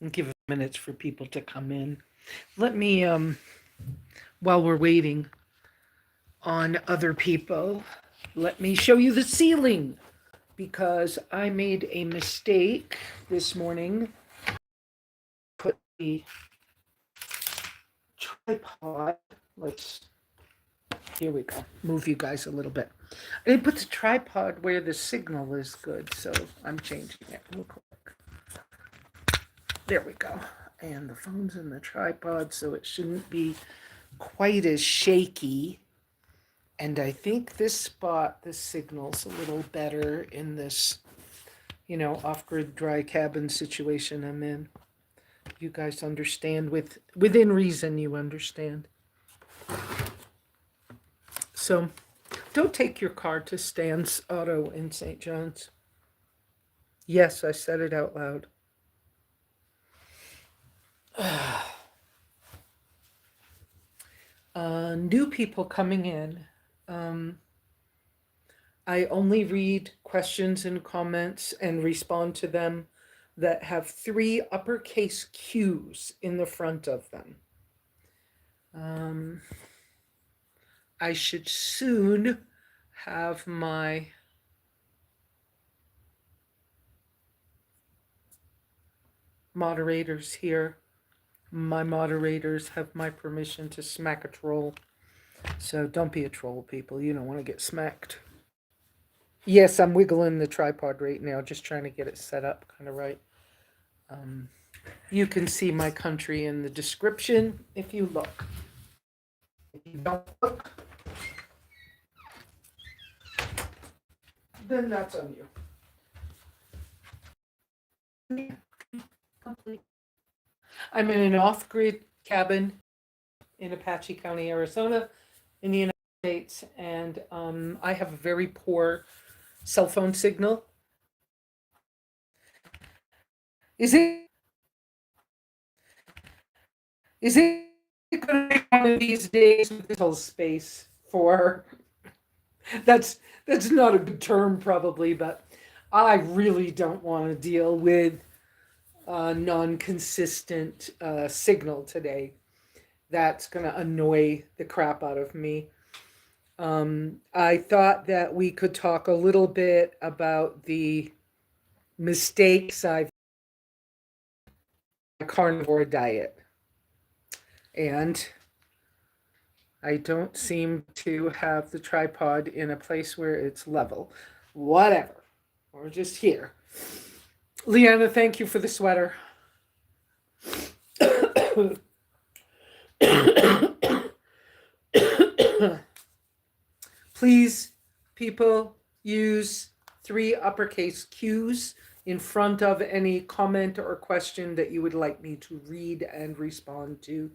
and give minutes for people to come in. Let me, while we're waiting on other people, let me show you the ceiling because I made a mistake this morning. Put the tripod, let's, here we go, move you guys a little bit. I didn't put the tripod where the signal is good, so I'm changing it real quick. There we go. And the phone's in the tripod, so it shouldn't be quite as shaky. And I think this spot, the signal's a little better in this, off-grid dry cabin situation I'm in. You guys understand, within reason you understand. So don't take your car to Stan's Auto in St. John's. Yes, I said it out loud. New people coming in. I only read questions and comments and respond to them that have 3 uppercase Q's in the front of them. I should soon have my moderators here. My moderators have my permission to smack a troll. So don't be a troll, people. You don't want to get smacked. Yes, I'm wiggling the tripod right now, just trying to get it set up kind of right. You can see my country in the description if you look. If you don't look, then that's on you. I'm in an off-grid cabin in Apache County, Arizona, in the United States, and I have a very poor cell phone signal. Is it going to be one of these days with this whole space for? That's not a good term, probably, but I really don't want to deal with non-consistent signal today. That's going to annoy the crap out of me. I thought that we could talk a little bit about the mistakes I've made in my carnivore diet. And I don't seem to have the tripod in a place where it's level. Whatever. We're just here. Leanna, thank you for the sweater. Please, people, use 3 uppercase Q's in front of any comment or question that you would like me to read and respond to.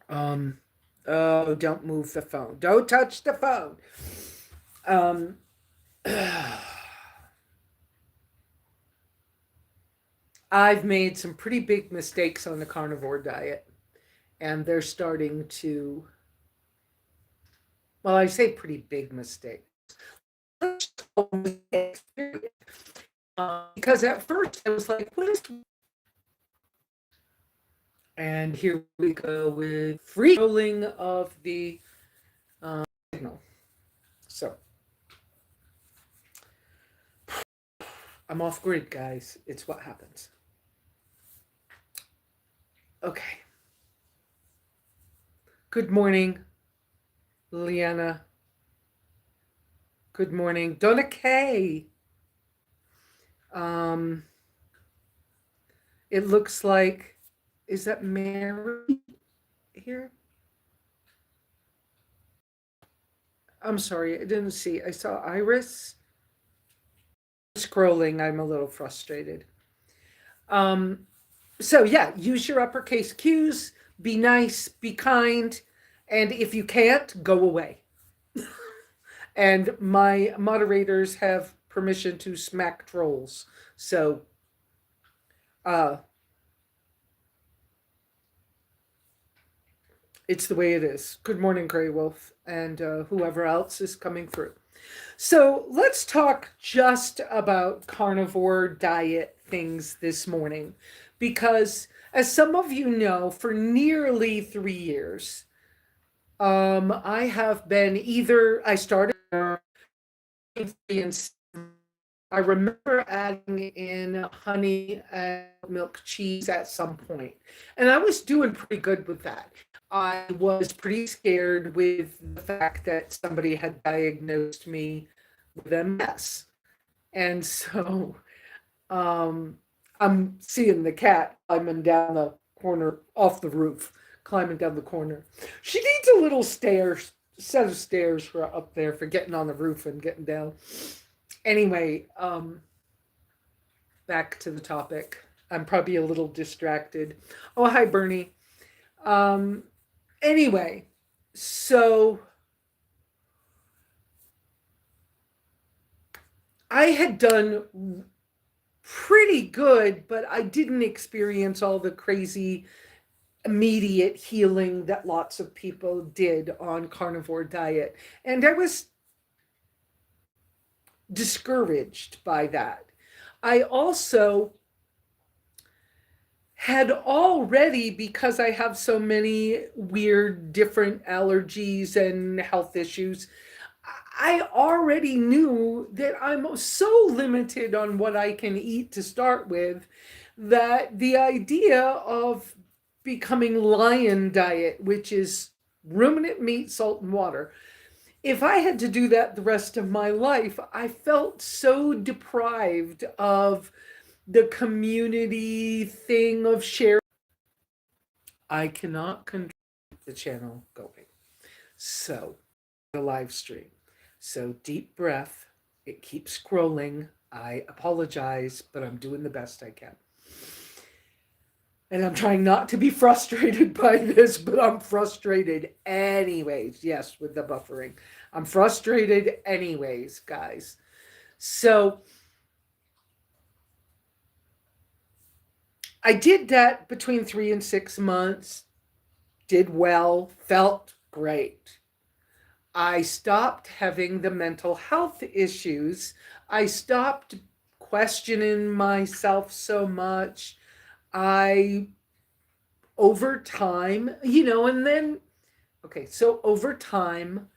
Oh, don't move the phone. Don't touch the phone. I've made some pretty big mistakes on the carnivore diet, and they're starting to, well, I say pretty big mistakes. Because at first I was like, what is, and here we go with free rolling of the signal. So I'm off grid, guys. It's what happens. Okay. Good morning, Liana. Good morning, Donna Kay. It looks like, is that Mary here? I'm sorry, I didn't see. I saw Iris. Scrolling, I'm a little frustrated. So yeah, use your uppercase Q's, be nice, be kind, and if you can't, go away. And my moderators have permission to smack trolls. So it's the way it is. Good morning, Grey Wolf, and whoever else is coming through. So let's talk just about carnivore diet things this morning because, as some of you know, for nearly 3 years, I have been I started and I remember adding in honey and milk cheese at some point, and I was doing pretty good with that. I was pretty scared with the fact that somebody had diagnosed me with MS. And so um, I'm seeing the cat climbing down the corner off the roof, climbing down the corner. She needs a little set of stairs for up there for getting on the roof and getting down. Anyway, back to the topic. I'm probably a little distracted. Oh, hi, Bernie. Um, anyway, so I had done pretty good, but I didn't experience all the crazy immediate healing that lots of people did on carnivore diet. And I was discouraged by that. I also had already, because I have so many weird different allergies and health issues, I already knew that I'm so limited on what I can eat to start with that the idea of becoming lion diet, which is ruminant meat, salt, and water, if I had to do that the rest of my life, I felt so deprived of the community thing of sharing. I cannot control the channel going. So, the live stream. So, deep breath. It keeps scrolling. I apologize, but I'm doing the best I can. And I'm trying not to be frustrated by this, but I'm frustrated anyways. Yes, with the buffering. I'm frustrated anyways, guys. So I did that between 3 and 6 months, did well, felt great. I stopped having the mental health issues. I stopped questioning myself so much. Over time, and then, so over time,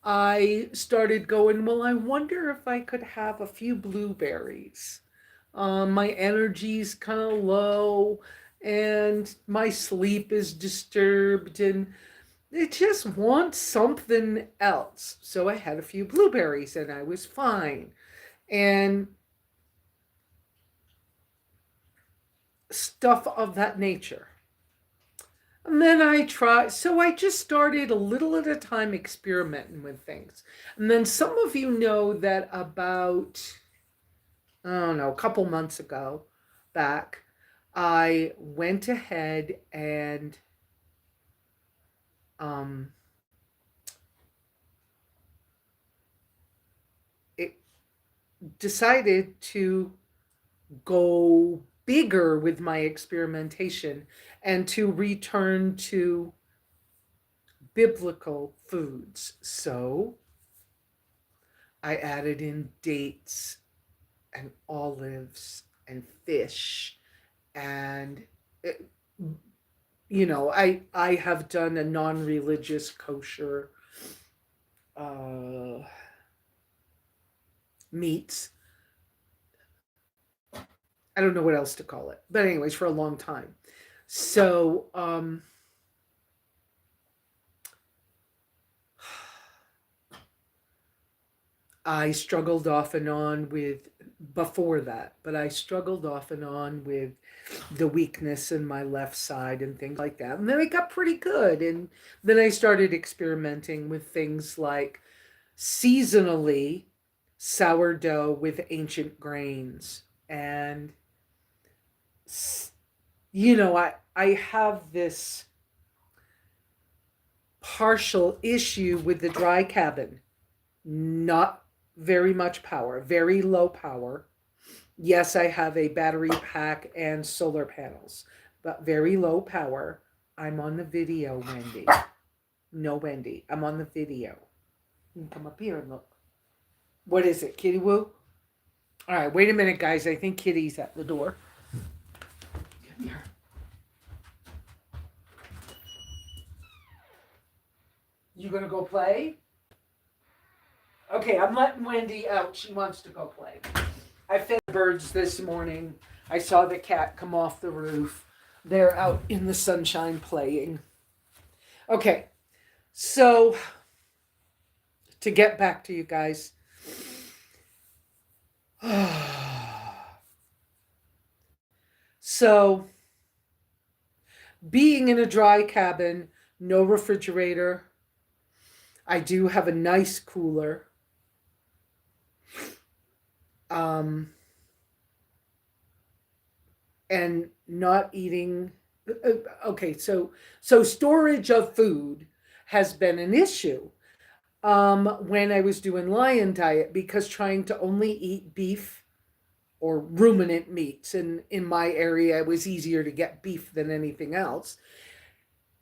I started going, well, I wonder if I could have a few blueberries. My energy's kind of low and my sleep is disturbed and it just wants something else. So I had a few blueberries and I was fine. And stuff of that nature. And then I just started a little at a time experimenting with things. And then some of you know that about, I don't know, a couple months ago back, I went ahead and it decided to go bigger with my experimentation and to return to biblical foods. So I added in dates and olives and fish and I have done a non-religious kosher meats. I don't know what else to call it, but anyways, for a long time. So I struggled off and on with before that, but I struggled off and on with the weakness in my left side and things like that. And then I got pretty good. And then I started experimenting with things like seasonally sourdough with ancient grains. And, I have this partial issue with the dry cabin. Not very much power, very low power. Yes, I have a battery pack and solar panels, but very low power. I'm on the video, Wendy. No, Wendy, I'm on the video. You can come up here and look. What is it, Kitty Woo? All right, wait a minute, guys. I think Kitty's at the door. You gonna go play? Okay, I'm letting Wendy out. She wants to go play. I fed the birds this morning. I saw the cat come off the roof. They're out in the sunshine playing. Okay, so to get back to you guys. So, being in a dry cabin, no refrigerator. I do have a nice cooler. And not eating. Okay, so storage of food has been an issue when I was doing lion diet, because trying to only eat beef or ruminant meats, and in my area it was easier to get beef than anything else.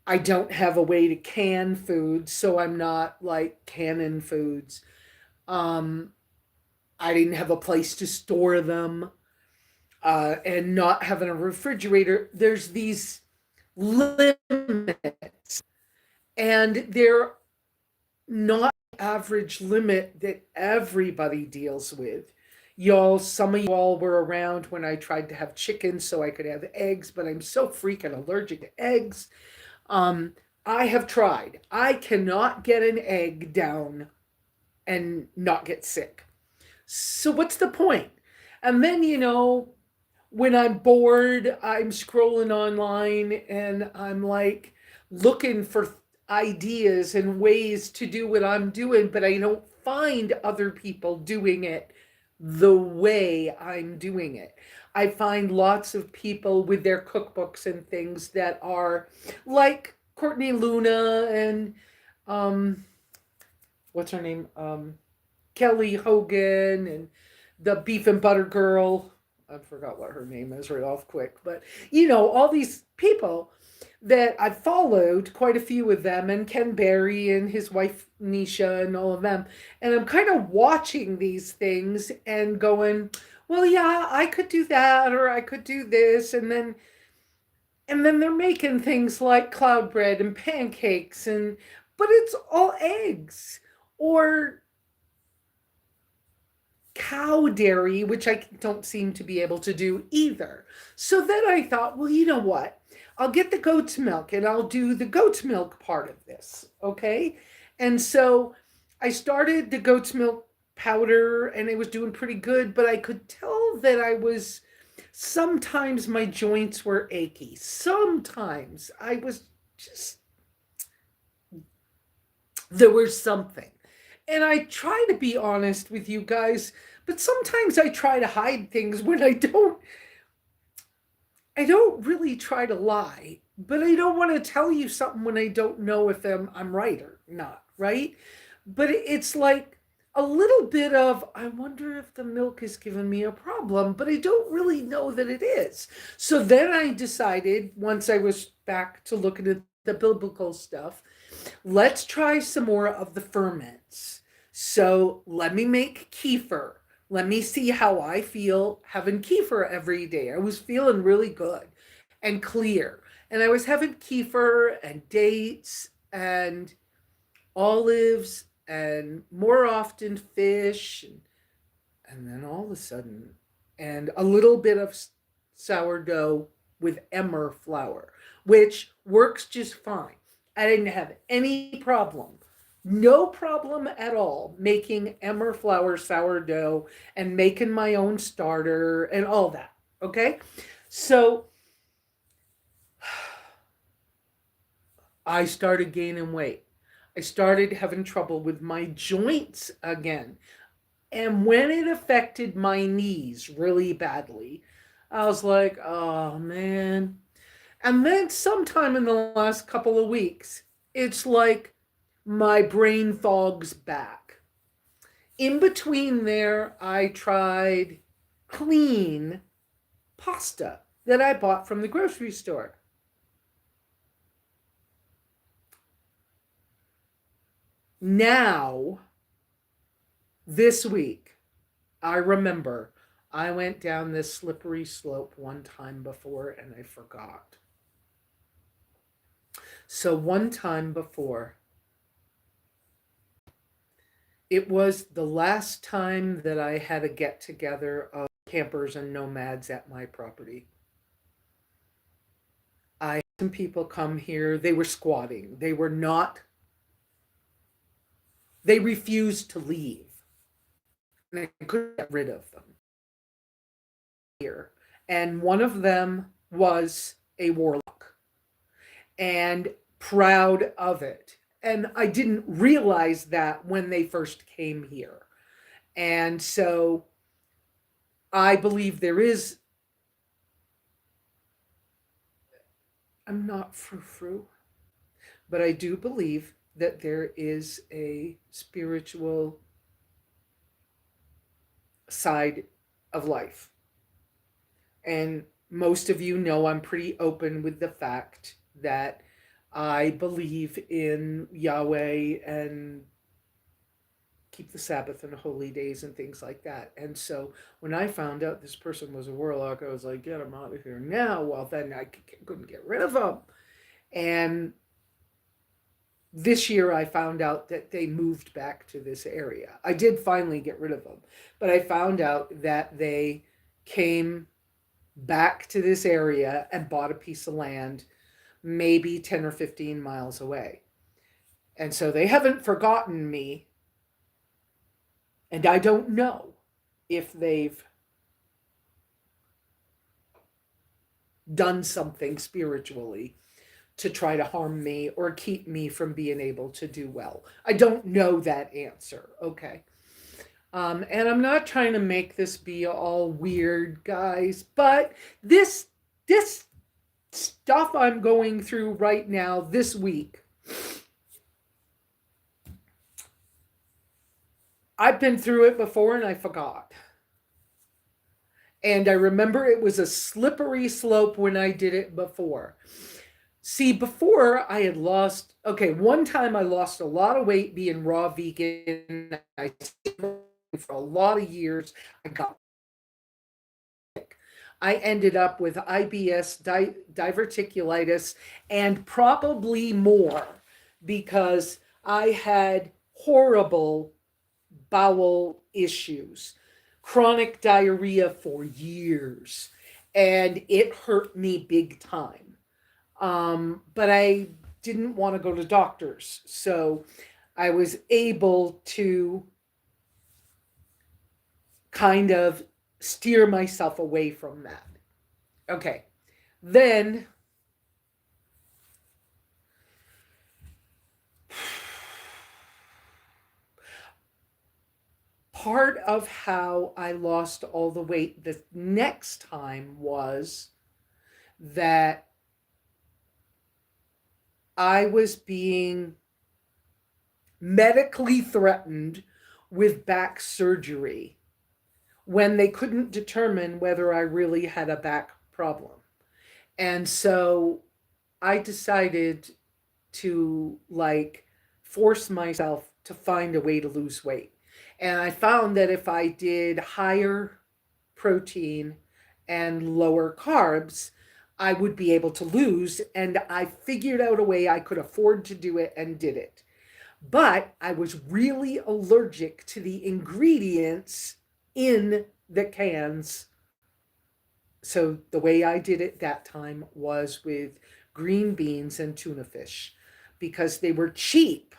I don't have a way to can food, so I'm not like canning foods. I didn't have a place to store them. And not having a refrigerator, there's these limits, and they're not the average limit that everybody deals with. Some of y'all were around when I tried to have chicken so I could have eggs, but I'm so freaking allergic to eggs. I have tried. I cannot get an egg down and not get sick. So what's the point? And then, when I'm bored, I'm scrolling online and I'm like looking for ideas and ways to do what I'm doing, but I don't find other people doing it the way I'm doing it. I find lots of people with their cookbooks and things that are like Courtney Luna and what's her name? Kelly Hogan and the Beef and Butter Girl. I forgot what her name is right off quick, but all these people that I've followed, quite a few of them, and Ken Berry and his wife Nisha and all of them. And I'm kind of watching these things and going, well, yeah, I could do that, or I could do this. And then they're making things like cloud bread and pancakes, but it's all eggs or cow dairy, which I don't seem to be able to do either. So then I thought, well, you know what? I'll get the goat's milk and I'll do the goat's milk part of this. Okay. And so I started the goat's milk powder and it was doing pretty good, but I could tell that sometimes my joints were achy. Sometimes there was something. And I try to be honest with you guys, but sometimes I try to hide things when I don't really try to lie, but I don't want to tell you something when I don't know if I'm right or not, right? But it's like a little bit of, I wonder if the milk is giving me a problem, but I don't really know that it is. So then I decided, once I was back to looking at the biblical stuff, let's try some more of the ferments. So let me make kefir. Let me see how I feel having kefir every day. I was feeling really good and clear. And I was having kefir and dates and olives and more often fish. And then all of a sudden, and a little bit of sourdough with emmer flour, which works just fine. I didn't have any problem. No problem at all making emmer flour sourdough and making my own starter and all that. Okay. So I started gaining weight. I started having trouble with my joints again. And when it affected my knees really badly, I was like, oh man. And then sometime in the last couple of weeks, it's like my brain fog's back. In between there, I tried clean pasta that I bought from the grocery store. Now, this week, I remember I went down this slippery slope one time before and I forgot. So one time before, It was the last time that I had a get together of campers and nomads at my property. I had some people come here. They were squatting. They were not, they refused to leave. And I couldn't get rid of them here. And one of them was a warlock and proud of it. And I didn't realize that when they first came here. And so I believe there is, I'm not frou-frou, but I do believe that there is a spiritual side of life. And most of you know I'm pretty open with the fact that I believe in Yahweh and keep the Sabbath and holy days and things like that. And so when I found out this person was a warlock, I was like, get him out of here now. Well, then I couldn't get rid of him. And this year I found out that they moved back to this area. I did finally get rid of them, but I found out that they came back to this area and bought a piece of land maybe 10 or 15 miles away. And so they haven't forgotten me. And I don't know if they've done something spiritually to try to harm me or keep me from being able to do well. I don't know that answer. Okay. And I'm not trying to make this be all weird, guys, but this stuff I'm going through right now this week, I've been through it before and I forgot. And I remember it was a slippery slope when I did it before. See, before I had lost, okay, one time I lost a lot of weight being raw vegan. I for a lot of years. I got sick. I ended up with IBS, diverticulitis, and probably more because I had horrible bowel issues, chronic diarrhea for years, and it hurt me big time. But I didn't want to go to doctors, so I was able to kind of steer myself away from that. Okay, then part of how I lost all the weight the next time was that I was being medically threatened with back surgery when they couldn't determine whether I really had a back problem. And so I decided to force myself to find a way to lose weight. And I found that if I did higher protein and lower carbs, I would be able to lose. And I figured out a way I could afford to do it and did it. But I was really allergic to the ingredients in the cans. So the way I did it that time was with green beans and tuna fish because they were cheap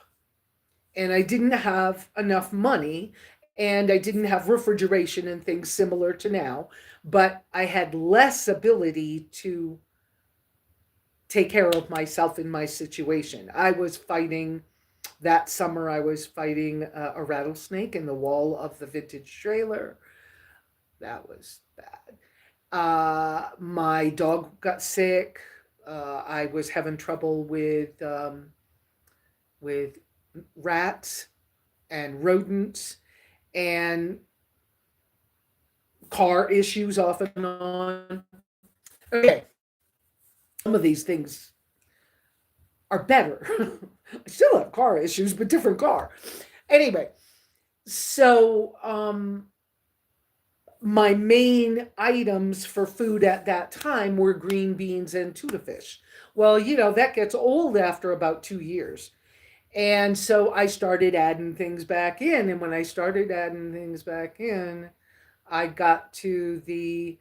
and I didn't have enough money and I didn't have refrigeration and things similar to now, but I had less ability to take care of myself in my situation. That summer I was fighting a rattlesnake in the wall of the vintage trailer. That was bad. My dog got sick. I was having trouble with rats and rodents and car issues off and on. Okay, some of these things are better. I still have car issues, but different car. Anyway, so my main items for food at that time were green beans and tuna fish. Well, that gets old after about 2 years. And so I started adding things back in. And when I started adding things back in, I got to the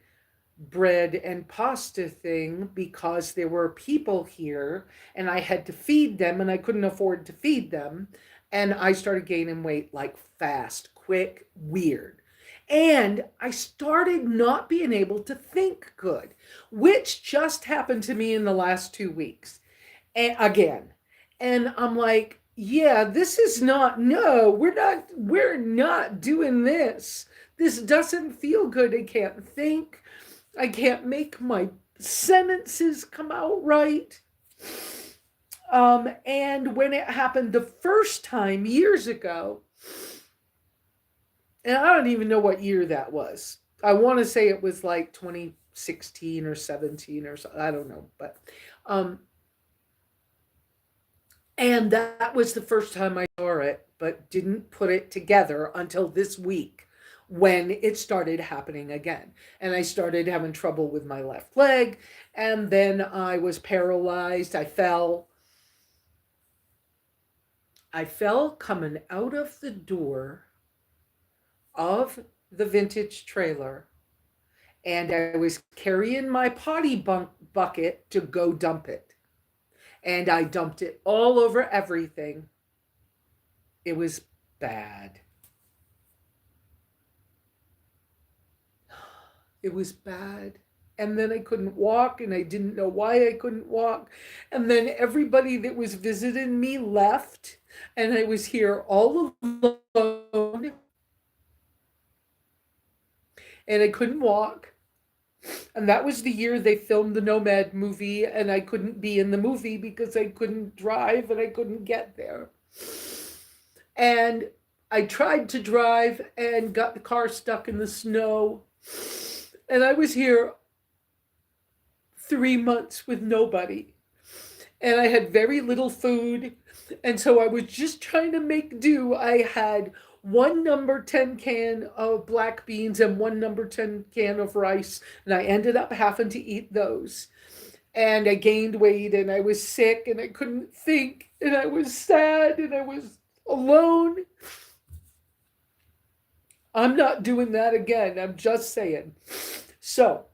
bread and pasta thing because there were people here and I had to feed them and I couldn't afford to feed them. And I started gaining weight like fast, quick, weird. And I started not being able to think good, which just happened to me in the last 2 weeks. And again. And I'm like, yeah, this is not, no, we're not doing this. This doesn't feel good. I can't think. I can't make my sentences come out right. And when it happened the first time years ago, and I don't even know what year that was. I want to say it was like 2016 or 17 or so. I don't know, but um, and that was the first time I saw it, but didn't put it together until this week when it started happening again. And I started having trouble with my left leg, and then I was paralyzed. I fell. I fell coming out of the door of the vintage trailer, and I was carrying my potty bucket to go dump it. And I dumped it all over everything. It was bad. It was bad. And then I couldn't walk, and I didn't know why I couldn't walk. And then everybody that was visiting me left, and I was here all alone, and I couldn't walk. And that was the year they filmed the Nomad movie, and I couldn't be in the movie because I couldn't drive and I couldn't get there. And I tried to drive and got the car stuck in the snow. And I was here 3 months with nobody. And I had very little food. And so I was just trying to make do. I had one number 10 can of black beans and one number 10 can of rice. And I ended up having to eat those. And I gained weight and I was sick and I couldn't think and I was sad and I was alone. I'm not doing that again. I'm just saying. So,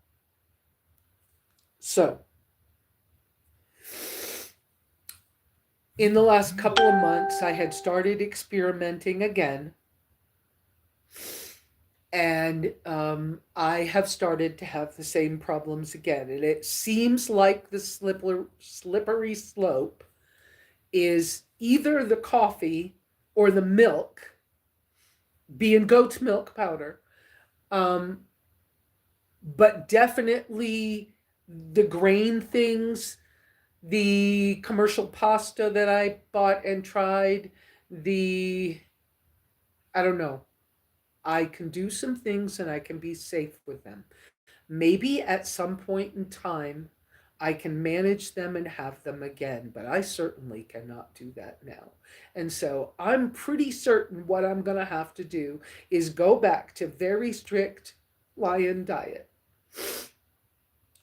in the last couple of months, I had started experimenting again. And I have started to have the same problems again. And it seems like the slippery slope is either the coffee or the milk, being goat's milk powder, but definitely the grain things, the commercial pasta that I bought and tried, I don't know. I can do some things and I can be safe with them. Maybe at some point in time, I can manage them and have them again, but I certainly cannot do that now. And so I'm pretty certain what I'm going to have to do is go back to very strict lion diet,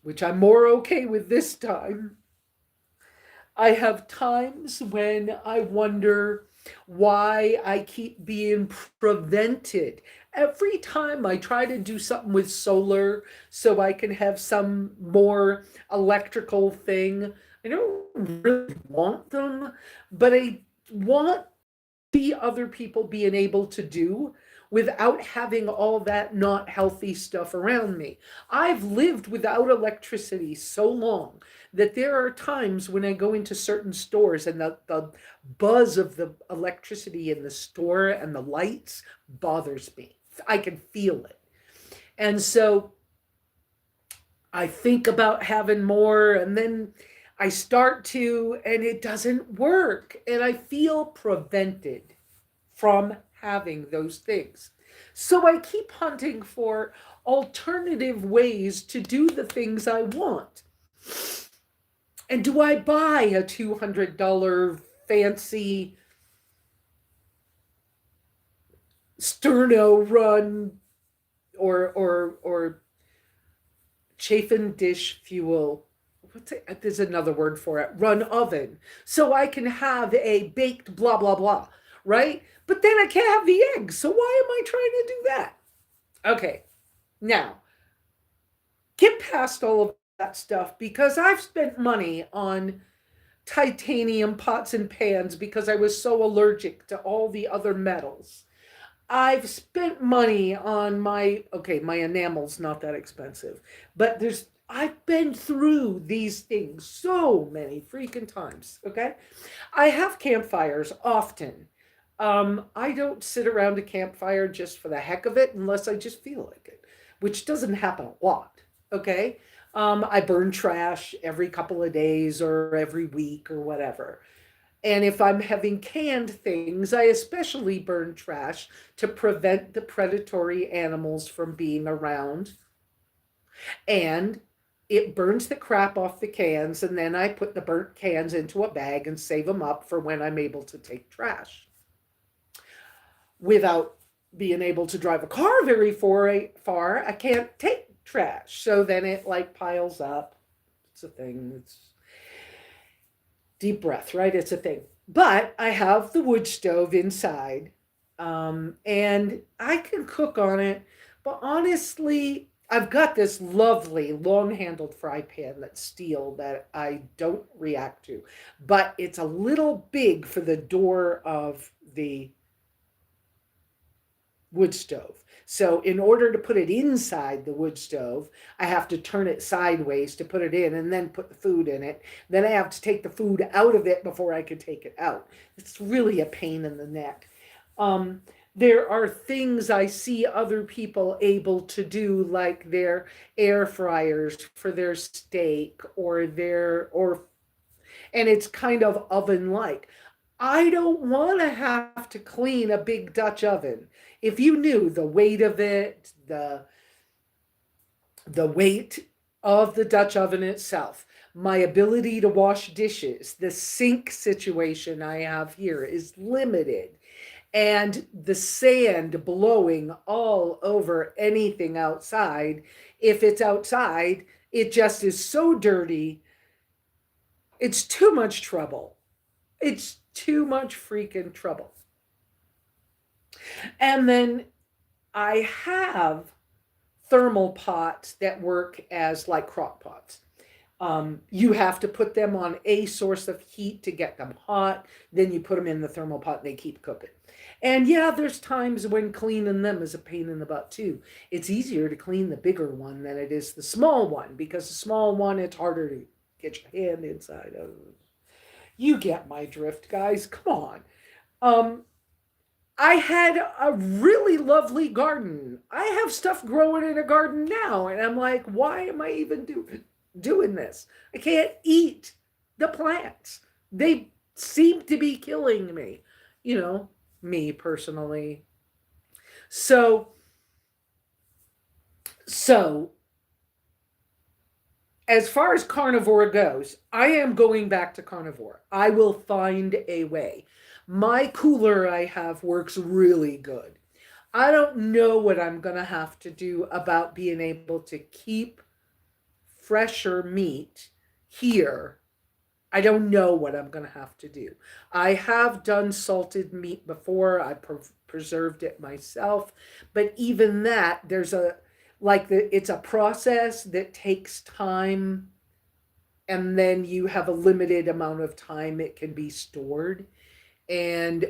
which I'm more okay with this time. I have times when I wonder why I keep being prevented. Every time I try to do something with solar so I can have some more electrical thing, I don't really want them, but I want see other people being able to do without having all that not healthy stuff around me. I've lived without electricity so long that there are times when I go into certain stores and the buzz of the electricity in the store and the lights bothers me. I can feel it. And so I think about having more, and then I start to, and it doesn't work. And I feel prevented from having those things. So I keep hunting for alternative ways to do the things I want. And do I buy a $200 fancy sterno run or chafing dish fuel? there's another word for it, run oven, so I can have a baked blah, blah, blah, right? But then I can't have the eggs. So why am I trying to do that? Okay, now get past all of that stuff because I've spent money on titanium pots and pans because I was so allergic to all the other metals. I've spent money on my enamel's not that expensive, but I've been through these things so many freaking times, okay? I have campfires often. I don't sit around a campfire just for the heck of it unless I just feel like it, which doesn't happen a lot, okay? I burn trash every couple of days or every week or whatever. And if I'm having canned things, I especially burn trash to prevent the predatory animals from being around. And it burns the crap off the cans, and then I put the burnt cans into a bag and save them up for when I'm able to take trash. Without being able to drive a car very far, I can't take trash. So then it like piles up. It's a thing. It's deep breath, right? It's a thing. But I have the wood stove inside, and I can cook on it. But honestly, I've got this lovely long-handled fry pan that's steel that I don't react to. But it's a little big for the door of the wood stove. So in order to put it inside the wood stove, I have to turn it sideways to put it in and then put the food in it. Then I have to take the food out of it before I can take it out. It's really a pain in the neck. There are things I see other people able to do, like their air fryers for their steak and it's kind of oven-like. I don't want to have to clean a big Dutch oven. If you knew the weight of it, the weight of the Dutch oven itself, my ability to wash dishes, the sink situation I have here is limited. And the sand blowing all over anything outside. If it's outside, it just is so dirty. It's too much trouble. It's too much freaking trouble. And then I have thermal pots that work as like crock pots. You have to put them on a source of heat to get them hot. Then you put them in the thermal pot and they keep cooking. And yeah, there's times when cleaning them is a pain in the butt too. It's easier to clean the bigger one than it is the small one, because the small one, it's harder to get your hand inside of. You get my drift, guys. Come on. I had a really lovely garden. I have stuff growing in a garden now, and I'm like, why am I even doing this? I can't eat the plants. They seem to be killing me, me personally. So as far as carnivore goes, I am going back to carnivore. I will find a way. My cooler I have works really good. I don't know what I'm going to have to do about being able to keep fresher meat here. I don't know what I'm going to have to do. I have done salted meat before. I preserved it myself. But even that, it's a process that takes time. And then you have a limited amount of time it can be stored. And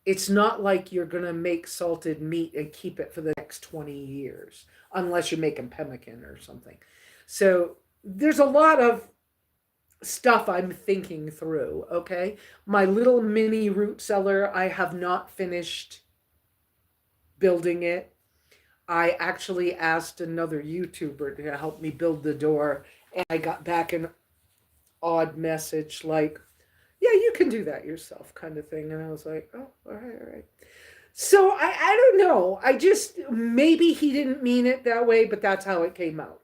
it's not like you're going to make salted meat and keep it for the next 20 years, unless you're making pemmican or something. So there's a lot of stuff I'm thinking through, okay? My little mini root cellar, I have not finished building it. I actually asked another YouTuber to help me build the door, and I got back an odd message like, yeah, you can do that yourself, kind of thing. And I was like, oh, all right. So I don't know. Maybe he didn't mean it that way, but that's how it came out.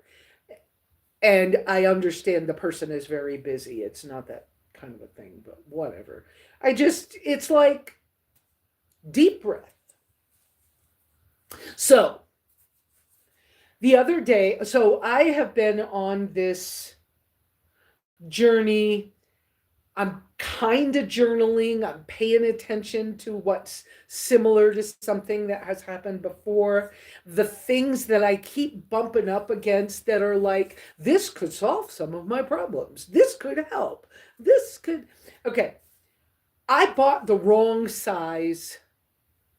And I understand the person is very busy. It's not that kind of a thing, but whatever. It's like deep breath. So The other day, so I have been on this journey. I'm kind of journaling. I'm paying attention to what's similar to something that has happened before. The things that I keep bumping up against that are like, this could solve some of my problems. This could help. This could. Okay. I bought the wrong size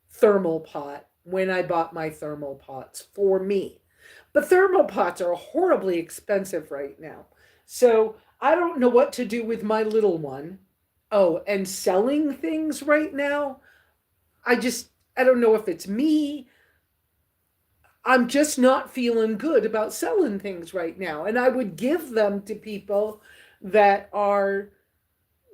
thermal pot when I bought my thermal pots for me. But thermal pots are horribly expensive right now. So I don't know what to do with my little one. Oh, and selling things right now, I don't know if it's me. I'm just not feeling good about selling things right now. And I would give them to people that are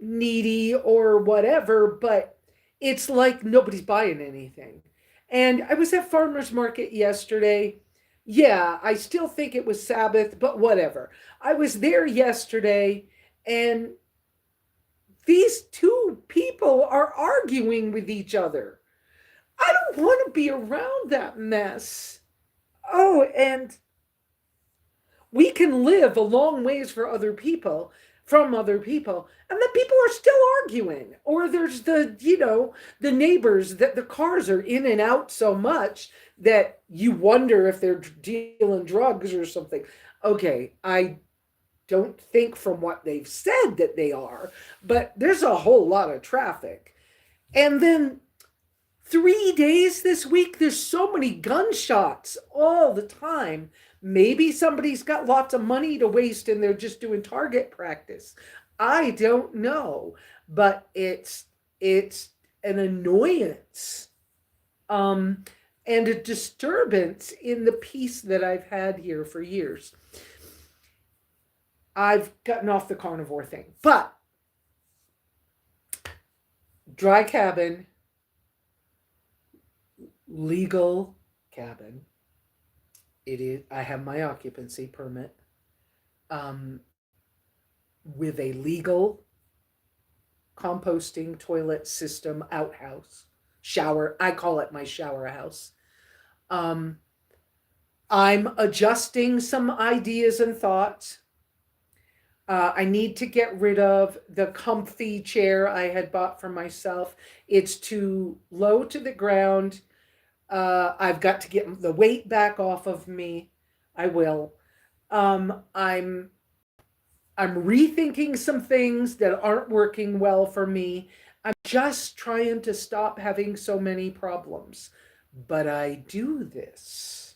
needy or whatever, but it's like nobody's buying anything. And I was at farmers market yesterday. Yeah, I still think it was Sabbath, but whatever. I was there yesterday, and these two people are arguing with each other. I don't want to be around that mess. Oh, and we can live a long ways for other people from other people, and the people are still arguing. Or there's the neighbors that the cars are in and out so much that you wonder if they're dealing drugs or something. Okay, I don't think from what they've said that they are, but there's a whole lot of traffic. And then 3 days this week, there's so many gunshots all the time. Maybe somebody's got lots of money to waste and they're just doing target practice. I don't know, but it's an annoyance, and a disturbance in the peace that I've had here for years. I've gotten off the carnivore thing, but dry cabin, legal cabin. It is. I have my occupancy permit, um, with a legal composting toilet system outhouse shower. I call it my shower house. Um, I'm adjusting some ideas and thoughts. I need to get rid of the comfy chair I had bought for myself. It's too low to the ground. I've got to get the weight back off of me. I will. I'm rethinking some things that aren't working well for me. I'm just trying to stop having so many problems. But I do this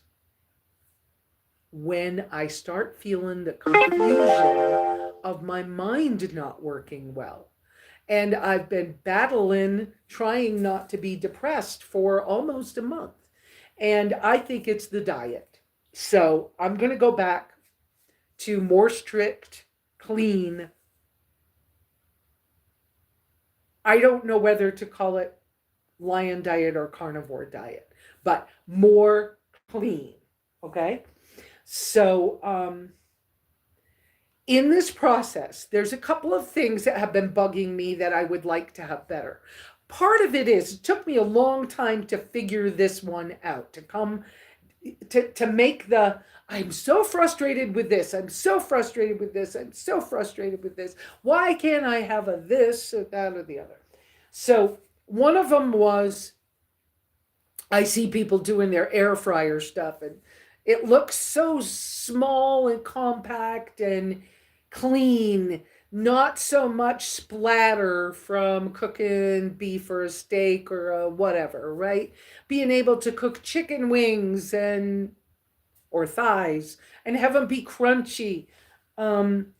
when I start feeling the confusion of my mind not working well. And I've been battling, trying not to be depressed for almost a month. And I think it's the diet. So I'm going to go back to more strict, clean. I don't know whether to call it lion diet or carnivore diet, but more clean. Okay. So, in this process, there's a couple of things that have been bugging me that I would like to have better. Part of it is, it took me a long time to figure this one out, to come to make the, I'm so frustrated with this, I'm so frustrated with this, I'm so frustrated with this. Why can't I have a this or that or the other? So one of them was, I see people doing their air fryer stuff, and it looks so small and compact and clean, not so much splatter from cooking beef or a steak or a whatever, right? Being able to cook chicken wings and or thighs and have them be crunchy, um,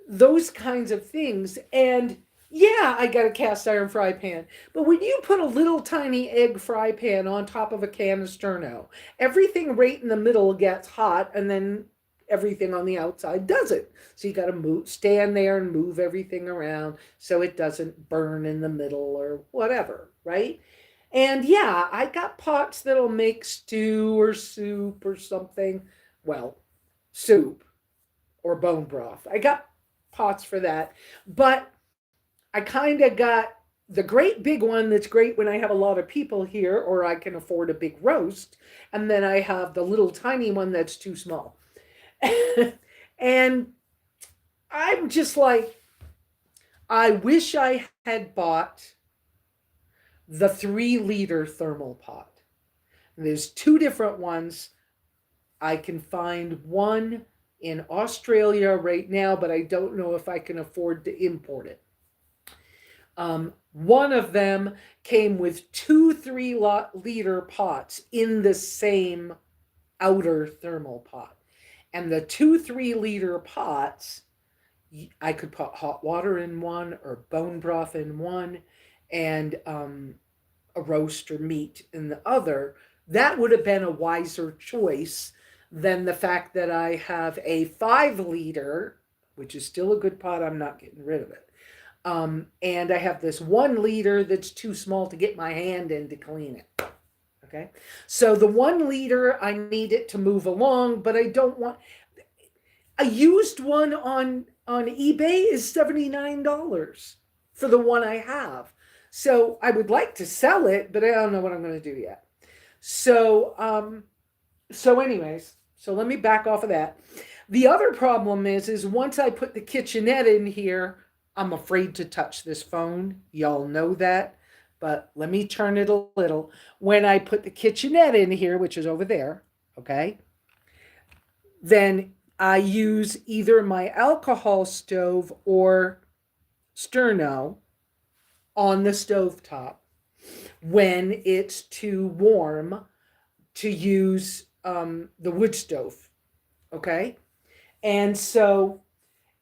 those kinds of things. And yeah, I got a cast iron fry pan. But when you put a little tiny egg fry pan on top of a can of sterno, everything right in the middle gets hot, and then everything on the outside doesn't. So you got to stand there and move everything around so it doesn't burn in the middle or whatever, right? And yeah, I got pots that'll make stew or soup or something. Well, soup or bone broth. I got pots for that. But I kind of got the great big one that's great when I have a lot of people here or I can afford a big roast. And then I have the little tiny one that's too small. And I'm just like, I wish I had bought the 3-liter thermal pot. There's 2 different ones. I can find one in Australia right now, but I don't know if I can afford to import it. One of them came with 2 3-liter pots in the same outer thermal pot. And the 2 3-liter pots, I could put hot water in one or bone broth in one and a roast or meat in the other. That would have been a wiser choice than the fact that I have a 5-liter, which is still a good pot. I'm not getting rid of it. And I have this 1-liter that's too small to get my hand in to clean it. Okay. So the 1-liter, I need it to move along, but I don't want, a used one on eBay is $79 for the one I have. So I would like to sell it, but I don't know what I'm going to do yet. So anyways, so let me back off of that. The other problem is once I put the kitchenette in here, I'm afraid to touch this phone. Y'all know that, but let me turn it a little. When I put the kitchenette in here, which is over there, okay, then I use either my alcohol stove or sterno on the stovetop when it's too warm to use the wood stove, okay? And so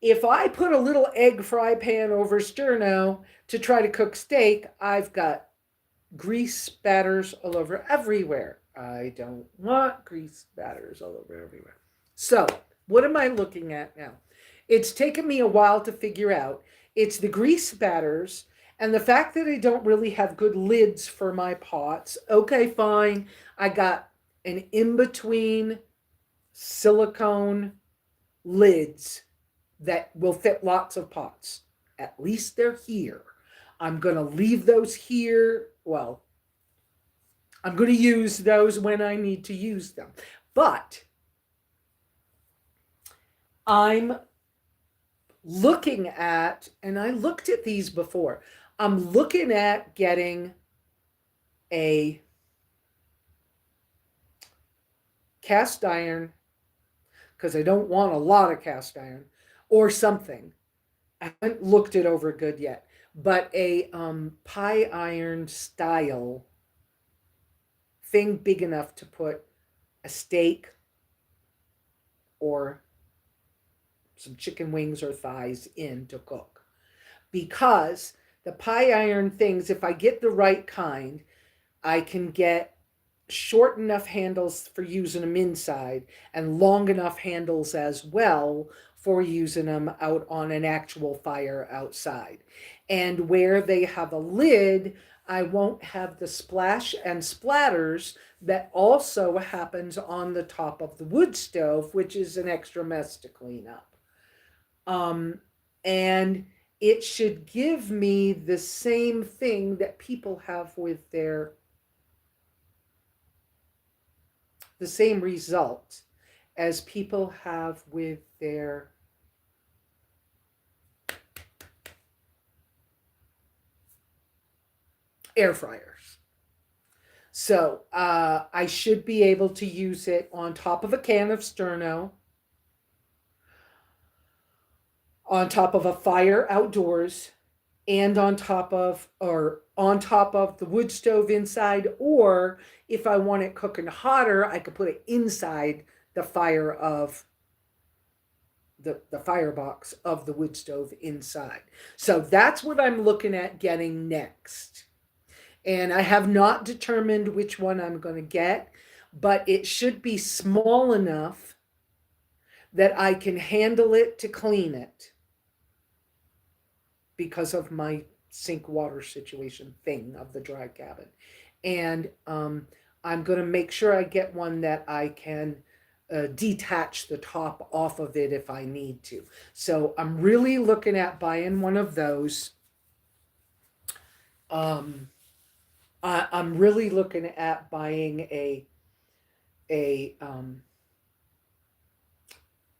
if I put a little egg fry pan over sterno to try to cook steak, I've got grease spatters all over everywhere. I don't want grease spatters all over everywhere. So what am I looking at now? It's taken me a while to figure out. It's the grease spatters and the fact that I don't really have good lids for my pots. Okay, fine. I got an in-between silicone lids that will fit lots of pots. At least they're here. I'm going to leave those here. Well, I'm going to use those when I need to use them. But I'm looking at, and I looked at these before, I'm looking at getting a cast iron, because I don't want a lot of cast iron, or something. I haven't looked it over good yet, but a pie iron style thing big enough to put a steak or some chicken wings or thighs in to cook. Because the pie iron things, if I get the right kind, I can get short enough handles for using them inside and long enough handles as well for using them out on an actual fire outside. And where they have a lid, I won't have the splash and splatters that also happens on the top of the wood stove, which is an extra mess to clean up. And it should give me the same thing that people have with their, the same result as people have with their air fryers. So I should be able to use it on top of a can of sterno, on top of a fire outdoors, and on top of the wood stove inside, or if I want it cooking hotter, I could put it inside the fire of the firebox of the wood stove inside. So that's what I'm looking at getting next. And I have not determined which one I'm going to get, but it should be small enough that I can handle it to clean it because of my sink water situation thing of the dry cabin. And I'm going to make sure I get one that I can detach the top off of it if I need to. So I'm really looking at buying one of those. Um, I'm really looking at buying a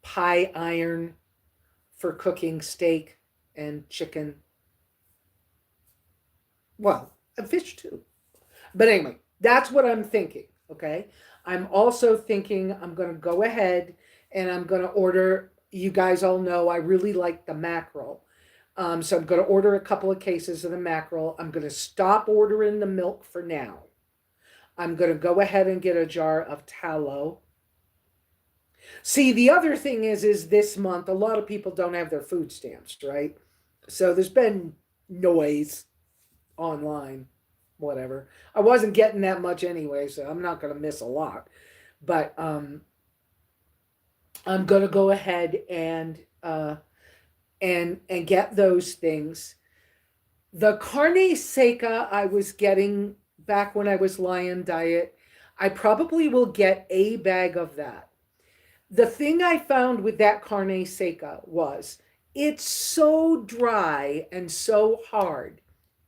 pie iron for cooking steak and chicken. Well, a fish too. But anyway, that's what I'm thinking. Okay. I'm also thinking I'm going to go ahead and I'm going to order. You guys all know I really like the mackerel. So I'm going to order a couple of cases of the mackerel. I'm going to stop ordering the milk for now. I'm going to go ahead and get a jar of tallow. See, the other thing is this month, a lot of people don't have their food stamps, right? So there's been noise online, whatever. I wasn't getting that much anyway, so I'm not going to miss a lot. But I'm going to go ahead and get those things. The carne seca I was getting back when I was lion diet, I probably will get a bag of that. The thing I found with that carne seca was it's so dry and so hard.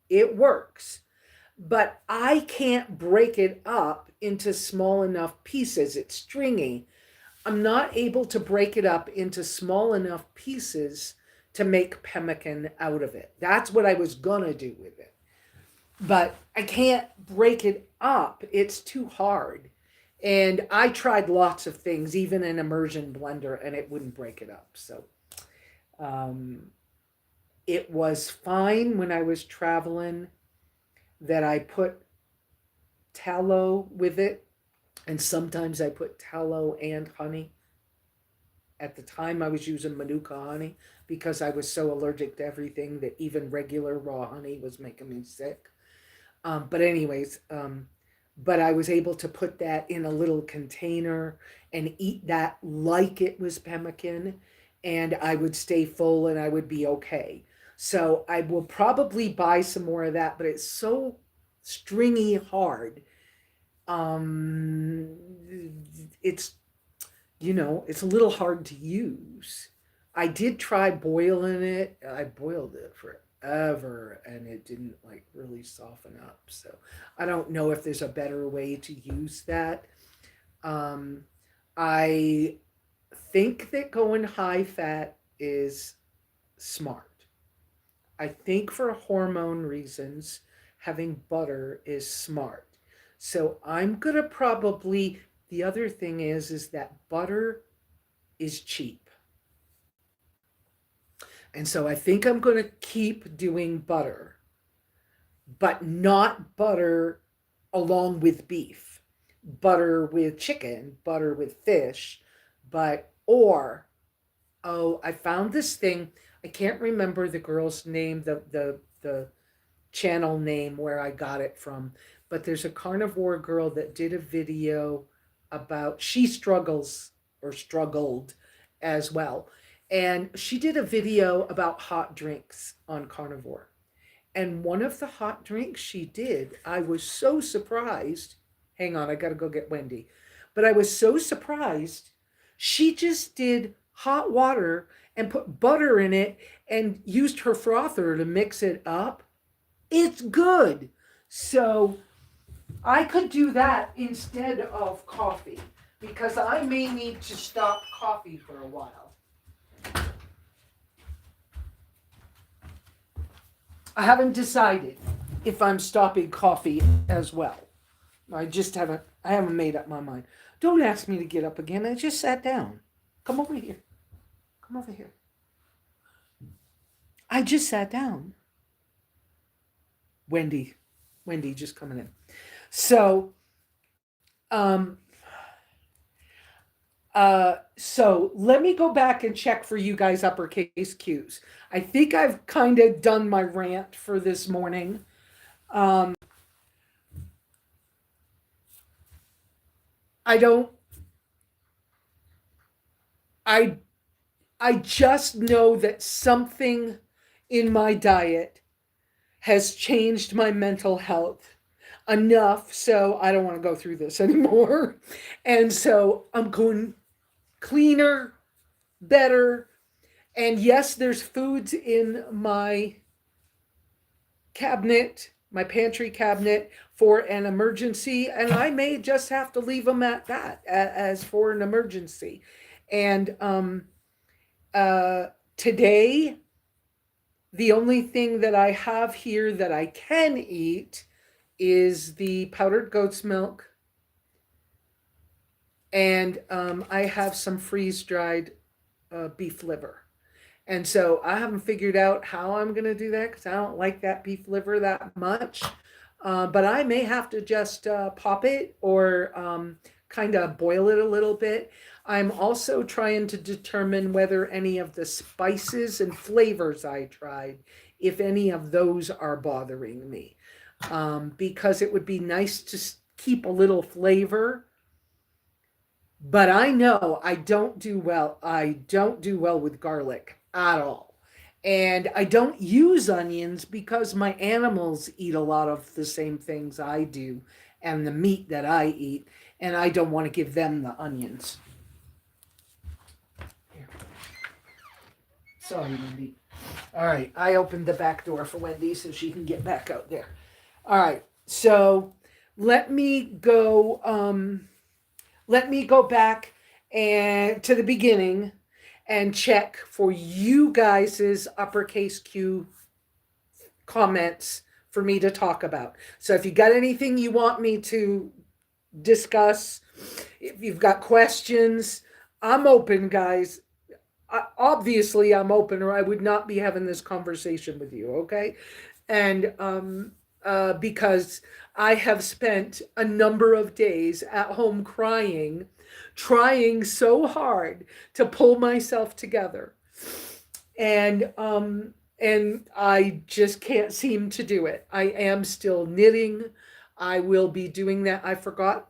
It works, but I can't break it up into small enough pieces. It's stringy. I'm not able to break it up into small enough pieces to make pemmican out of it. That's what I was gonna do with it. But I can't break it up. It's too hard. And I tried lots of things, even an immersion blender, and it wouldn't break it up. So it was fine when I was traveling that I put tallow with it. And sometimes I put tallow and honey. At the time, I was using Manuka honey because I was so allergic to everything that even regular raw honey was making me sick. But anyways, but I was able to put that in a little container and eat that like it was pemmican, and I would stay full and I would be okay. So I will probably buy some more of that, but it's so stringy hard. Um, it's it's a little hard to use. I did try boiling it. I boiled it forever and it didn't like really soften up. So I don't know if there's a better way to use that. Um, I think that going high fat is smart. I think for hormone reasons, having butter is smart. So I'm going to probably, the other thing is that butter is cheap. And so I think I'm going to keep doing butter, but not butter along with beef, butter with chicken, butter with fish, oh, I found this thing. I can't remember the girl's name, the channel name where I got it from, but there's a carnivore girl that did a video about, she struggles or struggled as well. And she did a video about hot drinks on carnivore. And one of the hot drinks she did, I was so surprised. Hang on, I got to go get Wendy. But I was so surprised. She just did hot water and put butter in it and used her frother to mix it up. It's good. So I could do that instead of coffee because I may need to stop coffee for a while. I haven't decided if I'm stopping coffee as well. I haven't made up my mind. Don't ask me to get up again. I just sat down. Come over here. Come over here. I just sat down. Wendy just coming in. So, so let me go back and check for you guys uppercase Q's. I think I've kind of done my rant for this morning. I don't, I just know that something in my diet has changed my mental health enough so I don't want to go through this anymore. And so I'm going cleaner, better. And yes, there's foods in my cabinet my pantry cabinet for an emergency, and I may just have to leave them at that as for an emergency. And today, the only thing that I have here that I can eat is the powdered goat's milk, and I have some freeze dried beef liver. And so I haven't figured out how I'm going to do that because I don't like that beef liver that much. But I may have to just pop it or kind of boil it a little bit. I'm also trying to determine whether any of the spices and flavors I tried, if any of those are bothering me. Because it would be nice to keep a little flavor. But I know I don't do well. I don't do well with garlic at all. And I don't use onions because my animals eat a lot of the same things I do and the meat that I eat. And I don't want to give them the onions. Here. Sorry, Wendy. All right. I opened the back door for Wendy so she can get back out there. All right. So let me go. Let me go back and to the beginning and check for you guys' uppercase Q comments for me to talk about. So if you got anything you want me to discuss, if you've got questions, I'm open, guys. Obviously, I'm open, or I would not be having this conversation with you, okay? And because I have spent a number of days at home crying, trying so hard to pull myself together. And I just can't seem to do it. I am still knitting. I will be doing that. I forgot.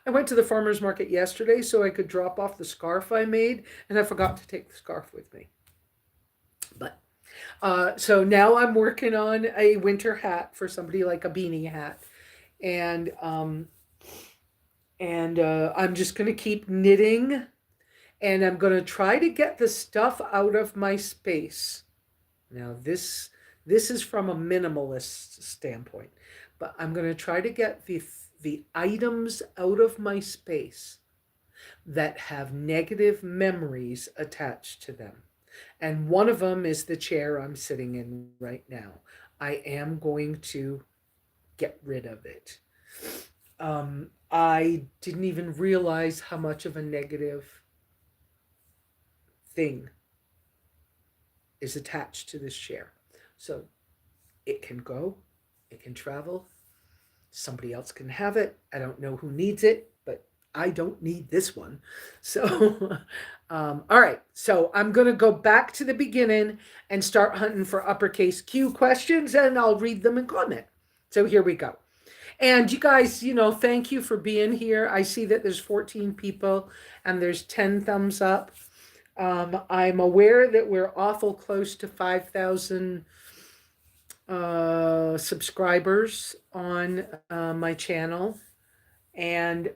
I went to the farmer's market yesterday so I could drop off the scarf I made, and I forgot to take the scarf with me. But so now I'm working on a winter hat for somebody, like a beanie hat. And I'm just going to keep knitting, and I'm going to try to get the stuff out of my space. Now this is from a minimalist standpoint, but I'm going to try to get the items out of my space that have negative memories attached to them. And one of them is the chair I'm sitting in right now. I am going to get rid of it. I didn't even realize how much of a negative thing is attached to this chair. So it can go, it can travel, somebody else can have it. I don't know who needs it, but I don't need this one. So, all right. So I'm going to go back to the beginning and start hunting for uppercase Q questions, and I'll read them and comment. So here we go. And you guys, thank you for being here. I see that there's 14 people and there's 10 thumbs up. I'm aware that we're awful close to 5,000 subscribers on my channel. And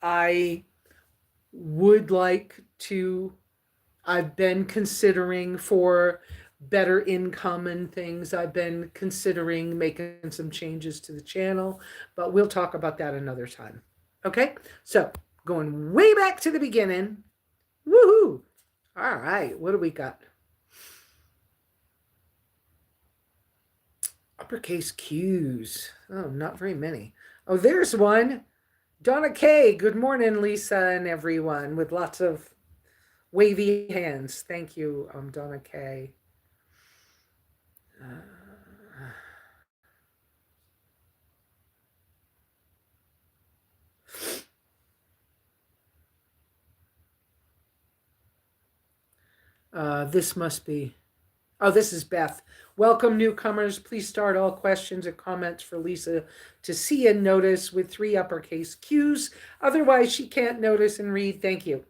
I would like to, I've been considering for better income and things. I've been considering making some changes to the channel, but we'll talk about that another time. Okay, so going way back to the beginning. Woohoo! All right, what do we got? Uppercase Q's. Oh, not very many. Oh, there's one. Donna K. Good morning, Lesa and everyone, with lots of wavy hands. Thank you, Donna K. This must be, oh, this is Beth. Welcome, newcomers. Please start all questions or comments for Lesa to see and notice with 3 uppercase Q's. Otherwise, she can't notice and read. Thank you.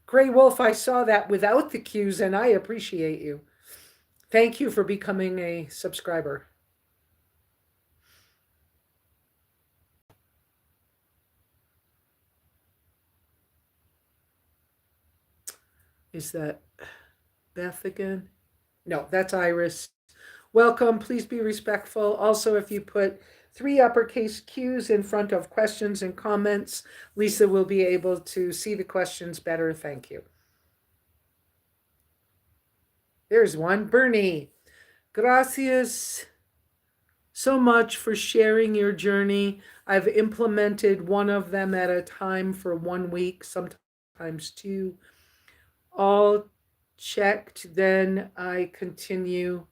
Gray Wolf, I saw that without the Q's, and I appreciate you. Thank you for becoming a subscriber. Is that Beth again? No, that's Iris. Welcome. Please be respectful. Also, if you put three uppercase Q's in front of questions and comments, Lesa will be able to see the questions better. Thank you. There's one. Bernie, gracias so much for sharing your journey. I've implemented one of them at a time for 1 week, sometimes two. All checked, then I continue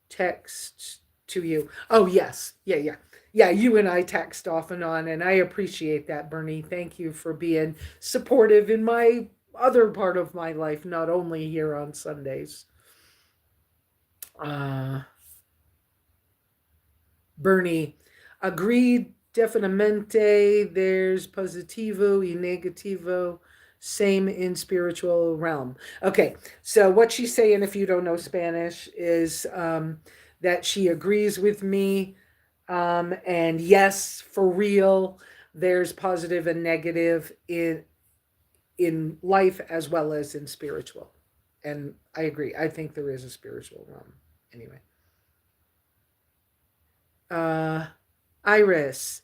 text to you. Oh, yes. Yeah, yeah. Yeah, you and I text off and on, and I appreciate that, Bernie. Thank you for being supportive in my other part of my life, not only here on Sundays. Uh, Bernie, agreed, definitamente. There's positivo y negativo, same in spiritual realm. Okay, so what she's saying, if you don't know Spanish, is that she agrees with me. And yes, for real, there's positive and negative in life as well as in spiritual. And I agree. I think there is a spiritual realm. Anyway. Uh, Iris,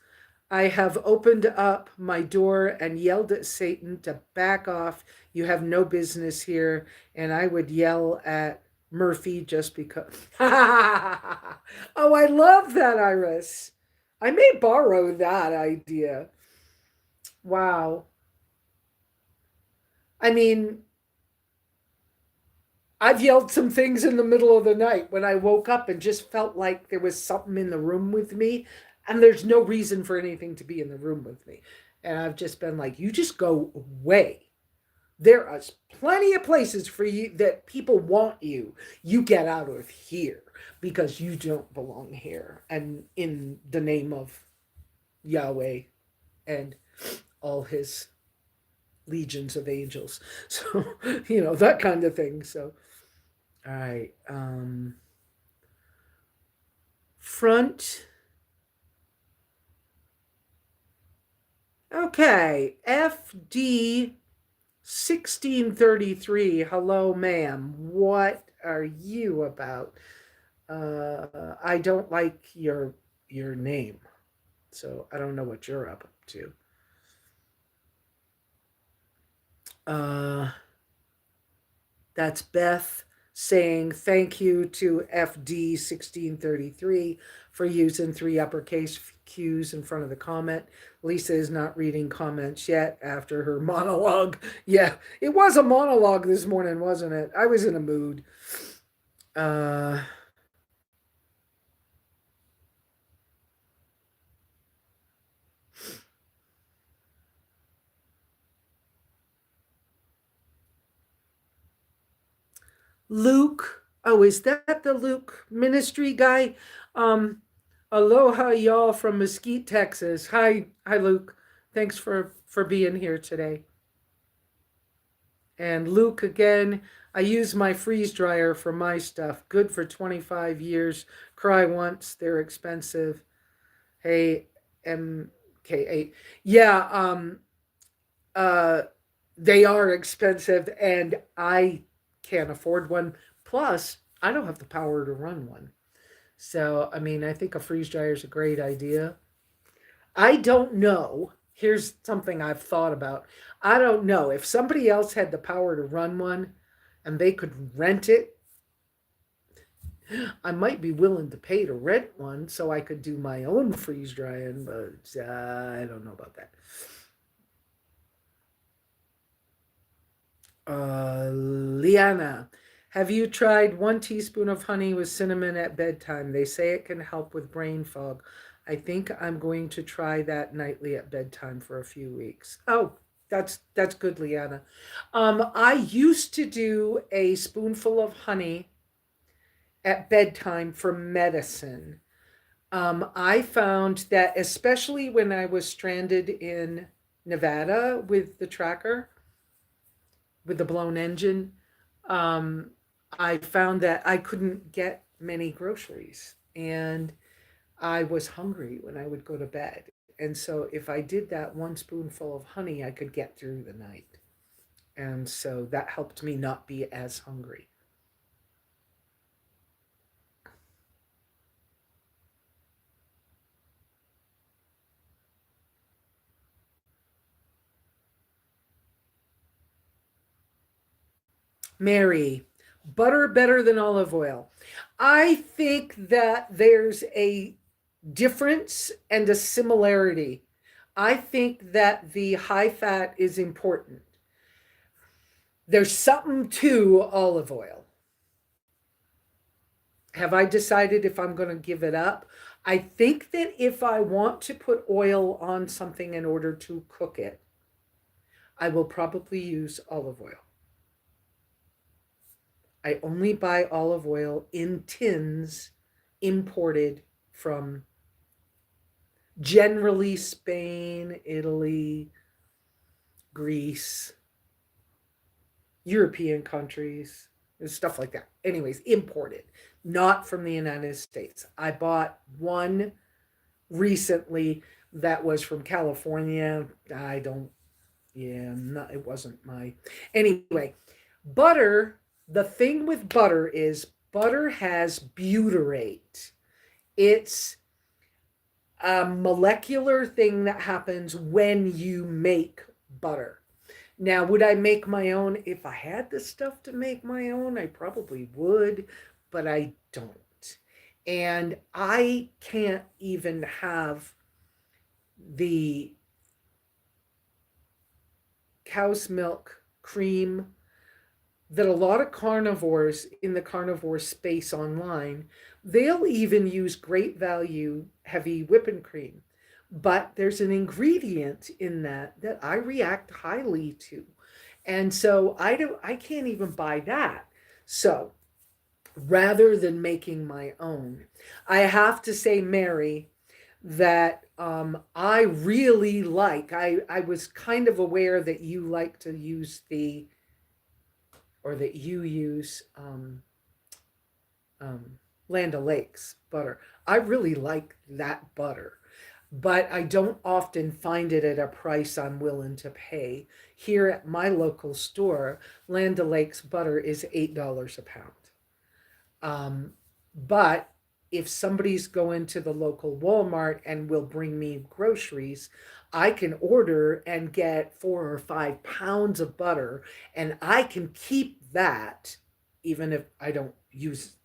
I have opened up my door and yelled at Satan to back off. You have no business here. And I would yell at Murphy just because. Oh, I love that, Iris. I may borrow that idea. Wow. I mean, I've yelled some things in the middle of the night when I woke up and just felt like there was something in the room with me, and there's no reason for anything to be in the room with me. And I've just been like, you just go away. There are plenty of places for you that people want you. You get out of here because you don't belong here. And in the name of Yahweh and all his legions of angels. So, that kind of thing. So, all right. Front. Okay. FD 1633. Hello, ma'am. What are you about? I don't like your name. So I don't know what you're up to. That's Beth saying thank you to FD 1633 for using three uppercase Q's in front of the comment. Lesa is not reading comments yet after her monologue. Yeah, it was a monologue this morning, wasn't it? I was in a mood. Luke. Oh, is that the Luke ministry guy? Aloha, y'all from Mesquite, Texas. Hi, Luke. Thanks for being here today. And Luke again. I use my freeze dryer for my stuff. Good for 25 years. Cry once. They're expensive. Hey, MK8. Yeah. Uh, they are expensive, and I can't afford one. Plus, I don't have the power to run one. So, I mean, I think a freeze dryer is a great idea. I don't know. Here's something I've thought about. I don't know if somebody else had the power to run one and they could rent it. I might be willing to pay to rent one so I could do my own freeze drying, but I don't know about that. Liana, have you tried 1 teaspoon of honey with cinnamon at bedtime? They say it can help with brain fog. I think I'm going to try that nightly at bedtime for a few weeks. Oh, that's good, Liana. I used to do a spoonful of honey at bedtime for medicine. I found that especially when I was stranded in Nevada with the tracker, with the blown engine, um, I found that I couldn't get many groceries, and I was hungry when I would go to bed. And so if I did that 1 spoonful of honey, I could get through the night. And so that helped me not be as hungry. Mary, butter better than olive oil. I think that there's a difference and a similarity. I think that the high fat is important. There's something to olive oil. Have I decided if I'm going to give it up? I think that if I want to put oil on something in order to cook it, I will probably use olive oil. I only buy olive oil in tins imported from generally Spain, Italy, Greece, European countries, and stuff like that. Anyways, imported, not from the United States. I bought one recently that was from California. I don't, yeah, not, it wasn't my. Anyway, butter, the thing with butter is butter has butyrate. It's a molecular thing that happens when you make butter. Now, would I make my own? If I had the stuff to make my own, I probably would, but I don't. And I can't even have the cow's milk cream that a lot of carnivores in the carnivore space online, they'll even use great value heavy whipping cream. But there's an ingredient in that that I react highly to. And so I can't even buy that. So rather than making my own, I have to say, Mary, that I really like, I was kind of aware that you like to use the, or that you use Land O'Lakes butter. I really like that butter, but I don't often find it at a price I'm willing to pay. Here at my local store, Land O'Lakes butter is $8 a pound. But if somebody's going to the local Walmart and will bring me groceries, I can order and get 4 or 5 pounds of butter, and I can keep that even if I don't use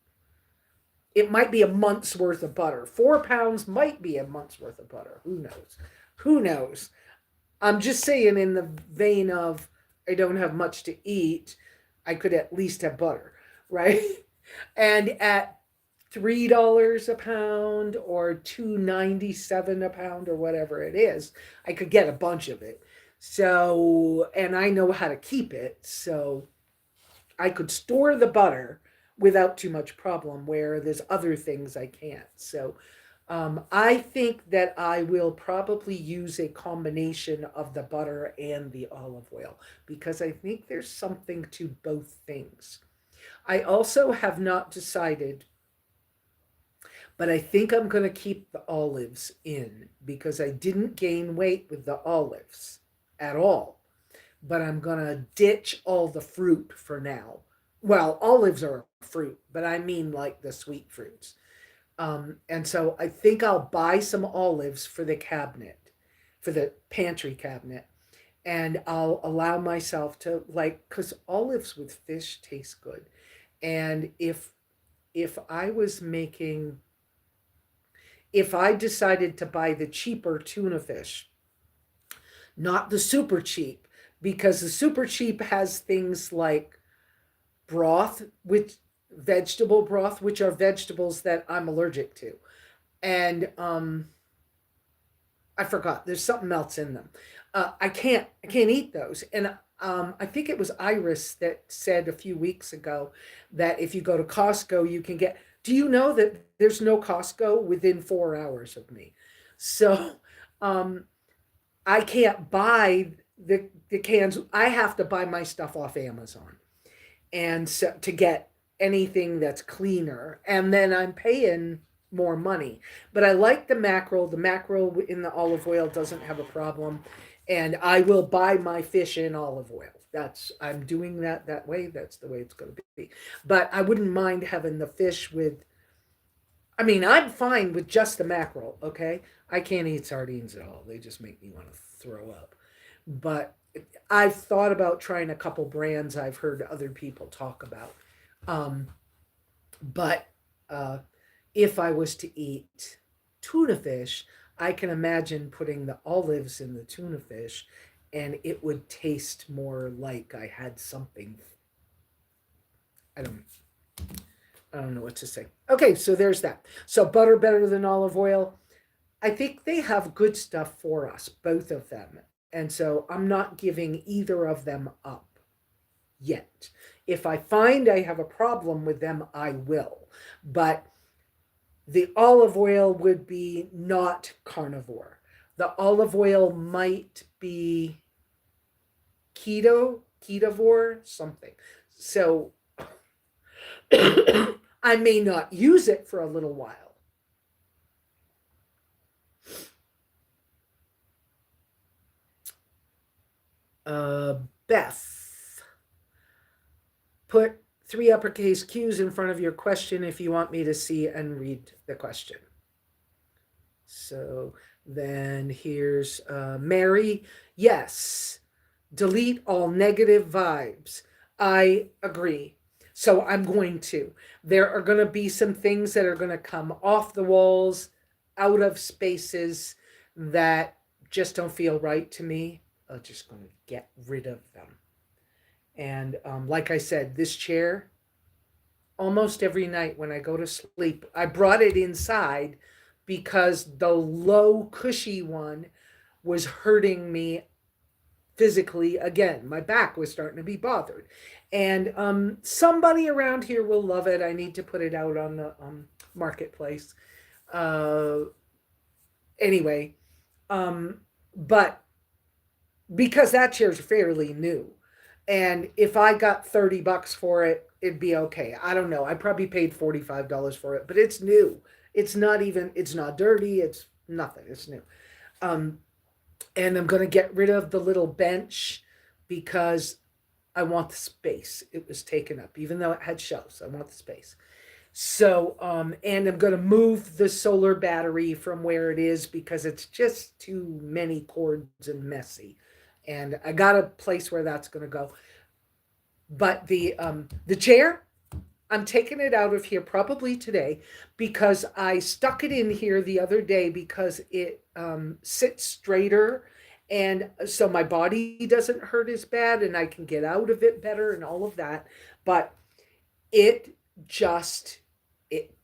it. Might be a month's worth of butter. 4 pounds might be a month's worth of butter. Who knows? Who knows? I'm just saying, in the vein of I don't have much to eat, I could at least have butter, right? And at $3 a pound or $2.97 a pound or whatever it is, I could get a bunch of it. So, and I know how to keep it, so I could store the butter without too much problem, where there's other things I can't. So I think that I will probably use a combination of the butter and the olive oil because I think there's something to both things. I also have not decided, but I think I'm going to keep the olives in because I didn't gain weight with the olives at all. But I'm going to ditch all the fruit for now. Well, olives are a fruit, but I mean like the sweet fruits. And so I think I'll buy some olives for the cabinet, for the pantry cabinet. And I'll allow myself to, like, because olives with fish taste good. And if I was making, if I decided to buy the cheaper tuna fish, not the super cheap, because the super cheap has things like broth, which vegetable broth, which are vegetables that I'm allergic to. And I forgot, there's something else in them. I can't eat those. And I think it was Iris that said a few weeks ago that if you go to Costco, you can get. Do you know that there's no Costco within 4 hours of me? So um, I can't buy the cans. I have to buy my stuff off Amazon, and so to get anything that's cleaner, and then I'm paying more money. But I like the mackerel. The mackerel in the olive oil doesn't have a problem, and I will buy my fish in olive oil. That's, I'm doing that way. That's the way it's going to be. But I wouldn't mind having the fish with. I mean, I'm fine with just the mackerel. Okay, I can't eat sardines at all. They just make me want to throw up. But I've thought about trying a couple brands I've heard other people talk about. Um, but uh, if I was to eat tuna fish, I can imagine putting the olives in the tuna fish and it would taste more like I had something. I don't I don't know what to say. Okay, so there's that. So butter better than olive oil. I think they have good stuff for us, both of them. And so I'm not giving either of them up yet. If I find I have a problem with them, I will. But the olive oil would be not carnivore. The olive oil might be ketovore, something. So I may not use it for a little while. Beth, put 3 uppercase Q's in front of your question if you want me to see and read the question. So then here's Mary. Yes, delete all negative vibes. I agree. So I'm going to. There are going to be some things that are going to come off the walls, out of spaces that just don't feel right to me. I'm just going to get rid of them. And like I said, this chair, almost every night when I go to sleep, I brought it inside because the low, cushy one was hurting me physically again. My back was starting to be bothered. And somebody around here will love it. I need to put it out on the marketplace. Uh, anyway, but because that chair's fairly new. And if I got $30 for it, it'd be okay. I don't know. I probably paid $45 for it, but it's new. It's not dirty. It's nothing. It's new. Um, and I'm going to get rid of the little bench because I want the space. It was taken up, even though it had shelves. I want the space. So, and I'm going to move the solar battery from where it is because it's just too many cords and messy. And I got a place where that's going to go. But the chair, I'm taking it out of here probably today because I stuck it in here the other day because it sits straighter. And so my body doesn't hurt as bad and I can get out of it better and all of that. But it just, it,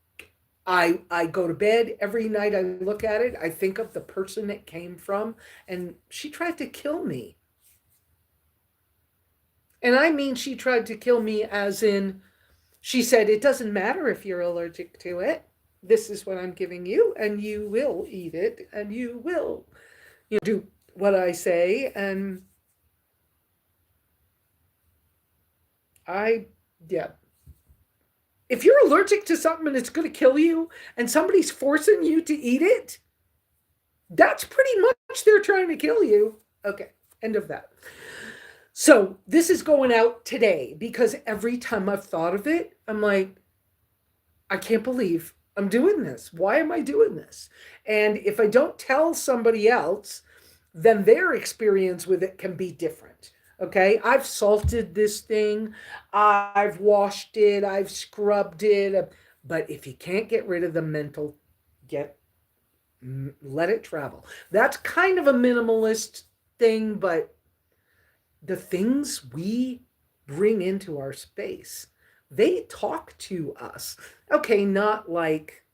I go to bed every night. I look at it. I think of the person it came from and she tried to kill me. And I mean, she tried to kill me as in, she said, it doesn't matter if you're allergic to it. This is what I'm giving you, and you will eat it, and you will, do what I say. And yeah. If you're allergic to something and it's going to kill you, and somebody's forcing you to eat it, that's pretty much they're trying to kill you. Okay, end of that. So this is going out today because every time I've thought of it, I'm like, I can't believe I'm doing this. Why am I doing this? And if I don't tell somebody else, then their experience with it can be different. Okay, I've salted this thing, I've washed it, I've scrubbed it, but if you can't get rid of the mental, let it travel. That's kind of a minimalist thing, but the things we bring into our space, they talk to us. Okay, not like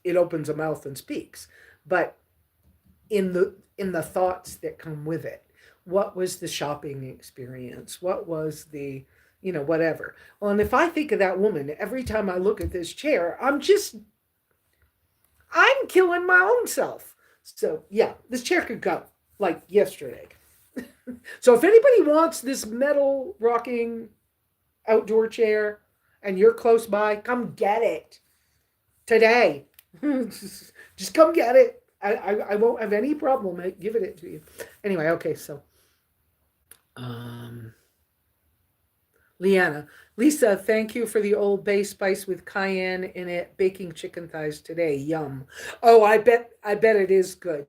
it opens a mouth and speaks, but in the thoughts that come with it. What was the shopping experience? What was the, whatever. Well, and if I think of that woman every time I look at this chair, I'm killing my own self. So yeah, this chair could go like yesterday. So if anybody wants this metal rocking outdoor chair and you're close by, come get it today. Just come get it. I won't have any problem giving it to you. Anyway, okay, so Leanna. Lesa, thank you for the Old Bay spice with cayenne in it. Baking chicken thighs today. Yum. Oh, I bet it is good.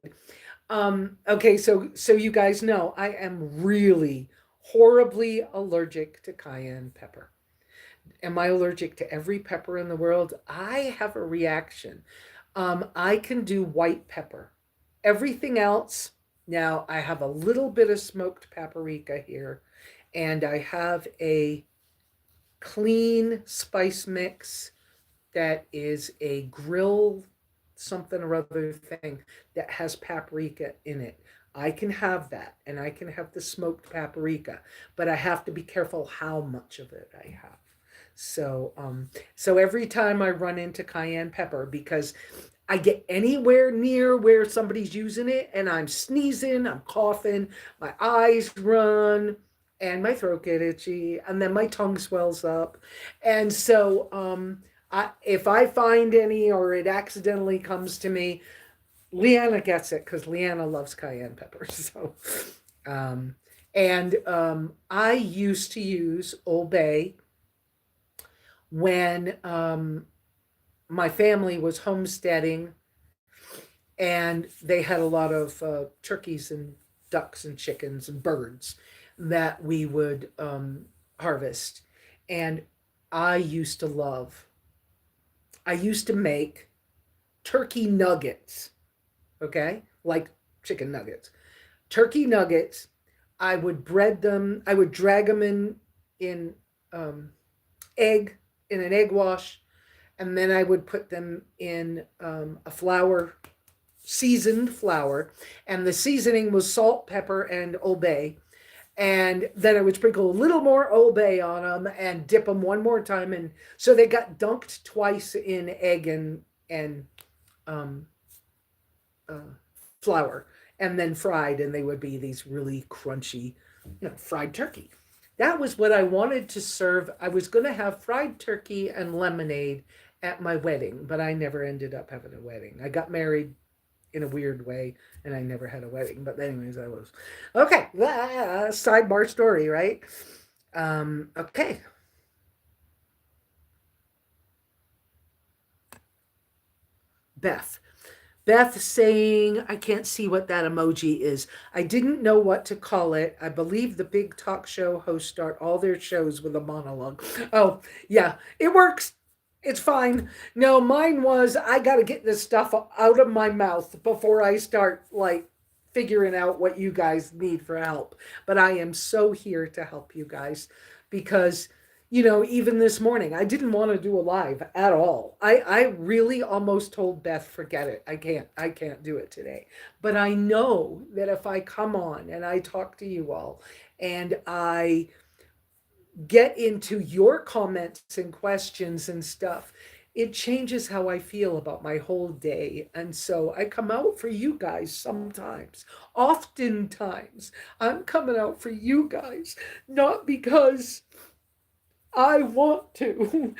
Okay, so you guys know I am really horribly allergic to cayenne pepper. Am I allergic to every pepper in the world? I have a reaction. I can do white pepper. Everything else, now I have a little bit of smoked paprika here, and I have a clean spice mix that is a grill something or other thing that has paprika in it. I can have that and I can have the smoked paprika, but I have to be careful how much of it I have. So every time I run into cayenne pepper, because I get anywhere near where somebody's using it and I'm sneezing, I'm coughing, my eyes run, and my throat get itchy, and then my tongue swells up. And so if I find any or it accidentally comes to me, Leanna gets it because Leanna loves cayenne pepper. So, um, I used to use Old Bay when my family was homesteading and they had a lot of turkeys and ducks and chickens and birds that we would harvest. And I used to love, I used to make turkey nuggets, okay? Like chicken nuggets. Turkey nuggets, I would bread them, I would drag them in um, egg, in an egg wash, and then I would put them in a flour, seasoned flour, and the seasoning was salt, pepper, and Old Bay. And then I would sprinkle a little more Old Bay on them and dip them one more time, and so they got dunked twice in egg and um, uh, flour, and then fried, and they would be these really crunchy, fried turkey. That was what I wanted to serve. I was going to have fried turkey and lemonade at my wedding, but I never ended up having a wedding. I got married in a weird way, and I never had a wedding. But anyways, I was okay. Sidebar story, right? Okay. Beth. Beth saying, I can't see what that emoji is. I didn't know what to call it. I believe the big talk show hosts start all their shows with a monologue. Oh, yeah, it works. It's fine. No, mine was, I got to get this stuff out of my mouth before I start like figuring out what you guys need for help. But I am so here to help you guys because even this morning, I didn't want to do a live at all. I really almost told Beth, forget it. I can't do it today. But I know that if I come on and I talk to you all and I get into your comments and questions and stuff, it changes how I feel about my whole day. And so I come out for you guys sometimes. Oftentimes, I'm coming out for you guys, not because I want to,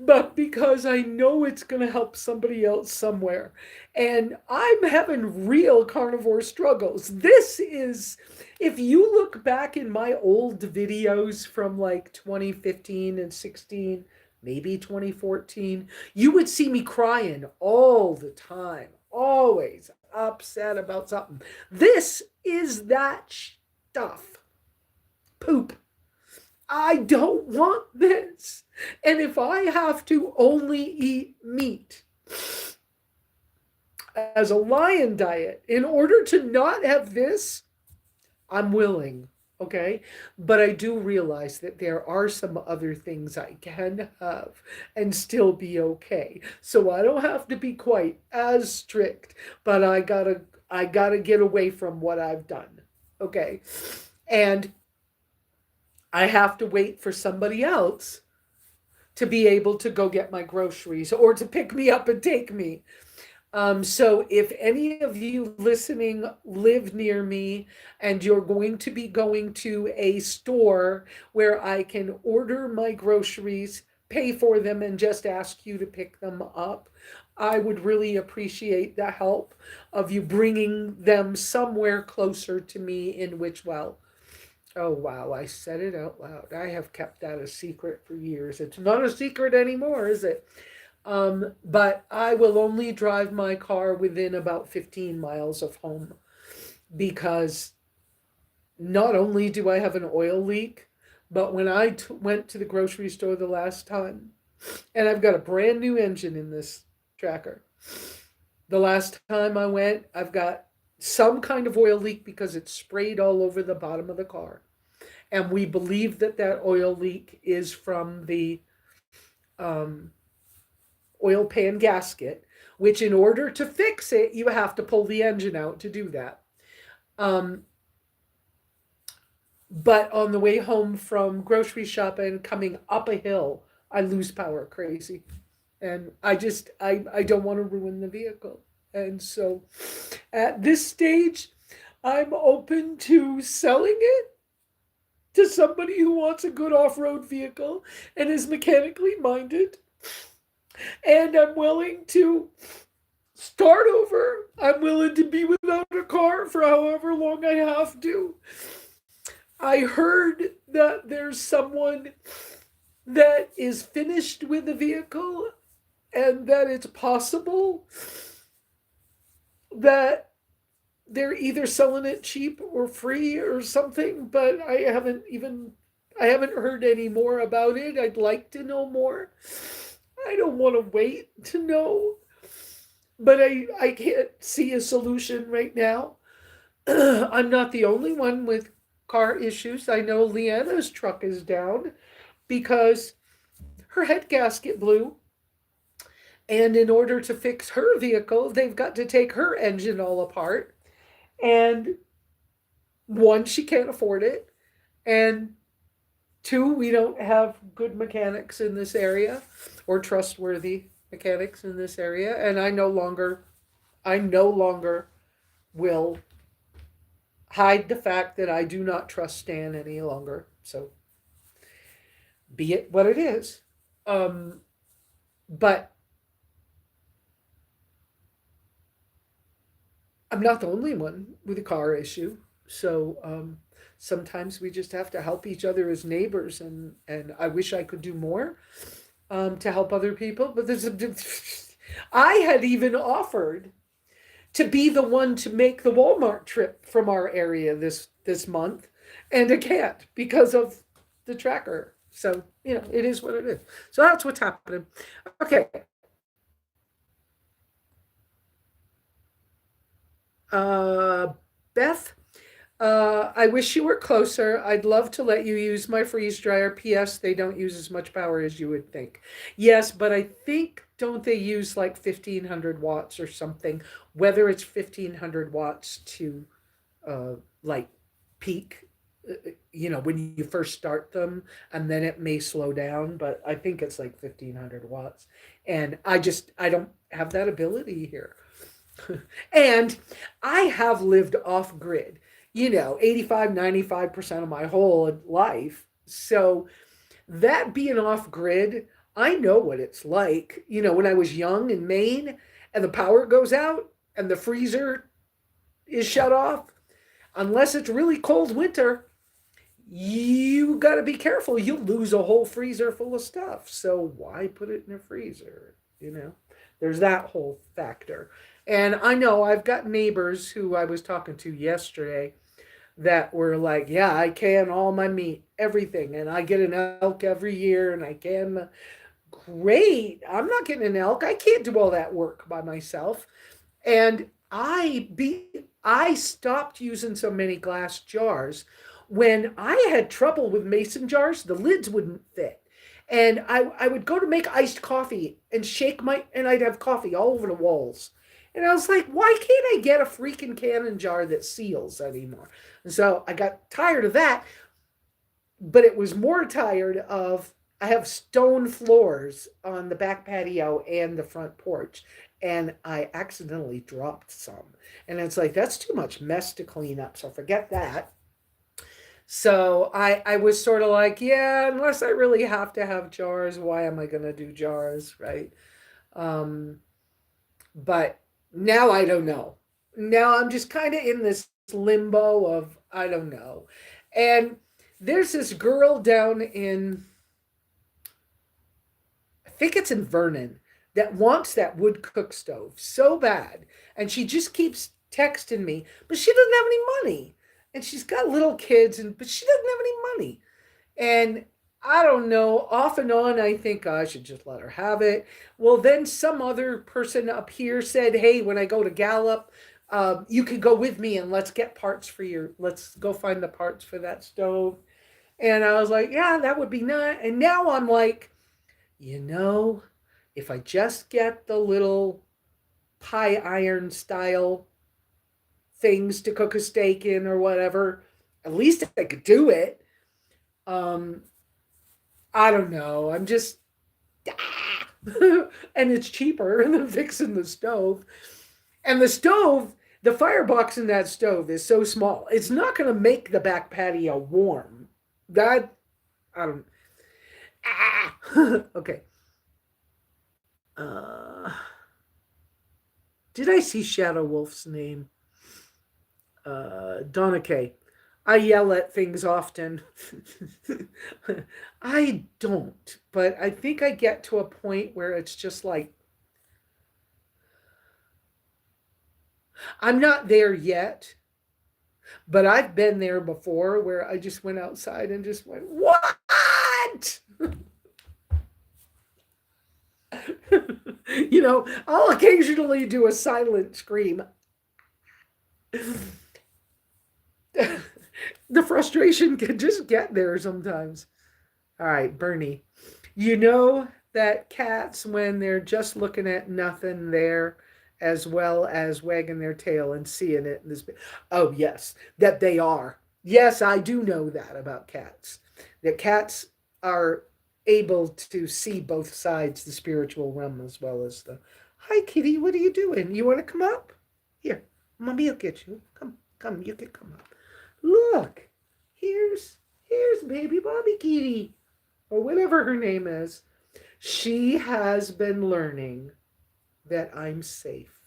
but because I know it's going to help somebody else somewhere. And I'm having real carnivore struggles. This is, if you look back in my old videos from like 2015 and 16, maybe 2014, you would see me crying all the time, always upset about something. This is that stuff. Poop. I don't want this. And if I have to only eat meat as a lion diet in order to not have this, I'm willing. Okay. But I do realize that there are some other things I can have and still be okay. So I don't have to be quite as strict, but I gotta get away from what I've done. Okay. And I have to wait for somebody else to be able to go get my groceries or to pick me up and take me. So if any of you listening live near me and you're going to be going to a store where I can order my groceries, pay for them, and just ask you to pick them up, I would really appreciate the help of you bringing them somewhere closer to me in Witchwell. Oh wow, I said it out loud. I have kept that a secret for years. It's not a secret anymore, is it? But I will only drive my car within about 15 miles of home. because not only do I have an oil leak, but when I went to the grocery store the last time, and I've got a brand new engine in this tracker. The last time I went, I've got some kind of oil leak because it's sprayed all over the bottom of the car. And we believe that that oil leak is from the um, oil pan gasket, which in order to fix it, you have to pull the engine out to do that. Um, but on the way home from grocery shopping, coming up a hill, I lose power crazy. And I don't want to ruin the vehicle. And so at this stage, I'm open to selling it to somebody who wants a good off-road vehicle and is mechanically minded. And I'm willing to start over. I'm willing to be without a car for however long I have to. I heard that there's someone that is finished with the vehicle and that it's possible that they're either selling it cheap or free or something, but I haven't heard any more about it. I'd like to know more. I don't want to wait to know, but I can't see a solution right now. I'm not the only one with car issues. I know Leanna's truck is down because her head gasket blew. And in order to fix her vehicle, they've got to take her engine all apart. And one, she can't afford it. And two, we don't have good mechanics in this area or trustworthy mechanics in this area. And I no longer will hide the fact that I do not trust Stan any longer. So be it what it is. But I'm not the only one with a car issue. So sometimes we just have to help each other as neighbors. And I wish I could do more to help other people. But I had even offered to be the one to make the Walmart trip from our area this month. And I can't because of the tracker. So, it is what it is. So that's what's happening. Okay. Beth, I wish you were closer. I'd love to let you use my freeze dryer. P.S. They don't use as much power as you would think. Yes, but I think, don't they use like 1500 watts or something? Whether it's 1500 watts to like peak, when you first start them, and then it may slow down, but I think it's like 1500 watts. And I don't have that ability here. And I have lived off grid, 85, 95% of my whole life. So that being off grid, I know what it's like. When I was young in Maine and the power goes out and the freezer is shut off, unless it's really cold winter, you got to be careful. You'll lose a whole freezer full of stuff. So why put it in a freezer? There's that whole factor. And I know I've got neighbors who I was talking to yesterday that were like, yeah, I can all my meat, everything. And I get an elk every year and I can. Great. I'm not getting an elk. I can't do all that work by myself. And I stopped using so many glass jars. When I had trouble with mason jars, the lids wouldn't fit. And I would go to make iced coffee and and I'd have coffee all over the walls. And I was like, why can't I get a freaking cannon jar that seals anymore? And so I got tired of that, but it was more tired of, I have stone floors on the back patio and the front porch, and I accidentally dropped some. And it's like, that's too much mess to clean up, so forget that. So I was sort of like, yeah, unless I really have to have jars, why am I going to do jars, right? But now I don't know. Now I'm just kind of in this limbo of, I don't know. And there's this girl down in, I think it's in Vernon, that wants that wood cook stove so bad. And she just keeps texting me, but she doesn't have any money. And she's got little kids, but she doesn't have any money. And I don't know, off and on, I think I should just let her have it. Well, then some other person up here said, hey, when I go to Gallup, you can go with me and let's go find the parts for that stove. And I was like, yeah, that would be nice. And now I'm like, if I just get the little pie iron style things to cook a steak in or whatever, at least I could do it. I don't know. I'm just, and it's cheaper than fixing the stove. And the stove, the firebox in that stove is so small, it's not going to make the back patio warm. That, I don't, okay. Did I see Shadow Wolf's name? Donna K. I yell at things often. I don't, but I think I get to a point where it's just like, I'm not there yet, but I've been there before where I just went outside and just went, what? I'll occasionally do a silent scream. The frustration can just get there sometimes. All right, Bernie. You know that cats, when they're just looking at nothing there, as well as wagging their tail and seeing it. Oh, yes, that they are. Yes, I do know that about cats. That cats are able to see both sides, the spiritual realm as well as the, hi, kitty, what are you doing? You want to come up? Here, mommy will get you. Come, you can come up. Look, here's baby Bobby Kitty, or whatever her name is. She has been learning that I'm safe.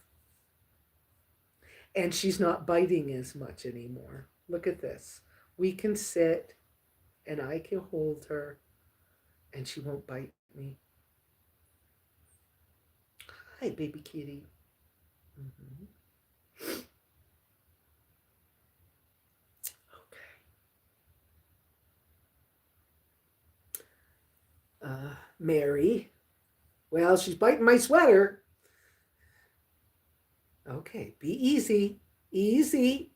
And she's not biting as much anymore. Look at this. We can sit and I can hold her and she won't bite me. Hi, baby kitty. Mm-hmm. Mary. Well, she's biting my sweater. Okay, be easy. Easy.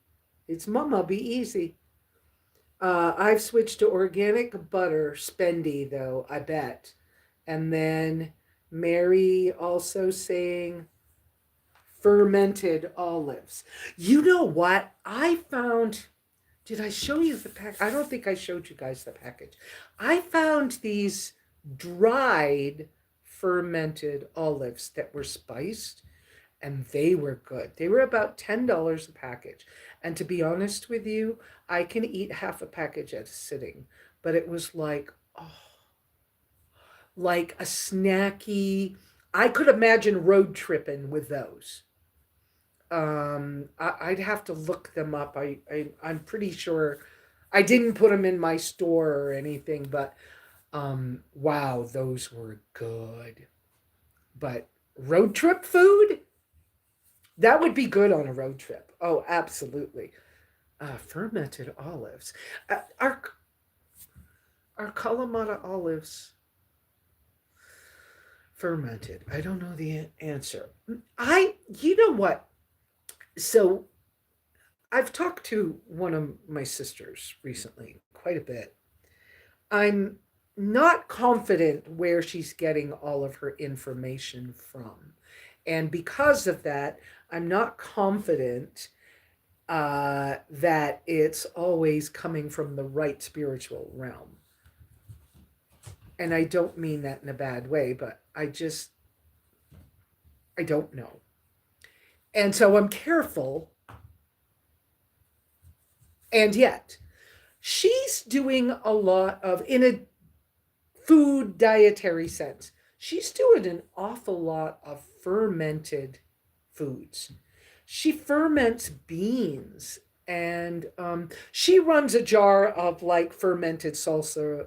It's mama, be easy. I've switched to organic butter, spendy though, I bet. And then Mary also saying fermented olives. You know what? I found, did I show you the pack? I don't think I showed you guys the package. I found these dried fermented olives that were spiced, and they were good. They were about $10 a package. And to be honest with you, I can eat half a package at a sitting, but it was like, like a snacky, I could imagine road tripping with those. I'd have to look them up. I'm pretty sure I didn't put them in my store or anything, but wow, those were good. But road trip food, that would be good on a road trip. Oh, absolutely. Fermented olives. Are Kalamata olives fermented? I don't know the answer. You know what? So I've talked to one of my sisters recently quite a bit. I'm not confident where she's getting all of her information from. And because of that, I'm not confident that it's always coming from the right spiritual realm. And I don't mean that in a bad way, but I don't know. And so I'm careful. And yet, she's doing a lot of, in a food dietary sense, she's doing an awful lot of fermented foods. She ferments beans, and she runs a jar of like fermented salsa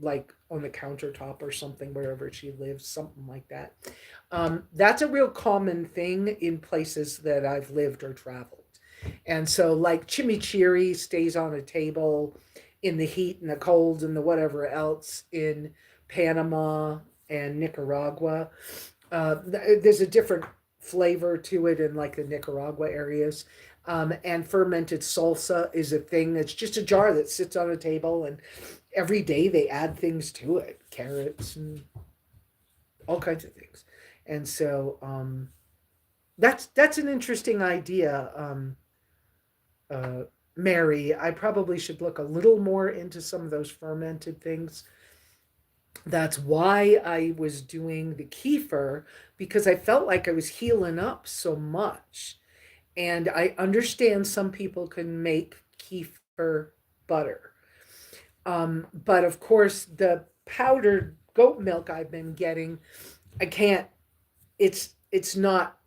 like on the countertop or something wherever she lives, something like that. That's a real common thing in places that I've lived or traveled. And so, like chimichurri stays on a table in the heat and the cold and the whatever else in Panama and Nicaragua. There's a different flavor to it in like the Nicaragua areas. And fermented salsa is a thing that's just a jar that sits on a table, and every day they add things to it, carrots and all kinds of things. And so that's an interesting idea, uh, Mary. I probably should look a little more into some of those fermented things. That's why I was doing the kefir, because I felt like I was healing up so much. And I understand some people can make kefir butter. But of course, the powdered goat milk I've been getting, I can't, it's not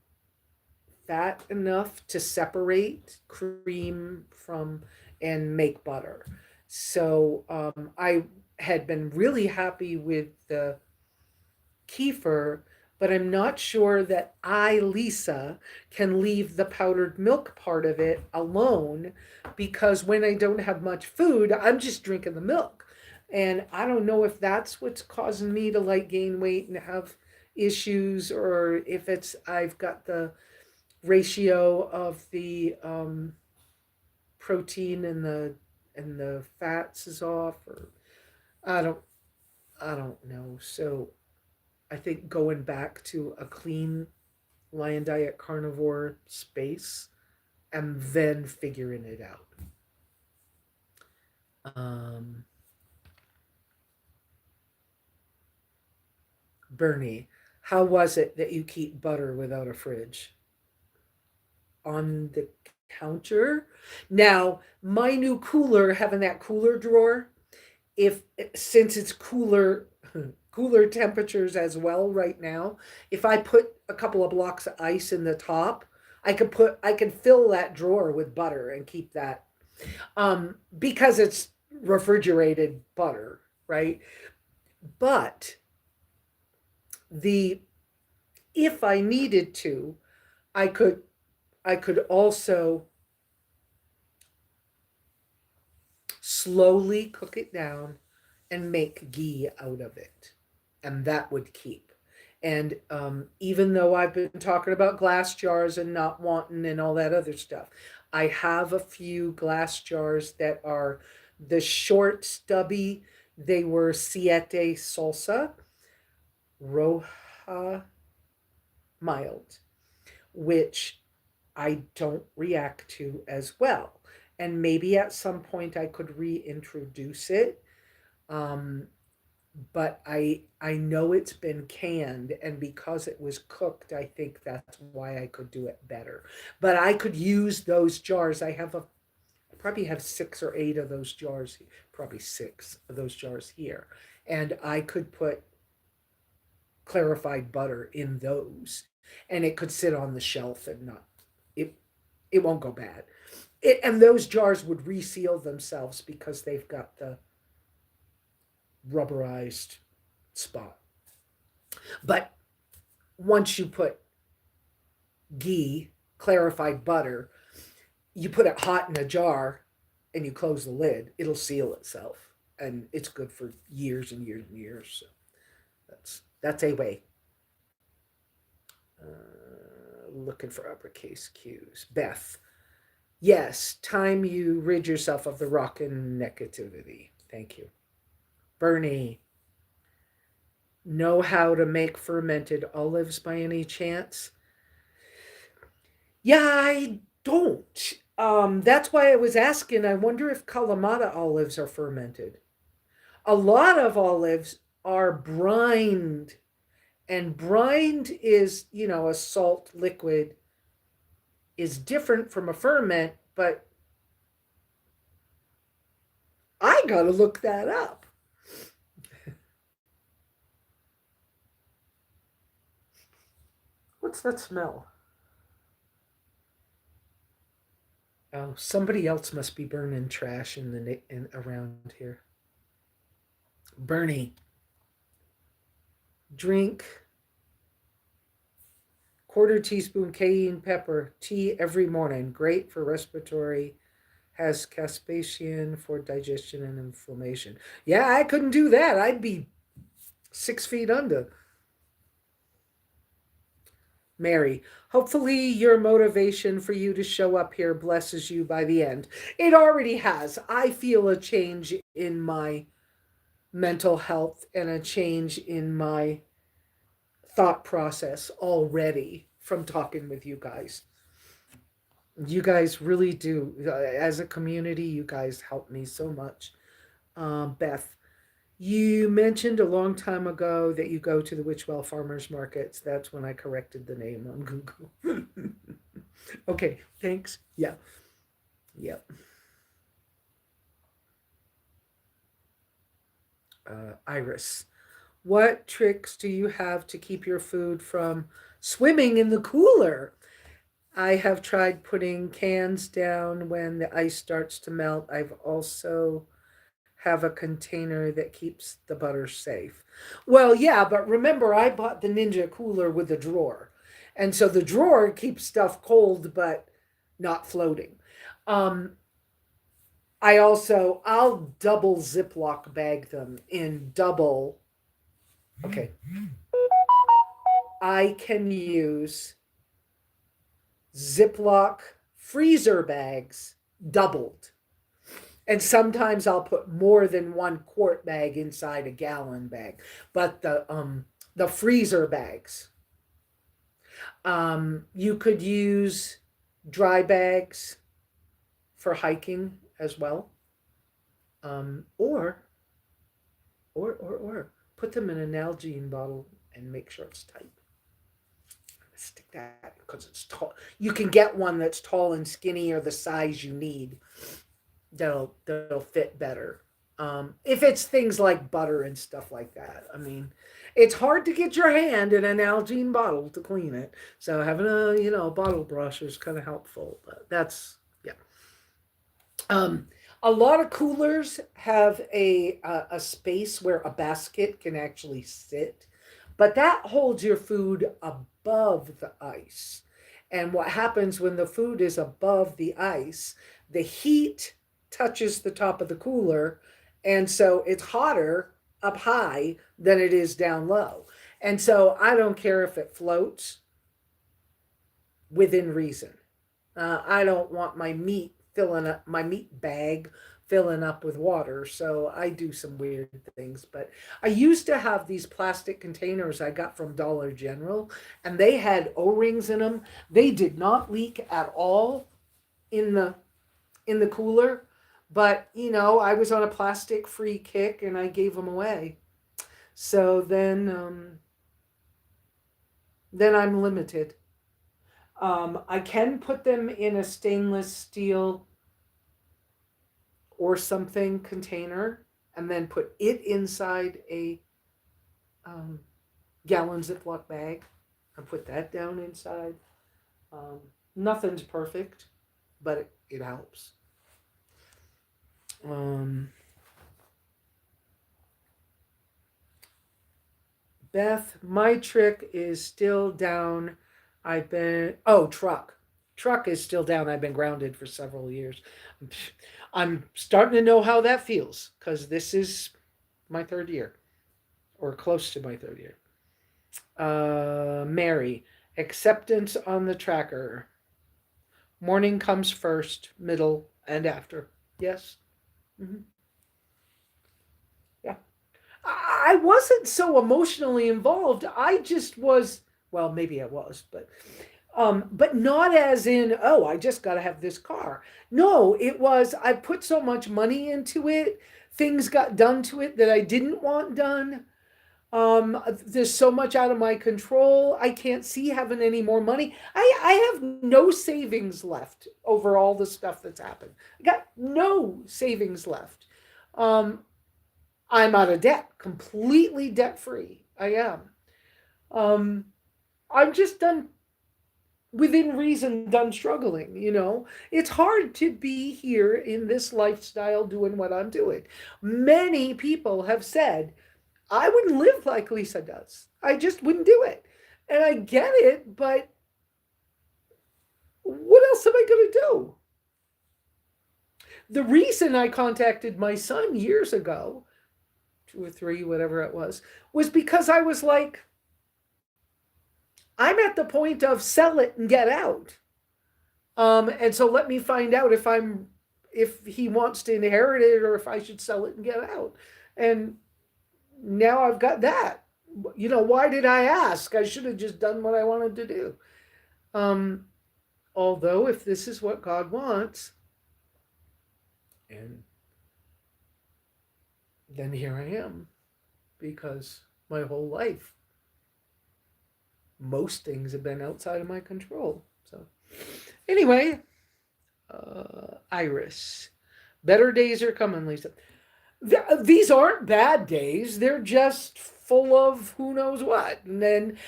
fat enough to separate cream from and make butter. So I had been really happy with the kefir, but I'm not sure that I, Lesa, can leave the powdered milk part of it alone, because when I don't have much food, I'm just drinking the milk. And I don't know if that's what's causing me to like gain weight and have issues, or if it's I've got the ratio of the protein and the fats is off, or I don't I don't know. So I think going back to a clean lion diet carnivore space and then figuring it out. Um, Bernie, how was it that you keep butter without a fridge? On the counter? Now, my new cooler, having that cooler drawer, if since it's cooler temperatures as well right now, if I put a couple of blocks of ice in the top, I can fill that drawer with butter and keep that, because it's refrigerated butter, right? But the if I needed to, I could I could also slowly cook it down and make ghee out of it, and that would keep. And even though I've been talking about glass jars and not wanting and all that other stuff, I have a few glass jars that are the short, stubby. They were Siete Salsa, Roja Mild, which I don't react to as well. And maybe at some point I could reintroduce it. Um, but I know it's been canned, and because it was cooked, I think that's why I could do it better. But I could use those jars. I probably have 6 or 8 of those jars, probably 6 of those jars here, and I could put clarified butter in those, and it could sit on the shelf and not it it won't go bad. And those jars would reseal themselves because they've got the rubberized spot. But once you put ghee, clarified butter, you put it hot in a jar and you close the lid, it'll seal itself. And it's good for years and years and years. So that's a way. Looking for uppercase Q's. Beth. Yes, time you rid yourself of the rock and negativity. Thank you. Bernie. Know how to make fermented olives by any chance? Yeah, I don't. That's why I was asking. I wonder if Kalamata olives are fermented. A lot of olives are brined, and brined is, a salt liquid, is different from a ferment, but I gotta look that up. What's that smell? Oh, somebody else must be burning trash in around here. Bernie, drink quarter teaspoon cayenne pepper tea every morning. Great for respiratory. Has caspation for digestion and inflammation. Yeah, I couldn't do that. I'd be 6 feet under. Mary, hopefully your motivation for you to show up here blesses you by the end. It already has. I feel a change in my mental health and a change in my thought process already from talking with you guys. You guys really do. As a community, you guys help me so much. Beth, you mentioned a long time ago that you go to the Witchwell Farmers Markets. That's when I corrected the name on Google. Okay, thanks. Yeah, yep. Iris, what tricks do you have to keep your food from swimming in the cooler? I have tried putting cans down when the ice starts to melt. I've also have a container that keeps the butter safe. Well, yeah, but remember I bought the Ninja cooler with a drawer. And so the drawer keeps stuff cold but not floating. Um I'll double Ziploc bag them in double. Okay. I can use Ziploc freezer bags doubled. And sometimes I'll put more than 1 quart bag inside a gallon bag. But the freezer bags, you could use dry bags for hiking as well. Or put them in an Nalgene bottle and make sure it's tight. Stick that because it's tall. You can get one that's tall and skinny or the size you need. That'll fit better. If it's things like butter and stuff like that, I mean, it's hard to get your hand in an Nalgene bottle to clean it. So having a bottle brush is kind of helpful. But that's yeah. A lot of coolers have a space where a basket can actually sit, but that holds your food above the ice. And what happens when the food is above the ice, the heat touches the top of the cooler, and so it's hotter up high than it is down low. And so I don't care if it floats within reason. I don't want my meat bag filling up with water. So I do some weird things. But I used to have these plastic containers I got from Dollar General, and they had O-rings in them. They did not leak at all in the cooler. But I was on a plastic free kick and I gave them away. So then I'm limited. I can put them in a stainless steel or something container and then put it inside a um, gallon Ziploc bag and put that down inside. Um, Nothing's perfect, but it helps. Um, Beth, my trick is still down. Truck. Truck is still down. I've been grounded for several years. I'm starting to know how that feels because this is my third year or close to my third year. Mary, acceptance on the tracker. Morning comes first, middle, and after. Yes. Mm-hmm. Yeah. I wasn't so emotionally involved. I just was, well, maybe I was, but not as in, oh, I just got to have this car. No, it was, I put so much money into it. Things got done to it that I didn't want done. There's so much out of my control. I can't see having any more money. I have no savings left over all the stuff that's happened. I got no savings left. Um, I'm out of debt, completely debt free. I am. Um, I'm just done within reason done struggling, you know. It's hard to be here in this lifestyle doing what I'm doing. Many people have said, I wouldn't live like Lesa does. I just wouldn't do it. And I get it, but what else am I going to do? The reason I contacted my son years ago, 2 or 3, whatever it was because I was like, I'm at the point of sell it and get out. And so let me find out if he wants to inherit it or if I should sell it and get out. And now I've got that. You know, why did I ask? I should have just done what I wanted to do. Um, Although, if this is what God wants, and then here I am, because my whole life, most things have been outside of my control. So, anyway, Iris, better days are coming, Lesa. These aren't bad days. They're just full of who knows what. And then,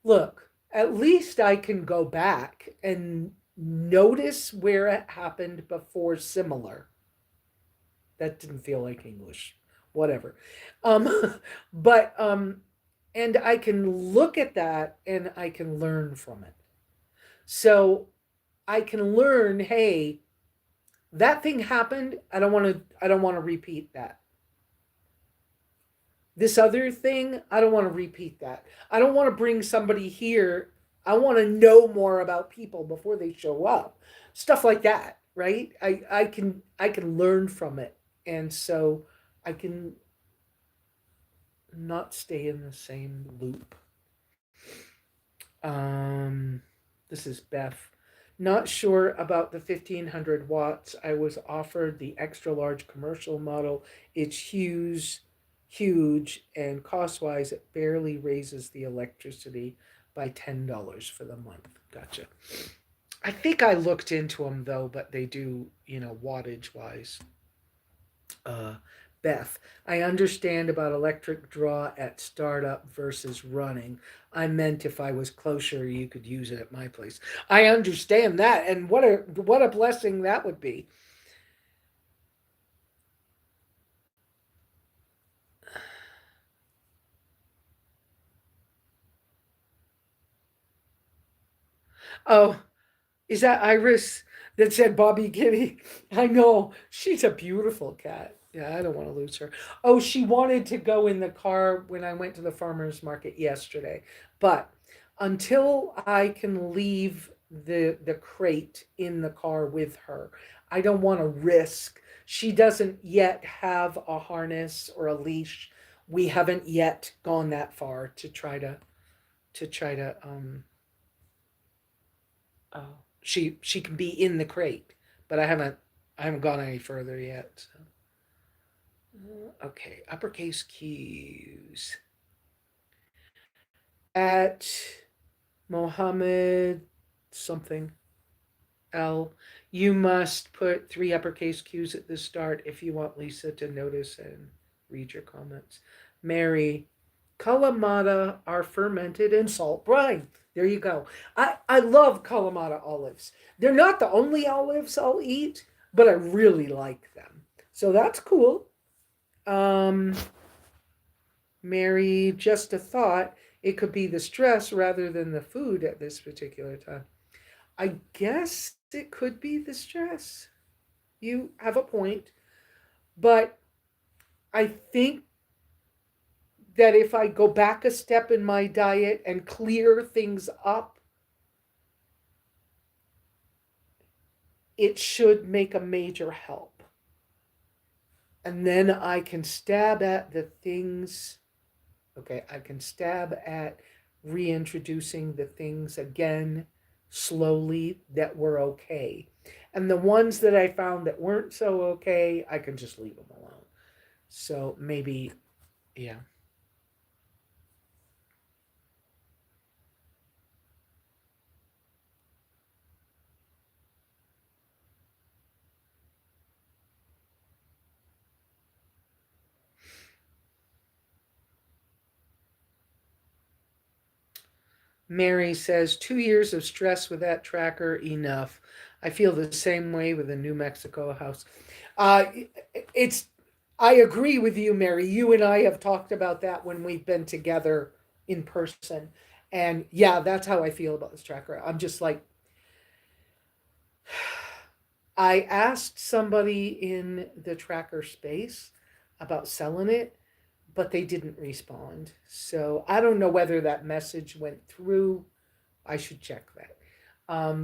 look, at least I can go back and notice where it happened before similar. That didn't feel like English. Whatever. But and I can look at that and I can learn from it. So I can learn, hey, that thing happened. I don't want to repeat that. This other thing, I don't want to repeat that. I don't want to bring somebody here. I want to know more about people before they show up. Stuff like that, right? I can learn from it. And so I can not stay in the same loop. Um this is Beth. Not sure about the 1500 watts. I was offered the extra large commercial model. It's huge, and cost wise, it barely raises the electricity by $10 for the month. Gotcha. I think I looked into them though, but they do, wattage wise. Uh, Beth, I understand about electric draw at startup versus running. I meant if I was closer, you could use it at my place. I understand that, and what a blessing that would be. Oh, is that Iris that said Bobby Kitty? I know. She's a beautiful cat. Yeah, I don't want to lose her. Oh, she wanted to go in the car when I went to the farmer's market yesterday. But until I can leave the crate in the car with her, I don't want to risk. She doesn't yet have a harness or a leash. We haven't yet gone that far to try to she can be in the crate, but I haven't gone any further yet. So. Okay, uppercase Q's at Mohammed something L. You must put 3 uppercase Q's at the start if you want Lesa to notice and read your comments. Mary, Kalamata are fermented in salt brine. There you go. I love Kalamata olives. They're not the only olives I'll eat, but I really like them. So that's cool. Um, Mary, just a thought. It could be the stress rather than the food at this particular time. I guess it could be the stress. You have a point. But I think that if I go back a step in my diet and clear things up, it should make a major help. And then I can stab at the things, okay, I can stab at reintroducing the things again slowly that were okay. And the ones that I found that weren't so okay, I can just leave them alone. So maybe, yeah. Mary says 2 years of stress with that tracker enough. I feel the same way with the New Mexico house. Uh, it's I agree with you, Mary. You and I have talked about that when we've been together in person. And yeah, that's how I feel about this tracker. I'm just like, I asked somebody in the tracker space about selling it, but they didn't respond. So I don't know whether that message went through. I should check that.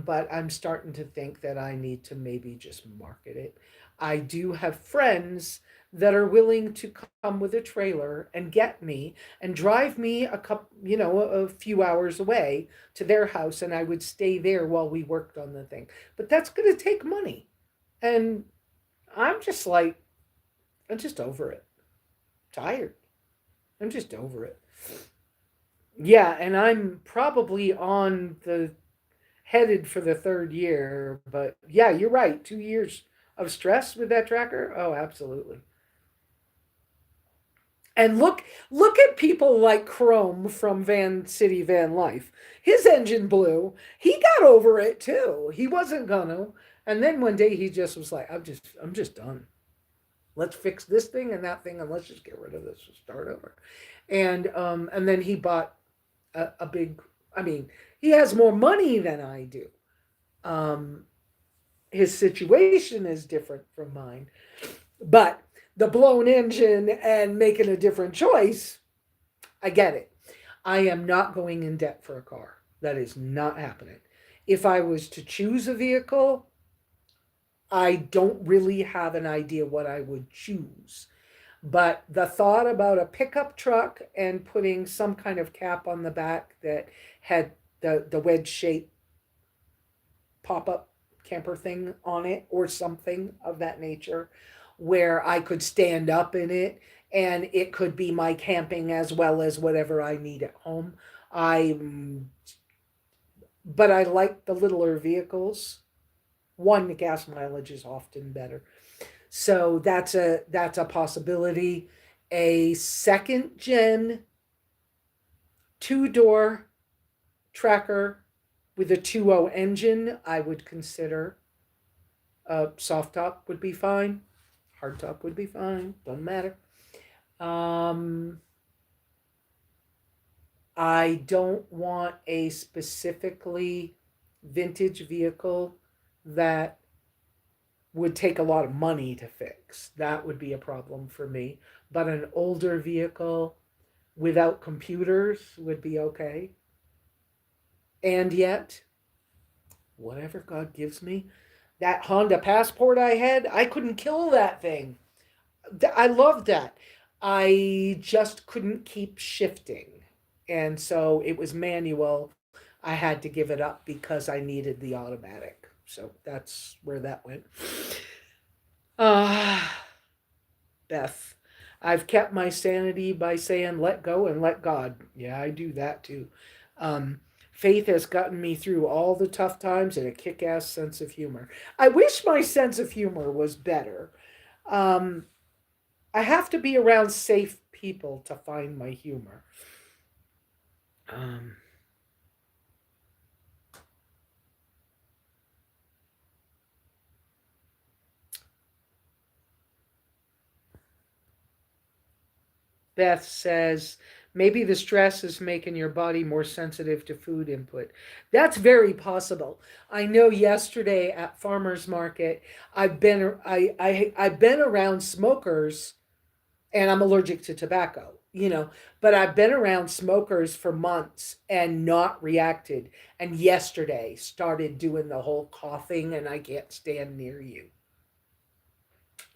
But I'm starting to think that I need to maybe just market it. I do have friends that are willing to come with a trailer and get me and drive me a few hours away to their house, and I would stay there while we worked on the thing. But that's going to take money. And I'm just like, I'm just over it. Tired. I'm just over it. Yeah, and I'm probably on the headed for the third year, but yeah, you're right. 2 years of stress with that tracker. Oh, absolutely. And look at people like Chrome from Van City Van Life. His engine blew. He got over it too. He wasn't gonna. And then one day he just was like, I'm just done. Let's fix this thing and that thing and let's just get rid of this and start over. And then he bought a big, I mean, he has more money than I do. Um, his situation is different from mine. But the blown engine and making a different choice, I get it. I am not going in debt for a car. That is not happening. If I was to choose a vehicle, I don't really have an idea what I would choose. But the thought about a pickup truck and putting some kind of cap on the back that had the wedge shaped pop up camper thing on it or something of that nature where I could stand up in it and it could be my camping as well as whatever I need at home. I but I like the littler vehicles. One, the gas mileage is often better. So that's a possibility. A second gen two-door tracker with a 2.0 engine, I would consider. Soft top would be fine. Hard top would be fine. Doesn't matter. Um, I don't want a specifically vintage vehicle that would take a lot of money to fix. That would be a problem for me. But an older vehicle without computers would be okay. And yet, whatever God gives me, that Honda Passport I had, I couldn't kill that thing. I loved that. I just couldn't keep shifting. And so it was manual. I had to give it up because I needed the automatic. So that's where that went. Ah, Beth. I've kept my sanity by saying let go and let God. Yeah, I do that too. Um, Faith has gotten me through all the tough times and a kick ass sense of humor. I wish my sense of humor was better. Um, I have to be around safe people to find my humor. Um, Beth says, maybe the stress is making your body more sensitive to food input. That's very possible. I know yesterday at farmers market, I've been around smokers, and I'm allergic to tobacco, but I've been around smokers for months and not reacted. And yesterday started doing the whole coughing and I can't stand near you.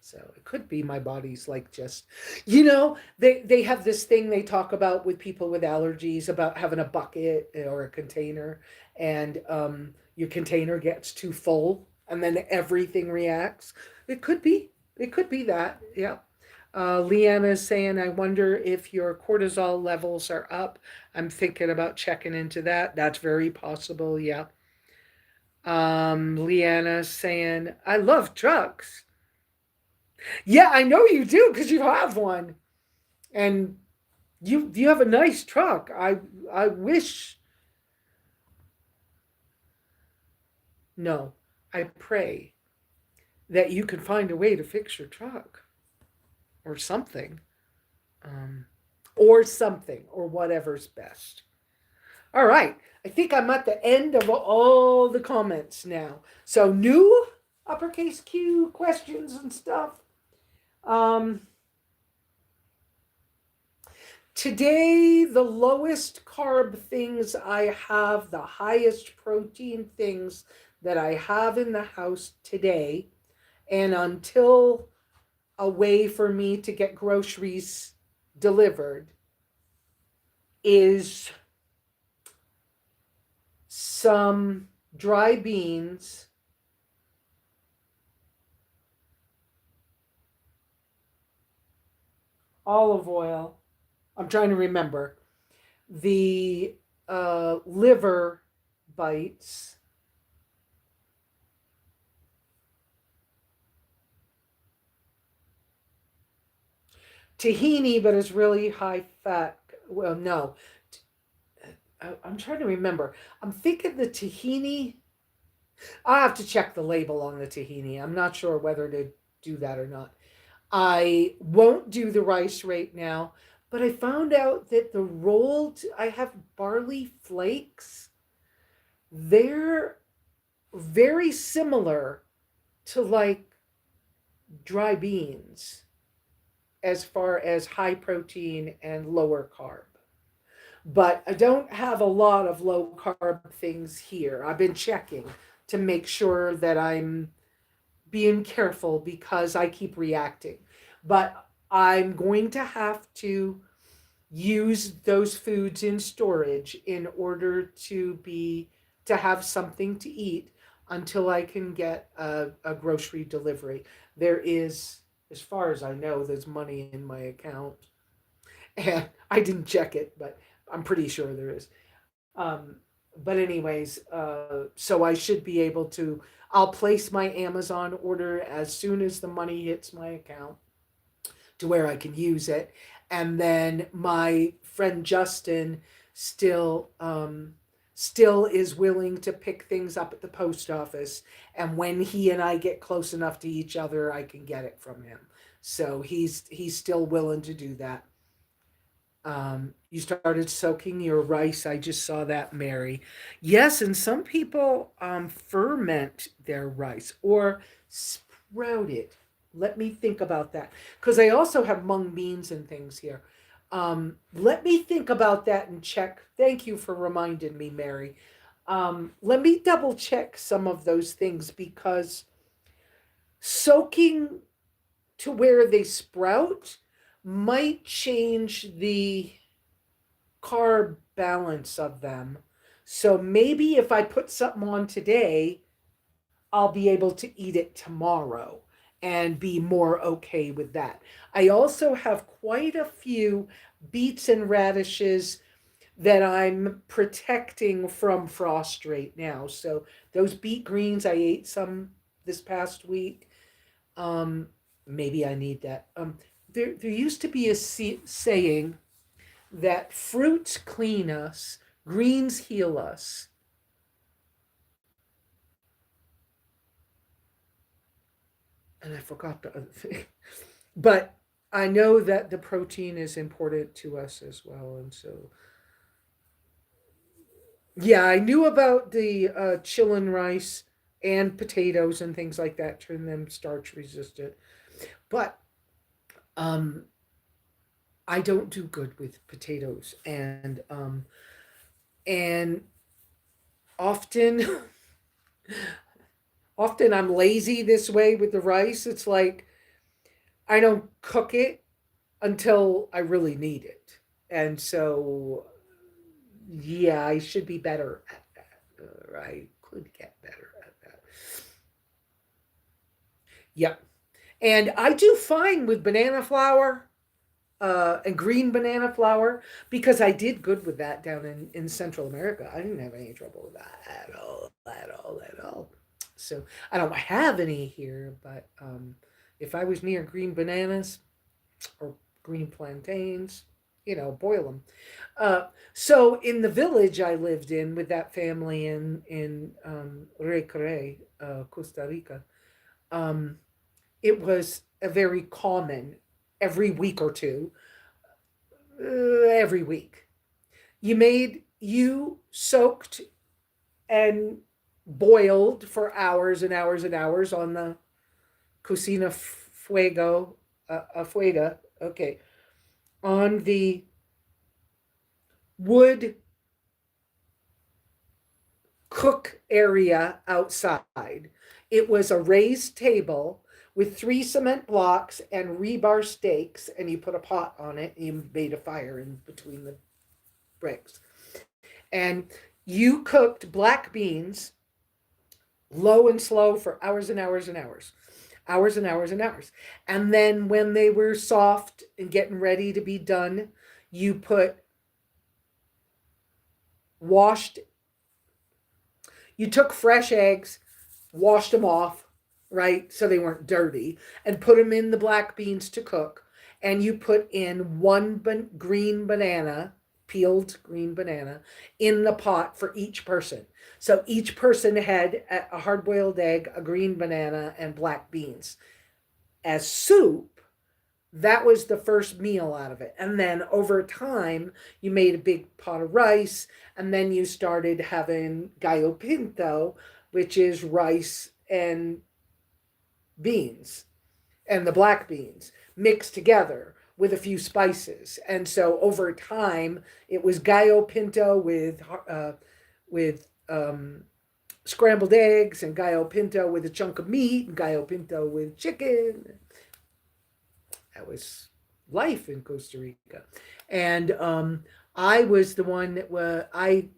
So it could be my body's like just, they have this thing they talk about with people with allergies about having a bucket or a container, and your container gets too full and then everything reacts. It could be. It could be that. Yeah. Leanna is saying, I wonder if your cortisol levels are up. I'm thinking about checking into that. That's very possible. Yeah. Leanna saying, I love trucks. Yeah, I know you do because you have one, and you have a nice truck. I wish. No, I pray that you can find a way to fix your truck or something, um, or whatever's best. All right. I think I'm at the end of all the comments now. So, new uppercase Q questions and stuff. Um, Today, the lowest carb things I have, the highest protein things that I have in the house today, and until a way for me to get groceries delivered, is some dry beans, olive oil. I'm trying to remember the liver bites, tahini, but it's really high fat. Well, no, I'm trying to remember. I'm thinking the tahini. I have to check the label on the tahini. I'm not sure whether to do that or not. I won't do the rice right now, but I found out that the rolled, I have barley flakes. They're very similar to like dry beans as far as high protein and lower carb. But I don't have a lot of low carb things here. I've been checking to make sure that I'm being careful because I keep reacting. But I'm going to have to use those foods in storage in order to have something to eat until I can get a grocery delivery. There is, as far as I know, there's money in my account. And I didn't check it, but I'm pretty sure there is. But anyways, so I should be able to. I'll place my Amazon order as soon as the money hits my account to where I can use it, and then my friend Justin still still is willing to pick things up at the post office, and when he and I get close enough to each other, I can get it from him. So he's still willing to do that. You started soaking your rice. I just saw that, Mary. Yes, and some people ferment their rice or sprout it. Let me think about that. Because I also have mung beans and things here. Let me think about that and check. Thank you for reminding me, Mary. Let me double check some of those things because soaking to where they sprout might change the carb balance of them. So maybe if I put something on today, I'll be able to eat it tomorrow and be more okay with that. I also have quite a few beets and radishes that I'm protecting from frost right now. So those beet greens, I ate some this past week. Um, Maybe I need that. There used to be a saying that fruits clean us, greens heal us. And I forgot the other thing. But I know that the protein is important to us as well. And so, yeah, I knew about the chillin' rice and potatoes and things like that, turn them starch resistant. But um, I don't do good with potatoes. And often often I'm lazy this way with the rice. It's like I don't cook it until I really need it. And so, yeah, I should be better at that. Or I could get better at that. Yep. And I do fine with banana flour and green banana flour because I did good with that down in Central America. I didn't have any trouble with that at all, at all, at all. So I don't have any here, but if I was near green bananas or green plantains, boil them. So in the village I lived in with that family in Recre, Costa Rica, um, it was a very common every week or two, every week. You soaked and boiled for hours and hours and hours on the cocina fuego, fuega, okay, on the wood cook area outside. It was a raised table with 3 cement blocks and rebar stakes, and you put a pot on it and you made a fire in between the bricks. And you cooked black beans low and slow for hours and hours and hours. Hours and hours and hours. And then when they were soft and getting ready to be done, you put washed you took fresh eggs, washed them off, right? So they weren't dirty, and put them in the black beans to cook. And you put in one green banana, peeled green banana, in the pot for each person. So each person had a hard boiled egg, a green banana, and black beans. As soup, that was the first meal out of it. And then over time, you made a big pot of rice, and then you started having gallo pinto, which is rice and beans, and the black beans mixed together with a few spices. And so over time, it was gallo pinto with scrambled eggs, and gallo pinto with a chunk of meat, and gallo pinto with chicken. That was life in Costa Rica. And I was the one I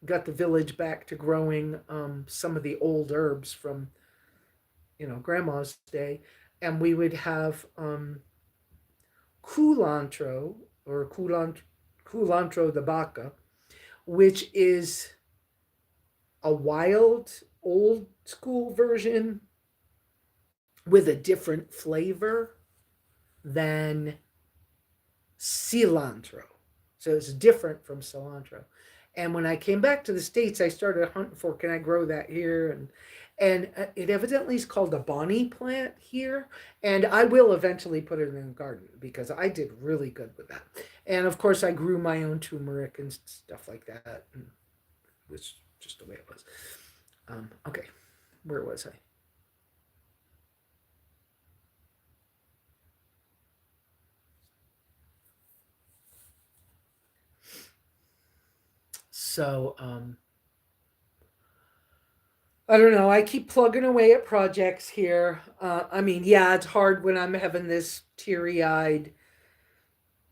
got the village back to growing some of the old herbs from, grandma's day. And we would have culantro or culantro de vaca, which is a wild old school version with a different flavor than cilantro. So it's different from cilantro. And when I came back to the States, I started hunting for, can I grow that here? And it evidently is called a Bonnie plant here. And I will eventually put it in the garden because I did really good with that. And of course, I grew my own turmeric and stuff like that. And it was just the way it was. Okay, where was I? So, I don't know. I keep plugging away at projects here. I mean, yeah, it's hard when I'm having this teary eyed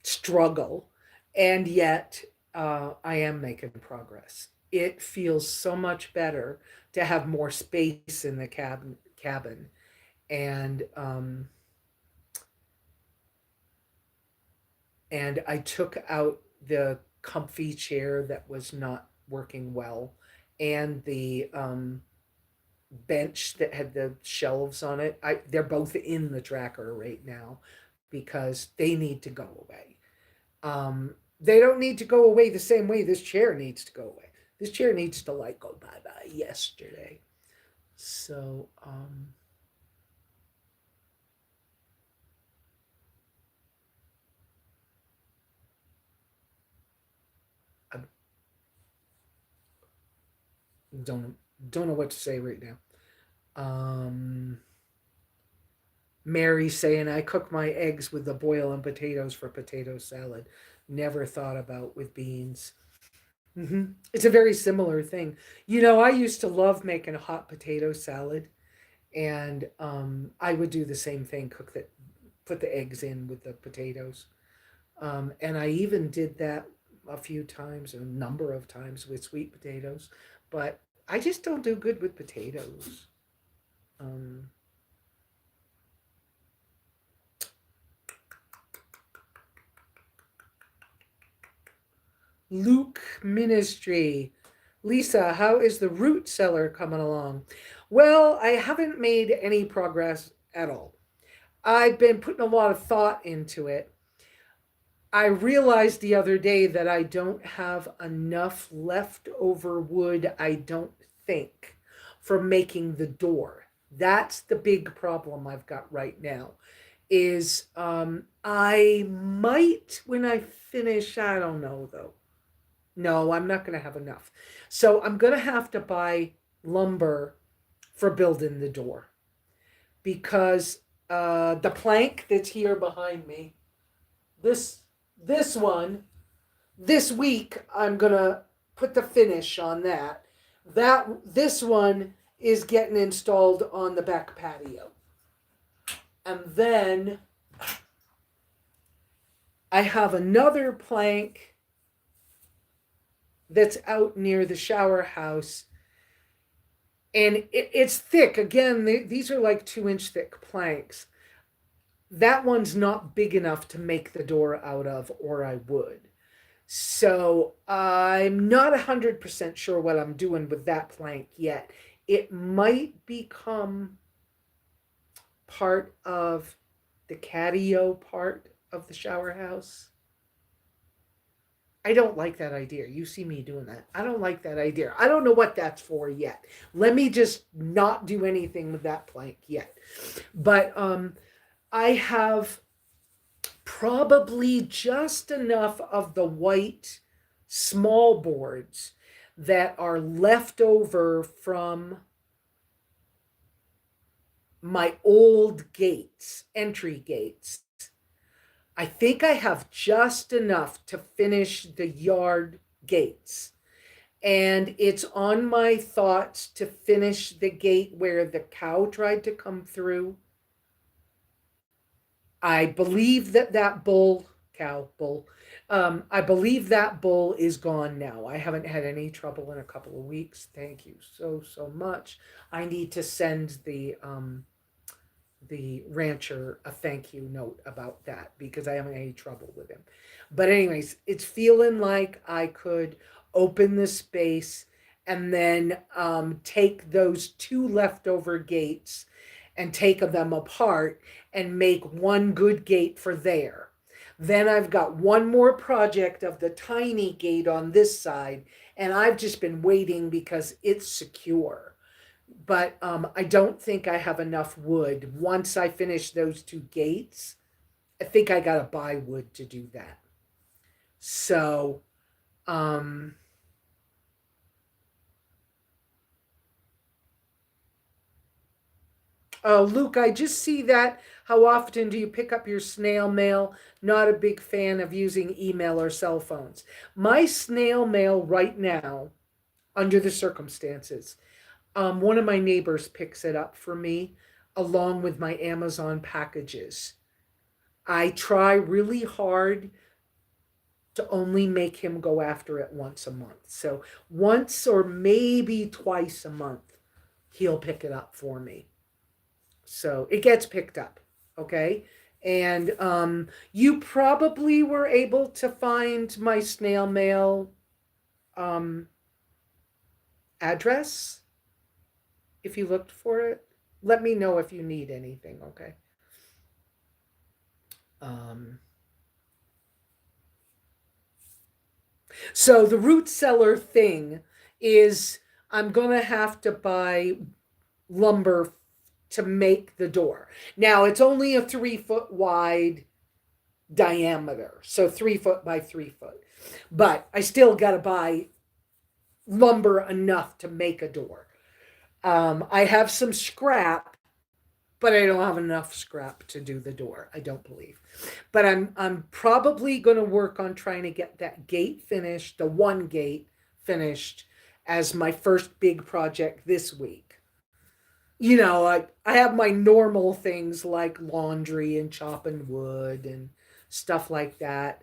struggle, and yet I am making progress. It feels so much better to have more space in the cabin, and I took out the comfy chair that was not working well, and the bench that had the shelves on it. They're both in the tracker right now because they need to go away. They don't need to go away the same way this chair needs to go away. This chair needs to like go bye bye yesterday. So I don't don't know what to say right now. Um, Mary saying I cook my eggs with the boil and potatoes for potato salad. Never thought about with beans. It's a very similar thing. I used to love making a hot potato salad, and I would do the same thing. Put the eggs in with the potatoes, and I even did that a few times, a number of times with sweet potatoes. But I just don't do good with potatoes. Um, Luke Ministry. Lesa, how is the root cellar coming along? Well, I haven't made any progress at all. I've been putting a lot of thought into it. I realized the other day that I don't have enough leftover wood, I don't think, for making the door. That's the big problem I've got right now. Is I might, when I finish, I don't know though. No, I'm not going to have enough. So I'm going to have to buy lumber for building the door because the plank that's here behind me, this this one, this week I'm going to put the finish on that. This one is getting installed on the back patio. And then I have another plank that's out near the shower house, and it's thick. Again, these are like 2-inch thick planks. That one's not big enough to make the door out of, or I would. So I'm not 100% sure what I'm doing with that plank yet. It might become part of the catio part of the shower house. I don't like that idea. You see me doing that. I don't like that idea. I don't know what that's for yet. Let me just not do anything with that plank yet. But I have probably just enough of the white small boards that are left over from my old gates, entry gates. I think I have just enough to finish the yard gates. And it's on my thoughts to finish the gate where the cow tried to come through. I believe that bull, I believe that bull is gone now. I haven't had any trouble in a couple of weeks. Thank you so much. I need to send the rancher a thank you note about that because I haven't had any trouble with him. But anyways, it's feeling like I could open the space and then take those 2 leftover gates and take them apart and make one good gate for there. Then I've got one more project of the tiny gate on this side, and I've just been waiting because it's secure. But I don't think I have enough wood. Once I finish those 2 gates, I think I gotta buy wood to do that. So, oh, Luke, I just see that. How often do you pick up your snail mail? Not a big fan of using email or cell phones. My snail mail right now, under the circumstances, one of my neighbors picks it up for me along with my Amazon packages. I try really hard to only make him go after it once a month. So once or maybe twice a month, he'll pick it up for me. So it gets picked up. Okay. And you probably were able to find my snail mail um, address if you looked for it. Let me know if you need anything, okay? So the root cellar thing is I'm going to have to buy lumber to make the door. Now it's only a 3-foot wide diameter, so 3 foot by 3 foot. But I still got to buy lumber enough to make a door. I have some scrap, but I don't have enough scrap to do the door. I don't believe. But I'm probably going to work on trying to get that gate finished, the one gate finished, as my first big project this week. You know, I have my normal things like laundry and chopping wood and stuff like that.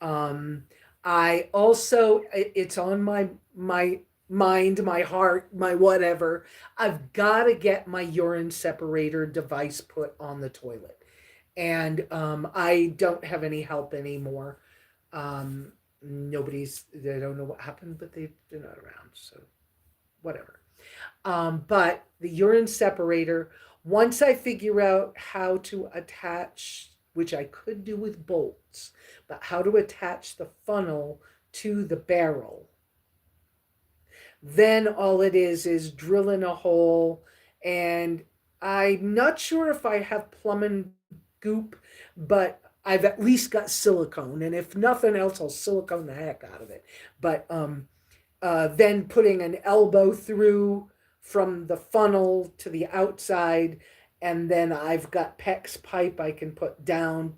Um, I also, it's on my mind, my heart, my whatever. I've got to get my urine separator device put on the toilet, and I don't have any help anymore. They don't know what happened, but they're not around, so whatever. But the urine separator, once I figure out how to attach which I could do with bolts, but how to attach the funnel to the barrel. Then all it is drilling a hole, and I'm not sure if I have plumbing goop, but I've at least got silicone, and if nothing else, I'll silicone the heck out of it. But then putting an elbow through from the funnel to the outside, and then I've got PEX pipe I can put down,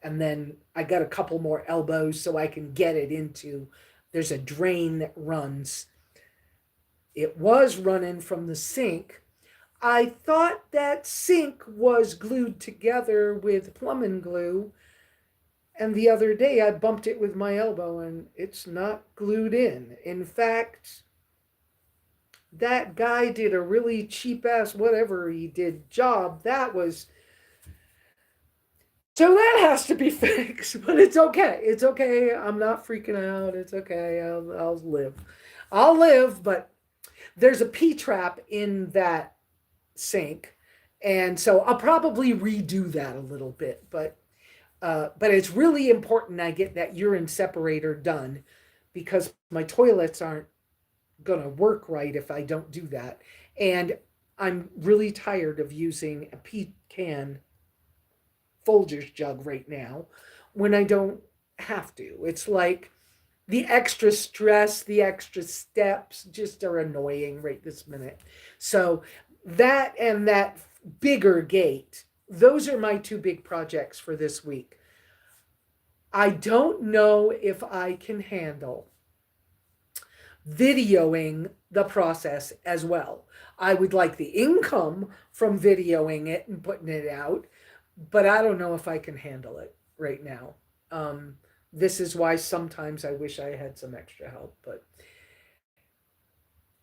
and then I got a couple more elbows so I can get it into. There's a drain that runs. It was running from the sink. I thought that sink was glued together with plumbing glue, and the other day I bumped it with my elbow and it's not glued in. In fact, that guy did a really cheap ass whatever he did job. So that has to be fixed, but it's okay. It's okay. I'm not freaking out. It's okay. I'll live. I'll live, but there's a P trap in that sink, and so I'll probably redo that a little bit. But it's really important I get that urine separator done, because my toilets aren't gonna work right if I don't do that. And I'm really tired of using a pecan Folgers jug right now when I don't have to. It's like the extra stress, the extra steps just are annoying right this minute. So that and that bigger gate, those are my two big projects for this week. I don't know if I can handle videoing the process as well. I would like the income from videoing it and putting it out, but I don't know if I can handle it right now. This is why sometimes I wish I had some extra help, but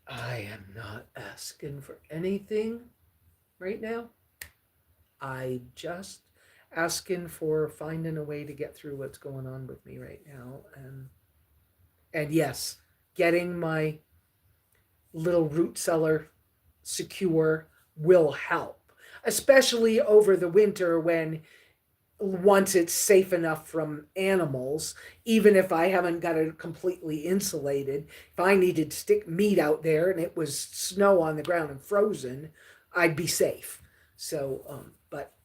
I am not asking for anything right now. I just asking for finding a way to get through what's going on with me right now, and yes, getting my little root cellar secure will help, especially over the winter when once it's safe enough from animals, even if I haven't got it completely insulated, if I needed to stick meat out there and it was snow on the ground and frozen, I'd be safe. So, but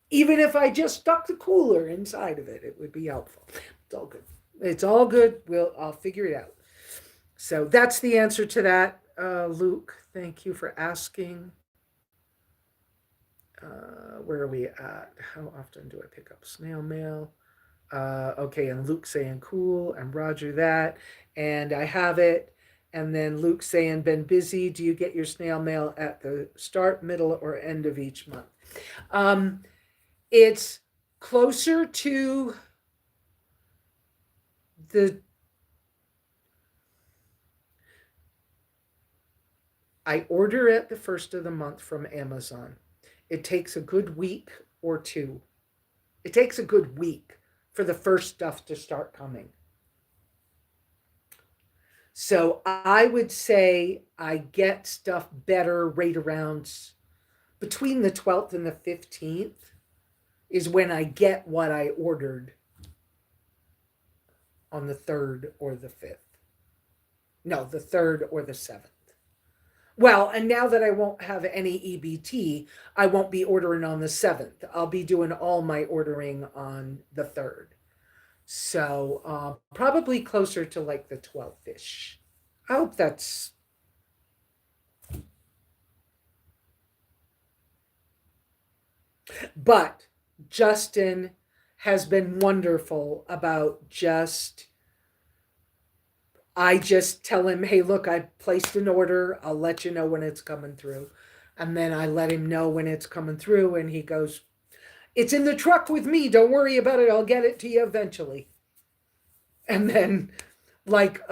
even if I just stuck the cooler inside of it, it would be helpful. It's all good. It's all good. I'll figure it out. So that's the answer to that, Luke. Thank you for asking. Where are we at? How often do I pick up snail mail? Okay, and Luke saying cool, and Roger that, and I have it. And then Luke saying, been busy. Do you get your snail mail at the start, middle, or end of each month? It's closer to I order at the first of the month from Amazon. It takes a good week or two. It takes a good week for the first stuff to start coming. So I would say I get stuff better right around between the 12th and the 15th is when I get what I ordered on the 3rd or the 5th. No, the 3rd or the 7th. Well, and now that I won't have any EBT, I won't be ordering on the 7th. I'll be doing all my ordering on the 3rd. So probably closer to like the 12th-ish. I hope that's... But Justin has been wonderful about I just tell him, hey, look, I placed an order. I'll let you know when it's coming through. And then I let him know when it's coming through. And he goes, it's in the truck with me. Don't worry about it. I'll get it to you eventually. And then like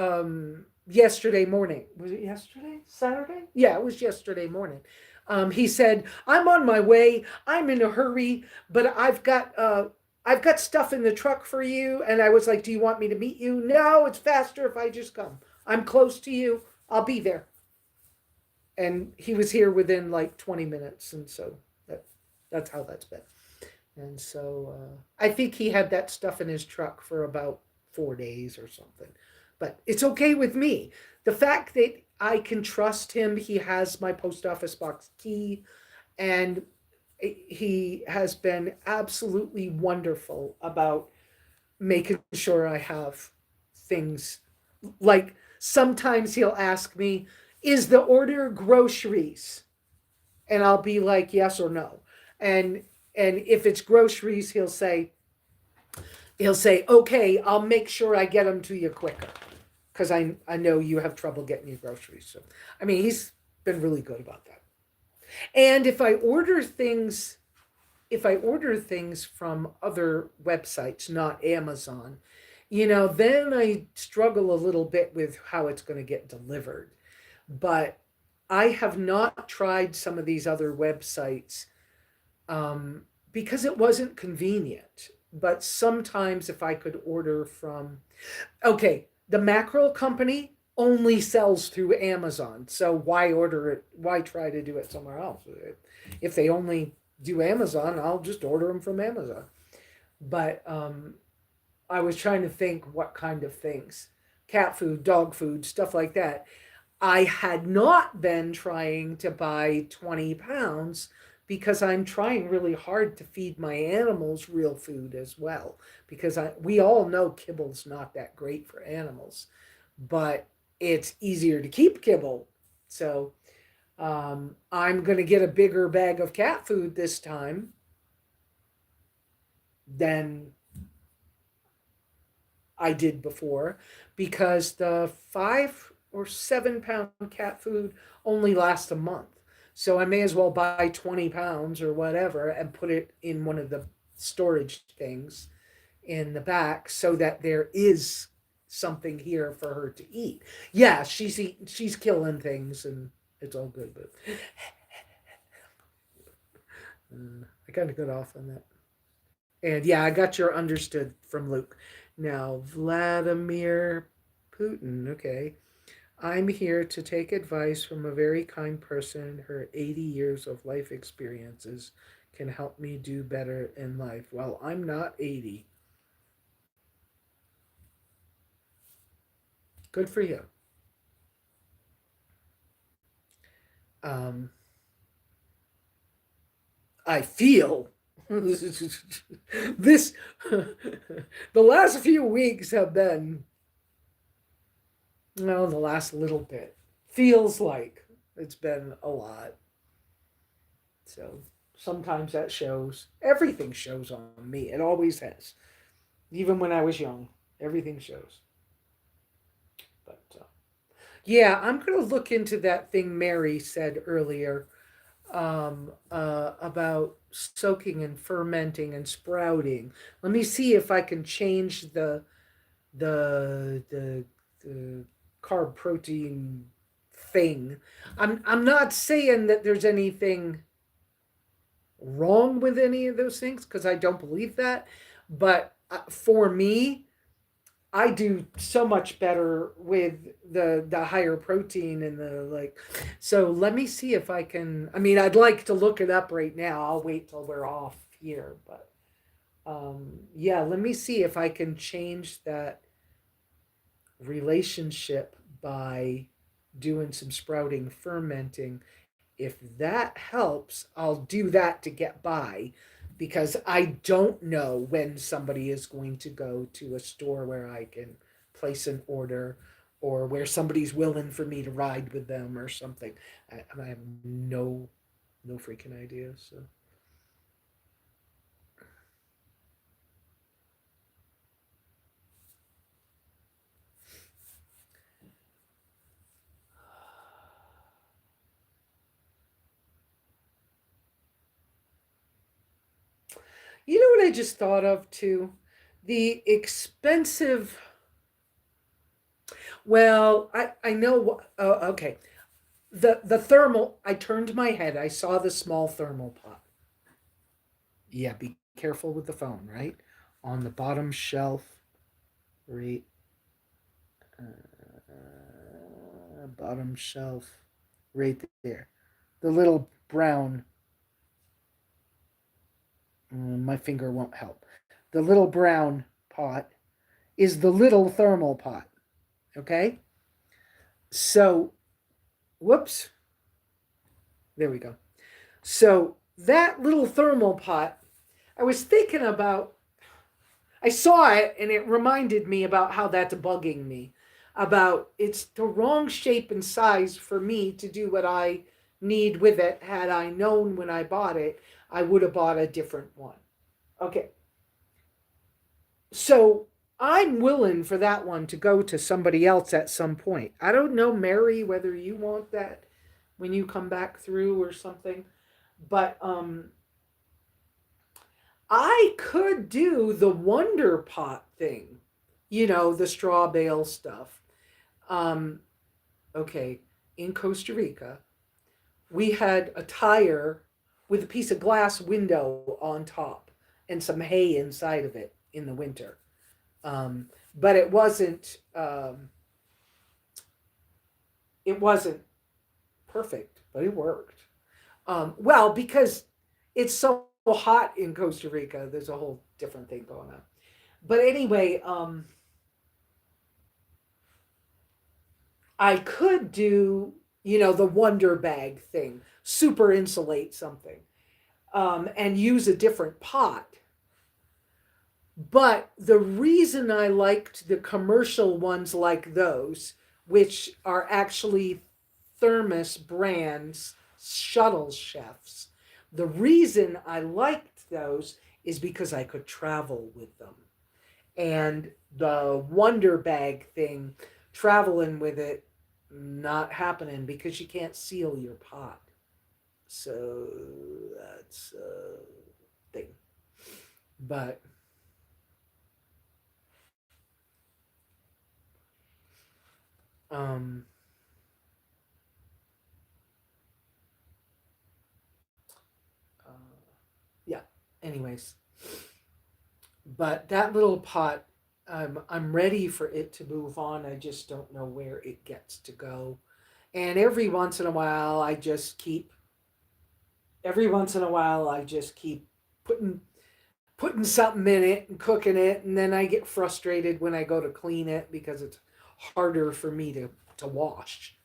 yesterday morning, was it yesterday? Saturday? Yeah, it was yesterday morning. He said, I'm on my way. I'm in a hurry, but I've got stuff in the truck for you. And I was like, do you want me to meet you? No, it's faster if I just come. I'm close to you. I'll be there. And he was here within like 20 minutes. And so that's how that's been. And so I think he had that stuff in his truck for about 4 days or something. But it's okay with me. The fact that I can trust him, he has my post office box key, and he has been absolutely wonderful about making sure I have things. Like sometimes he'll ask me, "Is the order groceries?" And I'll be like, "Yes or no." And and if it's groceries, he'll say, "Okay, I'll make sure I get them to you quicker, because I know you have trouble getting your groceries." So I mean, he's been really good about that. And if I order things from other websites, not Amazon, then I struggle a little bit with how it's going to get delivered. But I have not tried some of these other websites um, because it wasn't convenient. But sometimes if I could order from, okay, the mackerel company only sells through Amazon. So why order it? Why try to do it somewhere else? If they only do Amazon, I'll just order them from Amazon. But I was trying to think what kind of things: cat food, dog food, stuff like that. I had not been trying to buy 20 pounds because I'm trying really hard to feed my animals real food as well. Because we all know kibble's not that great for animals, but it's easier to keep kibble. So I'm going to get a bigger bag of cat food this time than I did before, because the 5 or 7 pound cat food only lasts a month. So I may as well buy 20 pounds or whatever and put it in one of the storage things in the back so that there is something here for her to eat. Yeah, she's killing things and it's all good, but I kind of got off on that. And yeah, I got your understood from Luke. Now, Vladimir Putin, okay. I'm here to take advice from a very kind person. Her 80 years of life experiences can help me do better in life. Well, I'm not 80. Good for you. Um, I feel this, the last few weeks have been, well, the last little bit feels like it's been a lot. So sometimes that shows. Everything shows on me. It always has. Even when I was young, everything shows. But yeah, I'm going to look into that thing Mary said earlier about soaking and fermenting and sprouting. Let me see if I can change the carb protein thing. I'm not saying that there's anything wrong with any of those things because I don't believe that. But for me, I do so much better with the higher protein and the like. So let me see if I can. I mean, I'd like to look it up right now. I'll wait till we're off here, but yeah, let me see if I can change that relationship by doing some sprouting, fermenting. If that helps, I'll do that to get by, because I don't know when somebody is going to go to a store where I can place an order, or where somebody's willing for me to ride with them or something. I have no freaking idea. So you know what I just thought of too? The expensive. Well, I know. Okay, the thermal. I turned my head. I saw the small thermal pot. Yeah, be careful with the phone, right? On the bottom shelf, right? Bottom shelf, right there. The little brown. My finger won't help. The little brown pot is the little thermal pot. Okay? So, whoops. There we go. So, that little thermal pot, I was thinking about, I saw it and it reminded me about how that's bugging me. About it's the wrong shape and size for me to do what I need with it. Had I known when I bought it, I would have bought a different one. Okay, so I'm willing for that one to go to somebody else at some point. I don't know, Mary, whether you want that when you come back through or something, but I could do the Wonder Pot thing, the straw bale stuff. Um, okay, in Costa Rica, we had a tire with a piece of glass window on top and some hay inside of it in the winter. But it wasn't perfect, but it worked. Well, because it's so hot in Costa Rica, there's a whole different thing going on. But anyway, I could do, the wonder bag thing, super insulate something, and use a different pot. But the reason I liked the commercial ones like those, which are actually thermos brands, shuttle chefs, the reason I liked those is because I could travel with them. And the Wonder Bag thing, traveling with it, not happening because you can't seal your pot. So that's a thing. But um, uh, yeah. Anyways, but that little pot, I'm ready for it to move on. I just don't know where it gets to go. And every once in a while I just keep putting putting something in it and cooking it, and then I get frustrated when I go to clean it because it's harder for me to wash,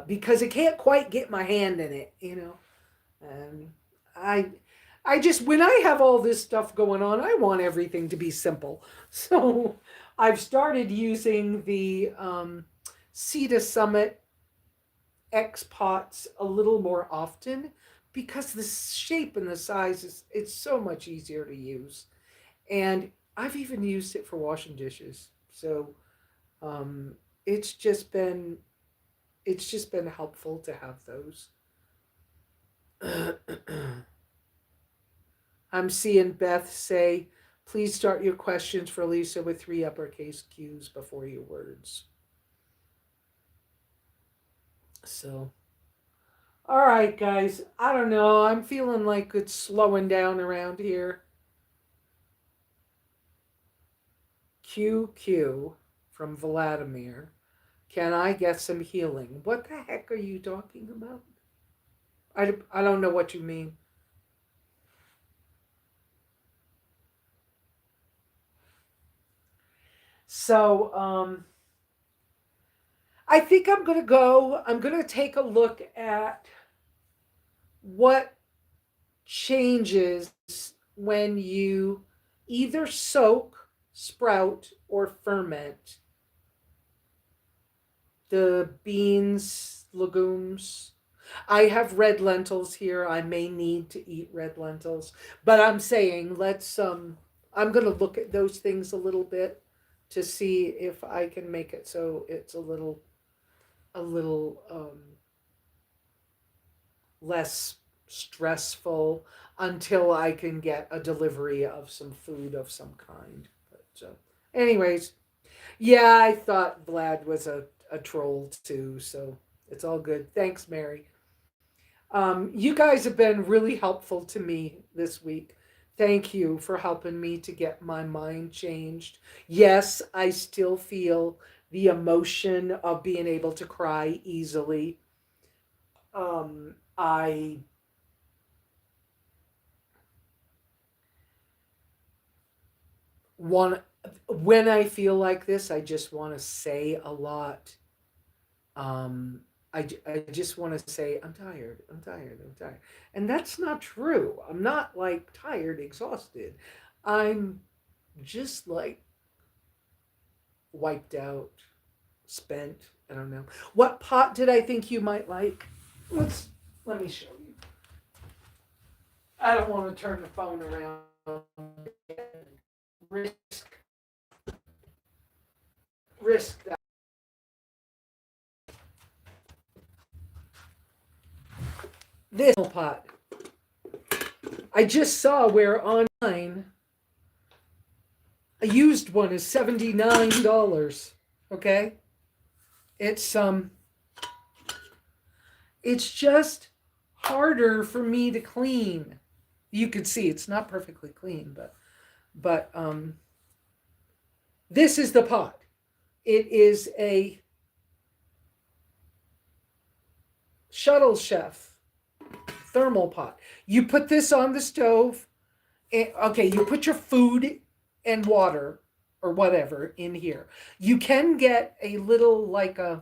because I can't quite get my hand in it. And I I just when I have all this stuff going on, I want everything to be simple. So I've started using the Cedar Summit X pots a little more often because the shape and the size is it's so much easier to use. And I've even used it for washing dishes. So um, it's just been it's just been helpful to have those. I'm seeing Beth say, "Please start your questions for Lesa with three uppercase Q's before your words." So, all right, guys. I don't know. I'm feeling like it's slowing down around here. QQ from Vladimir. Can I get some healing? What the heck are you talking about? I don't know what you mean. So, I think I'm going to go. I'm going to take a look at what changes when you either soak, sprout, or ferment the beans, legumes. I have red lentils here. I may need to eat red lentils, but I'm saying I'm going to look at those things a little bit to see if I can make it so it's a little less stressful until I can get a delivery of some food of some kind. But anyways, yeah, I thought Vlad was a troll too, so it's all good. Thanks, Mary. You guys have been really helpful to me this week. Thank you for helping me to get my mind changed. Yes, I still feel the emotion of being able to cry easily. I want when I feel like this, I just want to say a lot. Um, I just want to say, I'm tired, I'm tired, I'm tired. And that's not true. I'm not like tired, exhausted. I'm just like wiped out, spent. I don't know. What pot did I think you might like? Let me show you. I don't want to turn the phone around. Risk risk that. This pot. I just saw where online a used one is $79. Okay? It's it's just harder for me to clean. You can see it's not perfectly clean, but this is the pot. It is a Shuttle Chef thermal pot. You put this on the stove. Okay, you put your food and water or whatever in here. You can get a little like a,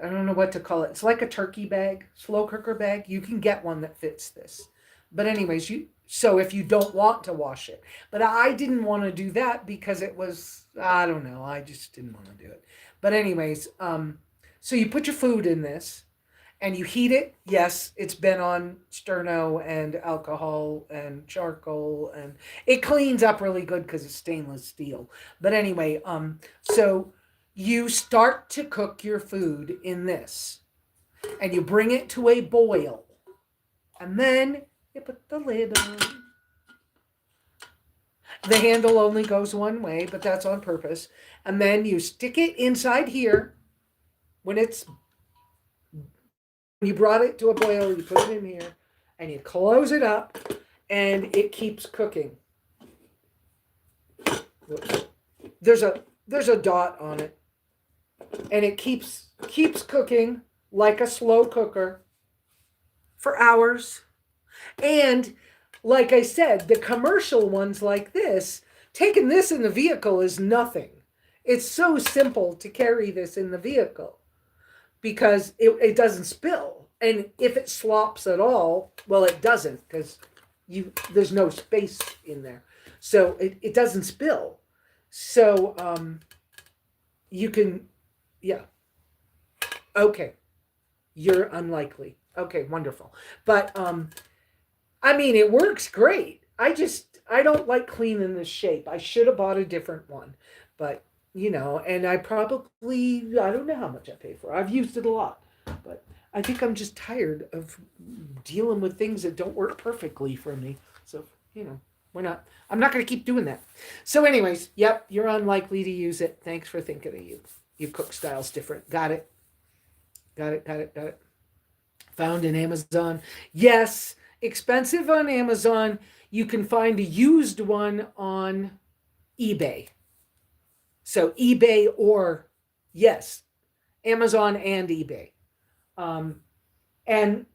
I don't know what to call it. It's like a turkey bag, slow cooker bag. You can get one that fits this. But anyways, so if you don't want to wash it. But I didn't want to do that because it was, I don't know, I just didn't want to do it. But anyways, so you put your food in this and you heat it. Yes, it's been on sterno and alcohol and charcoal, and it cleans up really good because it's stainless steel. But anyway, so you start to cook your food in this, and you bring it to a boil, and then you put the lid on. The handle only goes one way, but that's on purpose. And then you stick it inside here. When you brought it to a boil, you put it in here, and you close it up, and it keeps cooking. There's a dot on it, and it keeps cooking like a slow cooker for hours. And like I said, the commercial ones like this, taking this in the vehicle is nothing. It's so simple to carry this in the vehicle because it doesn't spill. And if it slops at all, well, it doesn't because there's no space in there. So it doesn't spill. So you can, yeah. Okay. You're unlikely. Okay, wonderful. But I mean, it works great. I don't like cleaning this shape. I should have bought a different one. But, and I don't know how much I paid for it. I've used it a lot. But I think I'm just tired of dealing with things that don't work perfectly for me. So, I'm not going to keep doing that. So anyways, yep, you're unlikely to use it. Thanks for thinking of you. Your cook style's different. Got it. Got it. Found in Amazon. Yes, expensive on Amazon. You can find a used one on eBay. So eBay or, yes, Amazon and eBay. And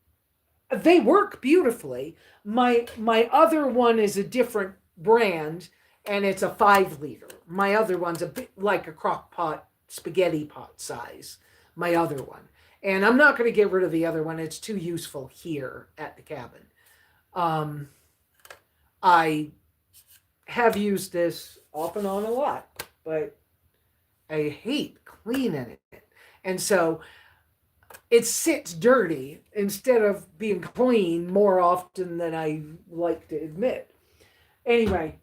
they work beautifully. My other one is a different brand, and it's a 5 liter. My other one's a bit like a crock pot, spaghetti pot size. My other one. And I'm not going to get rid of the other one. It's too useful here at the cabin. I have used this off and on a lot, but I hate cleaning it. And so it sits dirty instead of being clean more often than I like to admit. Anyway,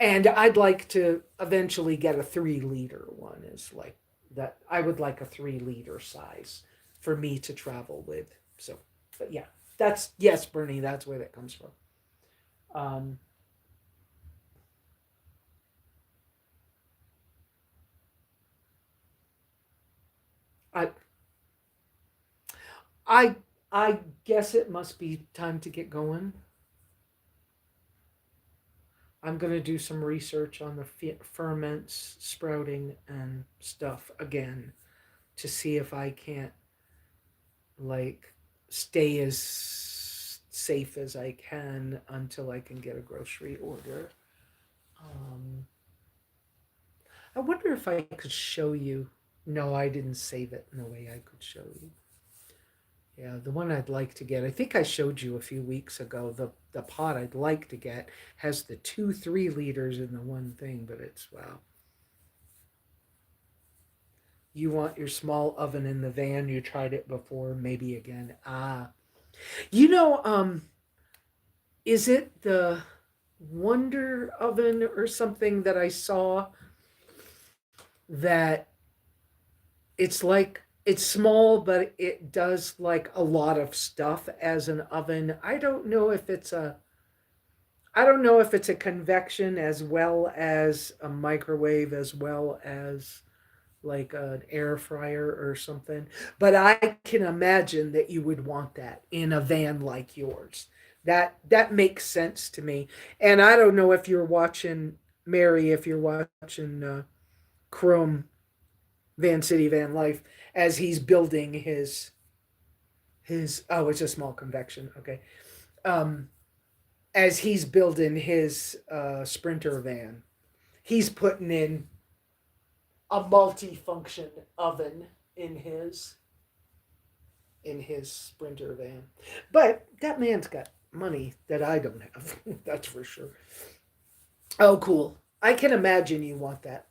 and I'd like to eventually get a 3 liter one. Is like that. I would like a 3 liter size for me to travel with. So, but yeah, yes, Bernie. That's where that comes from. Um, I I I guess it must be time to get going. I'm going to do some research on the ferments, sprouting, and stuff again to see if I can't like stay as safe as I can until I can get a grocery order. Um, I wonder if I could show you. No, I didn't save it in a way I could show you. Yeah, the one I'd like to get, I think I showed you a few weeks ago. The pot I'd like to get has the 2 3 liters in the one thing, but it's wow. You want your small oven in the van, you tried it before, maybe again. Ah. You know, is it the Wonder Oven or something that I saw that it's like it's small but it does like a lot of stuff as an oven. I don't know if it's a convection as well as a microwave as well as like an air fryer or something, but I can imagine that you would want that in a van like yours. That makes sense to me. And I don't know if you're watching Mary, if you're watching Chrome Van City Van Life as he's building his oh, it's a small convection. Okay. Um as he's building his sprinter van, he's putting in a multi-function oven in his sprinter van. But that man's got money that I don't have. That's for sure. Oh, cool. I can imagine you want that.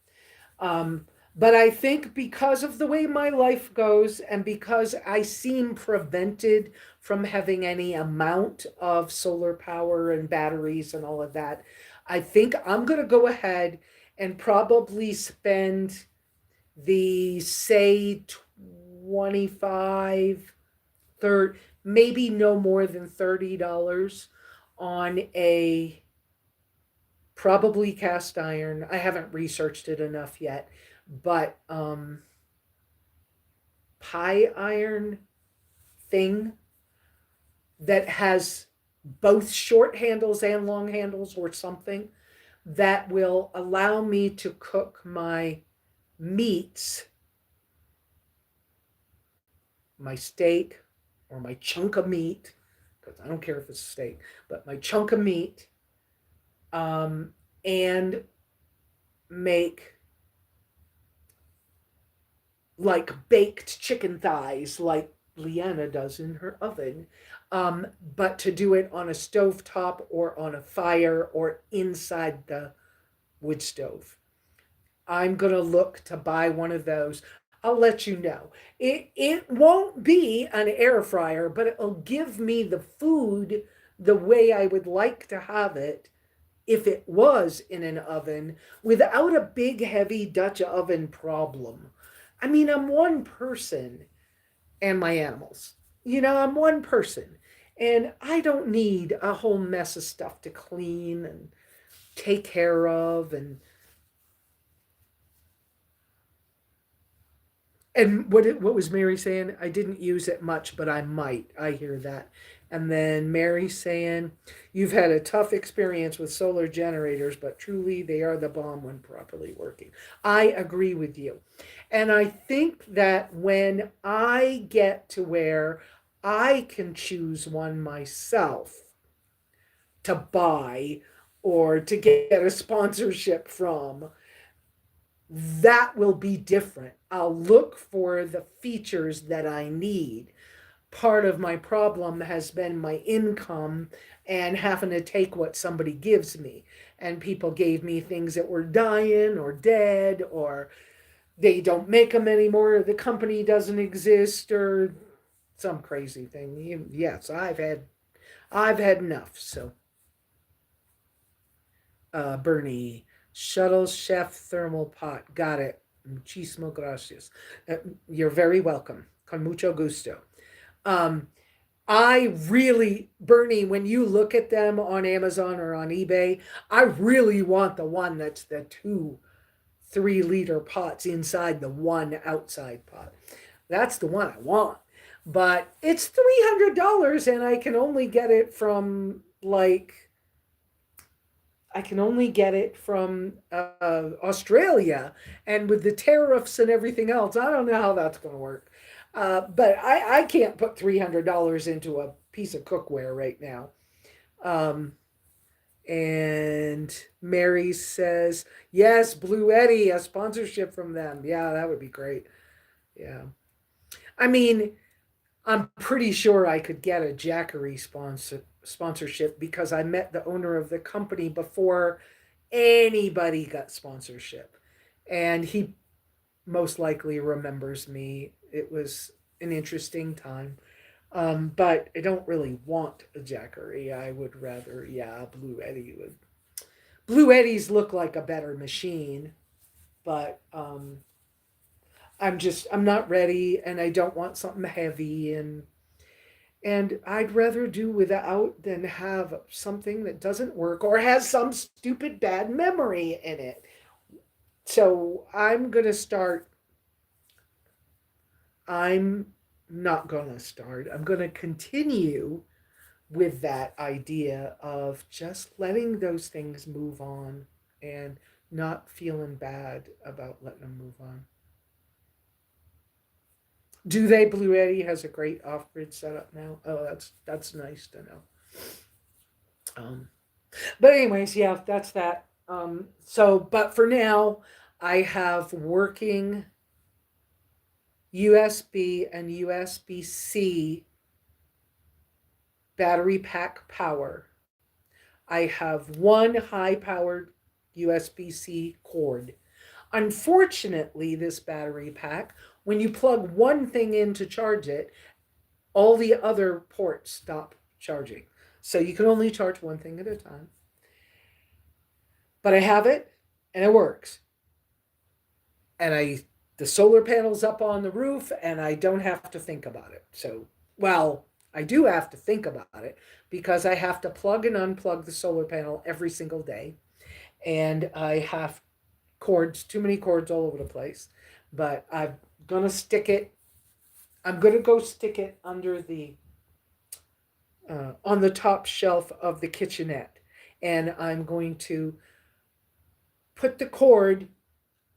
Um, but I think because of the way my life goes and because I seem prevented from having any amount of solar power and batteries and all of that, I think I'm going to go ahead and probably spend the, say, 25, 30, maybe no more than $30 on a probably cast iron. I haven't researched it enough yet, but pie iron thing that has both short handles and long handles or something that will allow me to cook my meats, my steak or my chunk of meat, because I don't care if it's a steak, but my chunk of meat, and make like baked chicken thighs like Leanna does in her oven, but to do it on a stove top or on a fire or inside the wood stove. I'm going to look to buy one of those. I'll let you know. It won't be an air fryer, but it'll give me the food the way I would like to have it if it was in an oven without a big heavy Dutch oven problem. I mean, I'm one person and my animals. I'm one person and I don't need a whole mess of stuff to clean and take care of. And what was Mary saying? I didn't use it much, but I might. I hear that. And then Mary saying, "You've had a tough experience with solar generators, but truly they are the bomb when properly working." I agree with you. And I think that when I get to where I can choose one myself to buy or to get a sponsorship from, that will be different. I'll look for the features that I need. Part of my problem has been my income and having to take what somebody gives me. And people gave me things that were dying or dead, or they don't make them anymore, the company doesn't exist, or some crazy thing. Yes, I've had enough. So Bernie, shuttle chef thermal pot. Got it. Muchísimo gracias. You're very welcome. Con mucho gusto. Um, I really, Bernie, when you look at them on Amazon or on eBay, I really want the one that's the 2 3 liter pots inside the one outside pot. That's the one I want. But it's $300 and I can only get it from Australia, and with the tariffs and everything else, I don't know how that's going to work. But I can't put $300 into a piece of cookware right now. Um, and Mary says, yes, Blue Eddy, a sponsorship from them. Yeah, that would be great. Yeah. I mean, I'm pretty sure I could get a Jackery sponsorship because I met the owner of the company before anybody got sponsorship. And he most likely remembers me. It was an interesting time. But I don't really want a Jackery. I would rather, yeah, Blue Eddy would. Blue Eddies look like a better machine, but I'm not ready, and I don't want something heavy, and I'd rather do without than have something that doesn't work or has some stupid bad memory in it. So I'm not gonna start. I'm gonna continue with that idea of just letting those things move on and not feeling bad about letting them move on. Do they? Blue Eddy has a great off-grid setup now. Oh, that's nice to know. Um, but anyways, yeah, that's that. But for now, I have working USB and USB C battery pack power. I have one high powered USB C cord. Unfortunately, this battery pack, when you plug one thing in to charge it, all the other ports stop charging. So you can only charge one thing at a time. But I have it and it works. And the solar panel's up on the roof and I don't have to think about it. So, well, I do have to think about it because I have to plug and unplug the solar panel every single day. And I have cords, too many cords all over the place. But I'm gonna go stick it under the on the top shelf of the kitchenette, and I'm going to put the cord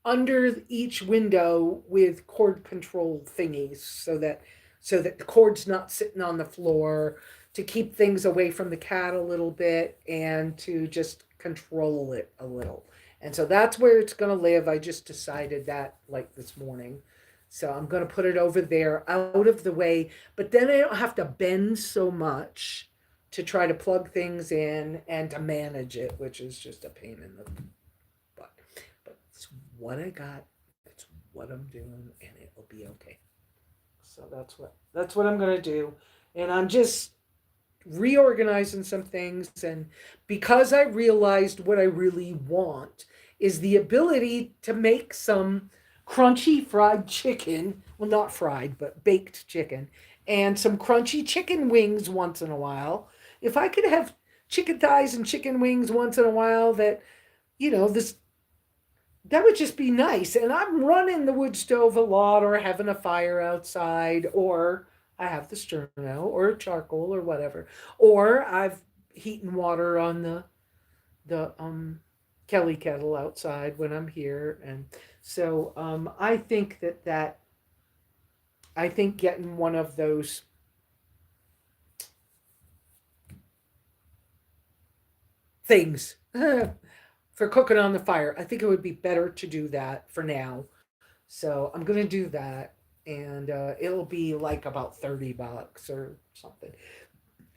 under each window with cord control thingies so that the cord's not sitting on the floor, to keep things away from the cat a little bit and to just control it a little. And so that's where it's going to live. I just decided that like this morning. So I'm going to put it over there out of the way, but then I don't have to bend so much to try to plug things in and to manage it, which is just a pain in the butt. But it's what I got. It's what I'm doing, and it'll be okay. So that's what I'm gonna do, and I'm just reorganizing some things. And because I realized what I really want is the ability to make some crunchy fried chicken. Well, not fried, but baked chicken, and some crunchy chicken wings once in a while. If I could have chicken thighs and chicken wings once in a while, this that would just be nice. And I'm running the wood stove a lot, or having a fire outside, or I have the sterno or charcoal or whatever, or I've heating water on the Kelly kettle outside when I'm here. And so I think that I think getting one of those things for cooking on the fire, I think it would be better to do that for now. So I'm gonna do that, and it'll be like about $30 or something.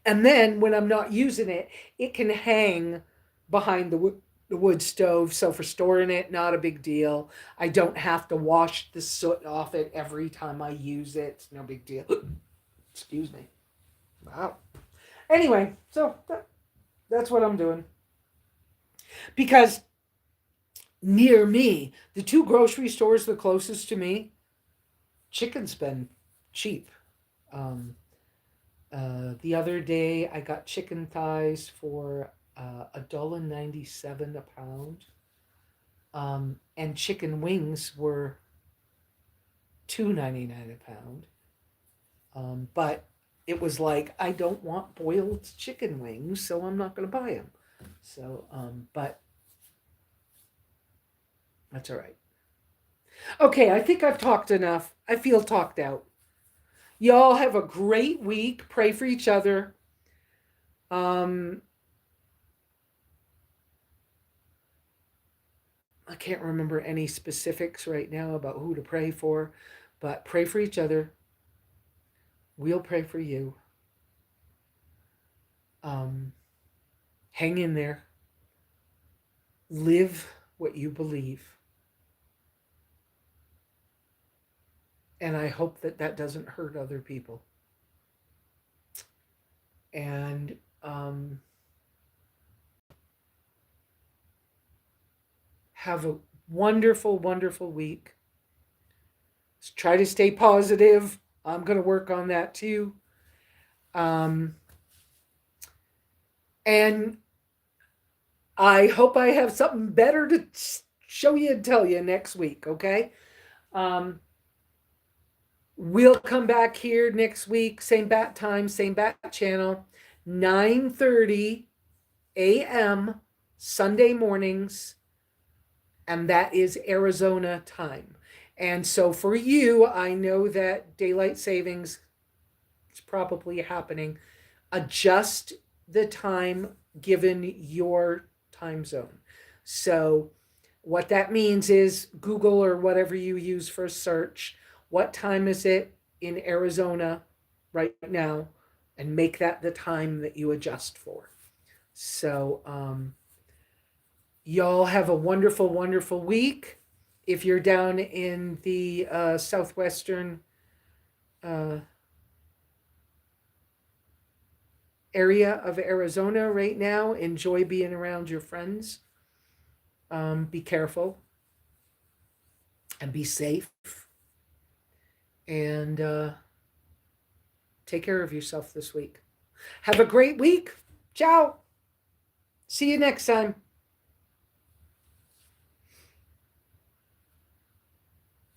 And then when I'm not using it, it can hang behind the wood stove. So for storing it, not a big deal. I don't have to wash the soot off it every time I use it. It's no big deal. Excuse me. Wow. Anyway, so that's what I'm doing. Because near me, the two grocery stores the closest to me, chicken's been cheap. Um, the other day, I got chicken thighs for $1.97 a pound, and chicken wings were $2.99 a pound. But it was like I don't want boiled chicken wings, so I'm not going to buy them. So, but that's all right. Okay, I think I've talked enough. I feel talked out. Y'all have a great week. Pray for each other. I can't remember any specifics right now about who to pray for, but pray for each other. We'll pray for you. Hang in there. Live what you believe. And I hope that that doesn't hurt other people. And have a wonderful, wonderful week. Try to stay positive. I'm going to work on that too. And I hope I have something better to show you and tell you next week, okay? We'll come back here next week, same bat time, same bat channel, 9:30 a.m. Sunday mornings, and that is Arizona time. And so for you, I know that daylight savings is probably happening. Adjust the time given your time zone. So what that means is Google or whatever you use for a search, what time is it in Arizona right now, and make that the time that you adjust for. So y'all have a wonderful, wonderful week. If you're down in the southwestern area of Arizona right now, enjoy being around your friends. Be careful and be safe. And take care of yourself this week. Have a great week. Ciao. See you next time.